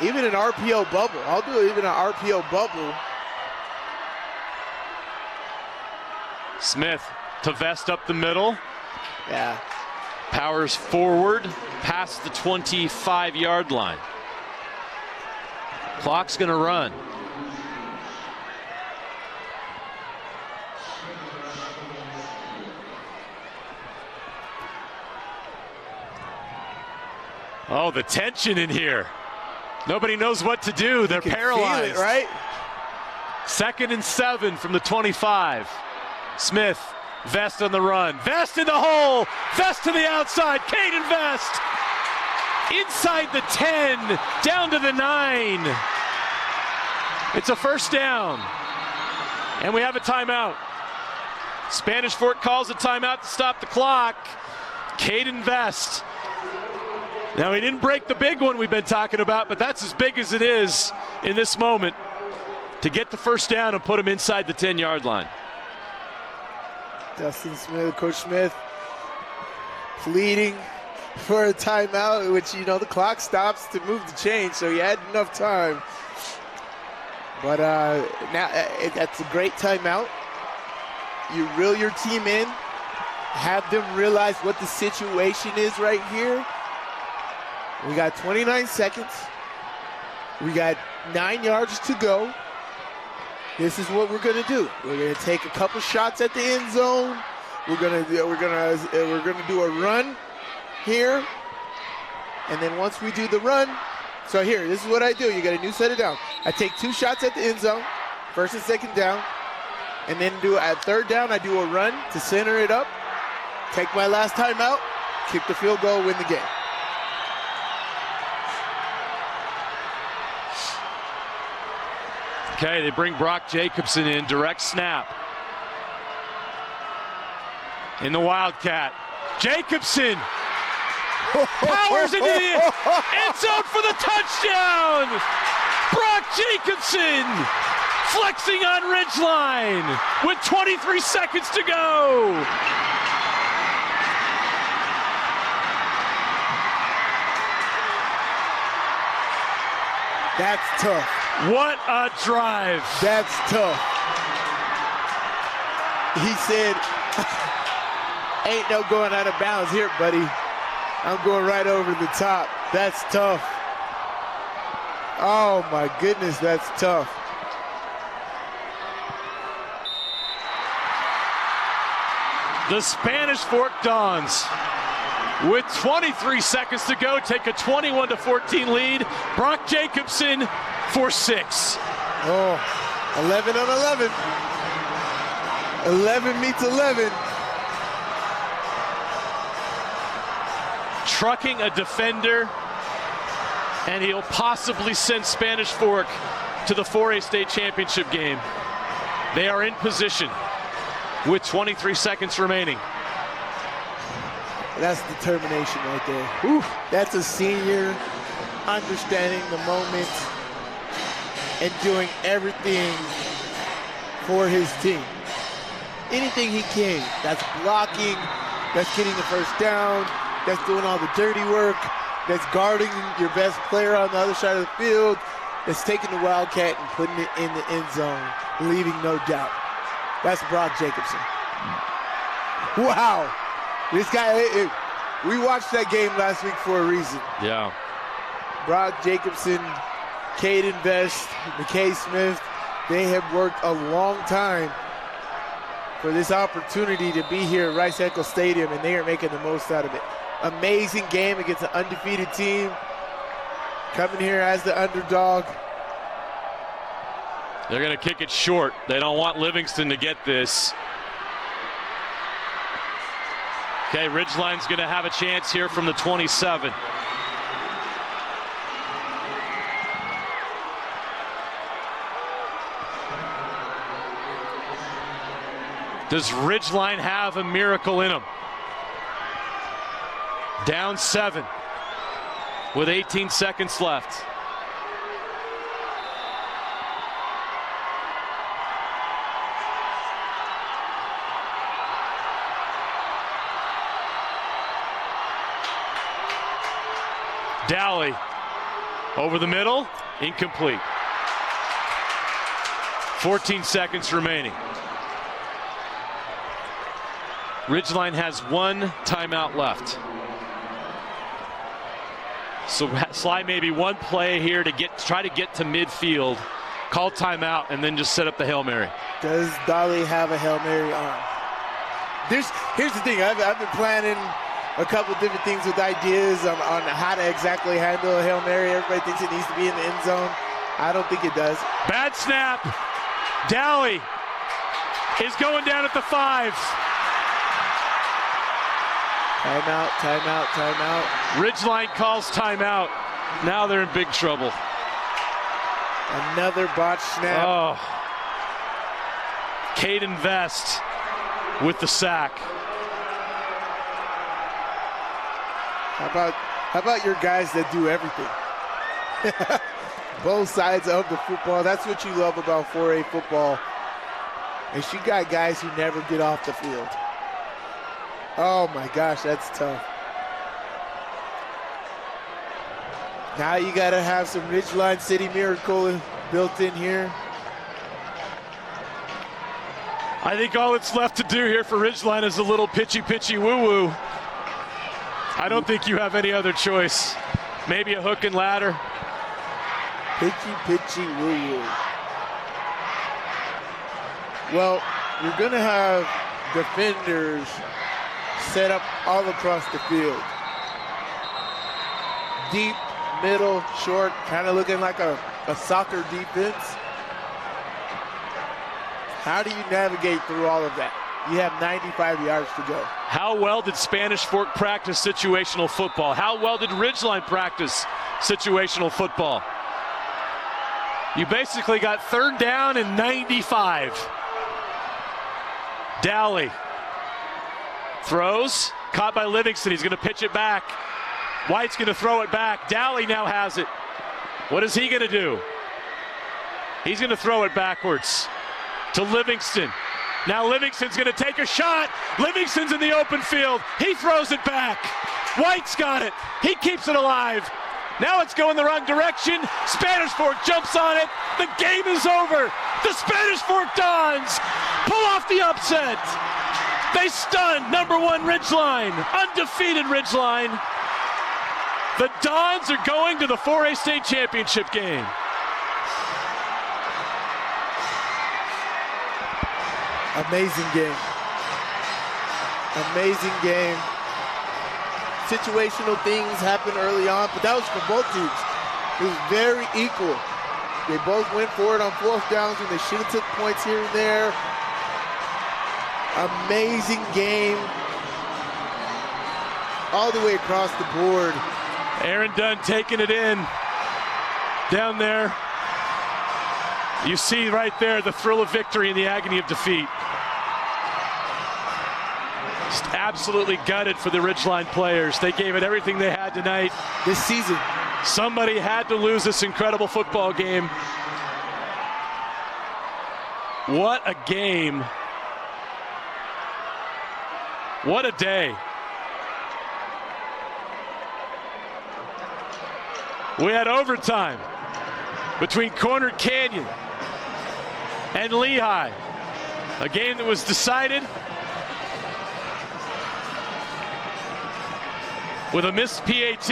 even an RPO bubble. I'll do even an RPO bubble. Smith to Vest up the middle. Yeah. Powers forward past the 25-yard line. Clock's going to run. Oh, the tension in here. Nobody knows what to do. They're paralyzed. Feel it, right? 2nd and 7 from the 25. Smith, Vest on the run. Vest in the hole. Vest to the outside. Caden Vest. Inside the 10. Down to the 9. It's a first down. And we have a timeout. Spanish Fort calls a timeout to stop the clock. Caden Vest. Now, he didn't break the big one we've been talking about, but that's as big as it is in this moment to get the first down and put him inside the 10-yard line. Dustin Smith, Coach Smith, pleading for a timeout, which, you know, the clock stops to move the chain, so he had enough time. But now that's a great timeout. You reel your team in, have them realize what the situation is right here. We got 29 seconds. We got 9 yards to go. This is what we're gonna do. We're gonna take a couple shots at the end zone. We're gonna do a run here, and then once we do the run, so here, this is what I do. You got a new set it down. I take 2 shots at the end zone, 1st and 2nd down, and then at 3rd down I do a run to center it up, take my last timeout, kick the field goal, win the game. Okay, they bring Brock Jacobson in, direct snap. In the Wildcat. Jacobson powers into the end zone for the touchdown! Brock Jacobson flexing on Ridgeline with 23 seconds to go. That's tough. What a drive. That's tough. He said, ain't no going out of bounds here, buddy. I'm going right over the top. That's tough. Oh my goodness, that's tough. The Spanish Fork Dons, with 23 seconds to go, take a 21-14 lead. Brock Jacobson for 6. Oh, 11 on 11. 11 meets 11. Trucking a defender, and he'll possibly send Spanish Fork to the 4A state championship game. They are in position with 23 seconds remaining. That's determination right there. Whew. That's a senior understanding the moment. and doing everything for his team. Anything he can. That's blocking, that's getting the first down, that's doing all the dirty work, that's guarding your best player on the other side of the field, that's taking the Wildcat and putting it in the end zone, leaving no doubt. That's Brock Jacobson. Wow. This guy, we watched that game last week for a reason. Yeah. Brock Jacobson, Caden Vest, McKay Smith, they have worked a long time for this opportunity to be here at Rice-Eccles Stadium, and they are making the most out of it. Amazing game against an undefeated team. Coming here as the underdog. They're going to kick it short. They don't want Livingston to get this. Okay, Ridgeline's going to have a chance here from the 27. Does Ridgeline have a miracle in him? Down 7 with 18 seconds left. Dowley over the middle, incomplete. 14 seconds remaining. Ridgeline has 1 timeout left. So Sly maybe 1 play here to try to get to midfield, call timeout, and then just set up the Hail Mary. Does Dowley have a Hail Mary on? Here's the thing, I've been planning a couple different things with ideas on how to exactly handle a Hail Mary. Everybody thinks it needs to be in the end zone. I don't think it does. Bad snap. Dowley is going down at the 5. Timeout, timeout, timeout. Ridgeline calls timeout. Now they're in big trouble. Another botch snap. Oh. Caden Vest with the sack. How about your guys that do everything? Both sides of the football. That's what you love about 4A football. Is you got guys who never get off the field. Oh my gosh, that's tough. Now you gotta have some Ridgeline City Miracle built in here. I think all that's left to do here for Ridgeline is a little pitchy woo-woo. I don't think you have any other choice. Maybe a hook and ladder. Pitchy woo-woo. Well, you're gonna have defenders set up all across the field. Deep, middle, short, kind of looking like a soccer defense. How do you navigate through all of that? You have 95 yards to go. How well did Spanish Fork practice situational football? How well did Ridgeline practice situational football? You basically got 3rd down and 95. Dowley throws, caught by Livingston. He's going to pitch it back. White's going to throw it back. Dowley now has it. What is he going to do? He's going to throw it backwards to Livingston. Now Livingston's going to take a shot. Livingston's in the open field. He throws it back. White's got it. He keeps it alive. Now it's going the wrong direction. Spanish Fork jumps on it. The game is over. The Spanish Fork Dons pull off the upset. They stun number 1 Ridgeline, undefeated Ridgeline. The Dons are going to the 4A state championship game. Amazing game. Amazing game. Situational things happen early on, but that was for both teams. It was very equal. They both went for it on 4th downs when they should have took points here and there. Amazing game all the way across the board. Aaron Dunn taking it in down there. You see right there the thrill of victory and the agony of defeat. Just absolutely gutted for the Ridgeline players. They gave it everything they had tonight. This season. Somebody had to lose this incredible football game. What a game. What a day. We had overtime between Corner Canyon and Lehigh. A game that was decided with a missed PAT.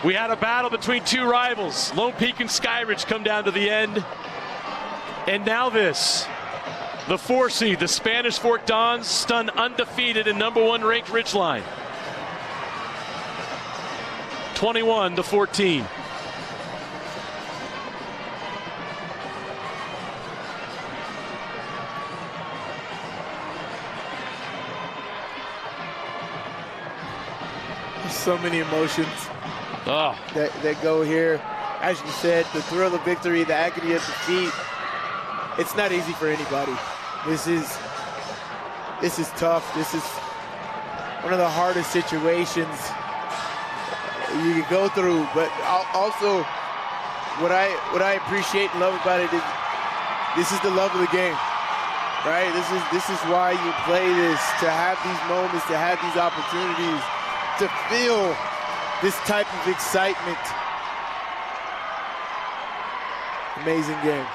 We had a battle between two rivals. Lone Peak and Skyridge come down to the end. And now this. The 4 seed, the Spanish Fork Dons, stun undefeated and number 1 ranked Ridgeline. 21-14. So many emotions that go here. As you said, the thrill of victory, the agony of defeat. It's not easy for anybody. This is tough. This is one of the hardest situations you could go through. But also, what I appreciate and love about it is this is the love of the game, right? This is why you play this, to have these moments, to have these opportunities, to feel this type of excitement. Amazing game.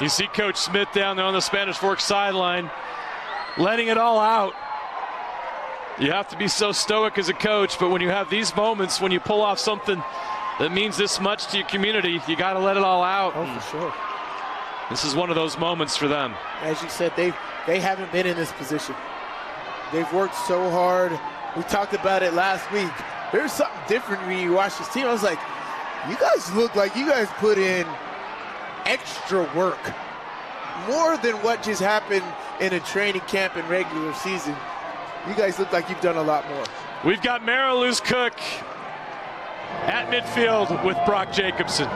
You see Coach Smith down there on the Spanish Fork sideline, letting it all out. You have to be so stoic as a coach, but when you have these moments, when you pull off something that means this much to your community, you got to let it all out. Oh, for sure. This is one of those moments for them. As you said, they haven't been in this position. They've worked so hard. We talked about it last week. There's something different when you watch this team. I was like, you guys look like you guys put in extra work. More than what just happened in a training camp and regular season. You guys look like you've done a lot more. We've got Mariluz Cook at midfield with Brock Jacobson.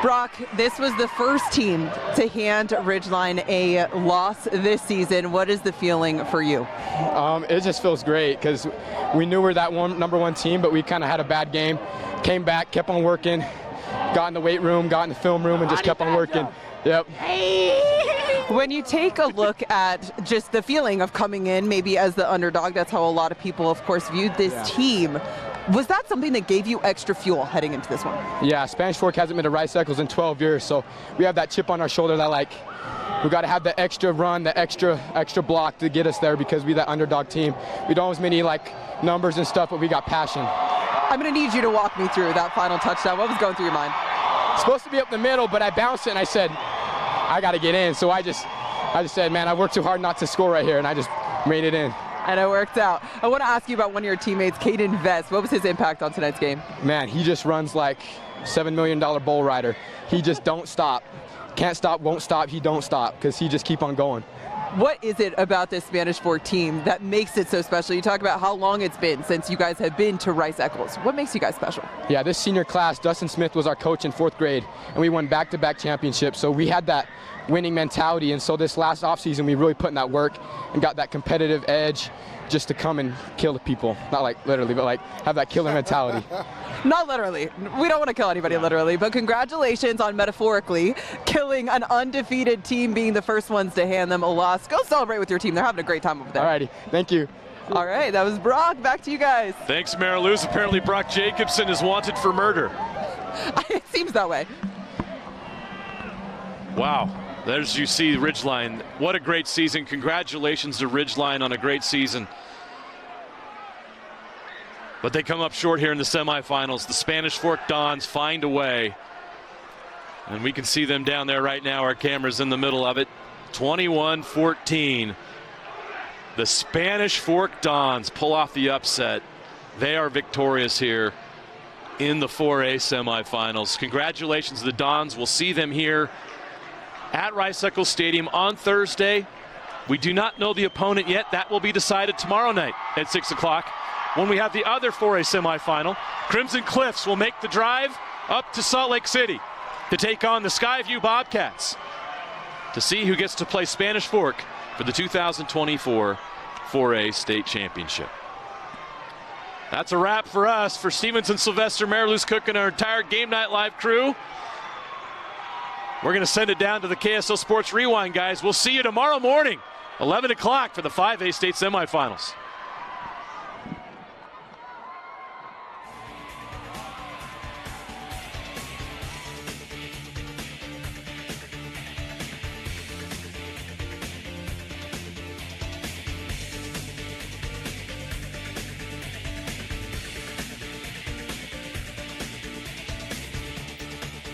Brock, this was the first team to hand Ridgeline a loss this season. What is the feeling for you? It just feels great because we knew we were that number one team, but we kind of had a bad game. Came back, kept on working, got in the weight room, got in the film room, and just kept on working. Yep. When you take a look at just the feeling of coming in, maybe as the underdog, that's how a lot of people, of course, viewed this team. Was that something that gave you extra fuel heading into this one? Yeah, Spanish Fork hasn't been to Rice-Eccles in 12 years, so we have that chip on our shoulder that, like, we got to have the extra run, the extra block to get us there because we're that underdog team. We don't have as many, like, numbers and stuff, but we got passion. I'm going to need you to walk me through that final touchdown. What was going through your mind? Supposed to be up the middle, but I bounced it and I said, I got to get in. So I just said, man, I worked too hard not to score right here, and I just made it in. And it worked out. I want to ask you about one of your teammates, Caden Vest. What was his impact on tonight's game? Man, he just runs like $7 million bull rider. He just don't stop. Can't stop, won't stop, he don't stop because he just keep on going. What is it about this Spanish Fork team that makes it so special? You talk about how long it's been since you guys have been to Rice-Eccles. What makes you guys special? Yeah, this senior class, Dustin Smith was our coach in 4th grade, and we won back-to-back championships. So we had that winning mentality, and so this last offseason we really put in that work and got that competitive edge just to come and kill the people. Not like literally, but like have that killer mentality. Not literally. We don't want to kill anybody literally, but congratulations on metaphorically killing an undefeated team, being the first ones to hand them a loss. Go celebrate with your team. They're having a great time over there. Alrighty, thank you. All right, that was Brock. Back to you guys. Thanks, Mariluz. Apparently Brock Jacobson is wanted for murder. It seems that way. Wow. There's you see Ridgeline. What a great season. Congratulations to Ridgeline on a great season. But they come up short here in the semifinals. The Spanish Fork Dons find a way. And we can see them down there right now. Our camera's in the middle of it. 21-14. The Spanish Fork Dons pull off the upset. They are victorious here in the 4A semifinals. Congratulations to the Dons. We'll see them here at Rice-Eccles Stadium on Thursday. We do not know the opponent yet. That will be decided tomorrow night at 6 o'clock when we have the other 4A semifinal. Crimson Cliffs will make the drive up to Salt Lake City to take on the Skyview Bobcats to see who gets to play Spanish Fork for the 2024 4A State Championship. That's a wrap for us. For Stevenson, Sylvester, Mariluz Cook, and our entire Game Night Live crew, we're going to send it down to the KSL Sports Rewind, guys. We'll see you tomorrow morning, 11 o'clock for the 5A state semifinals.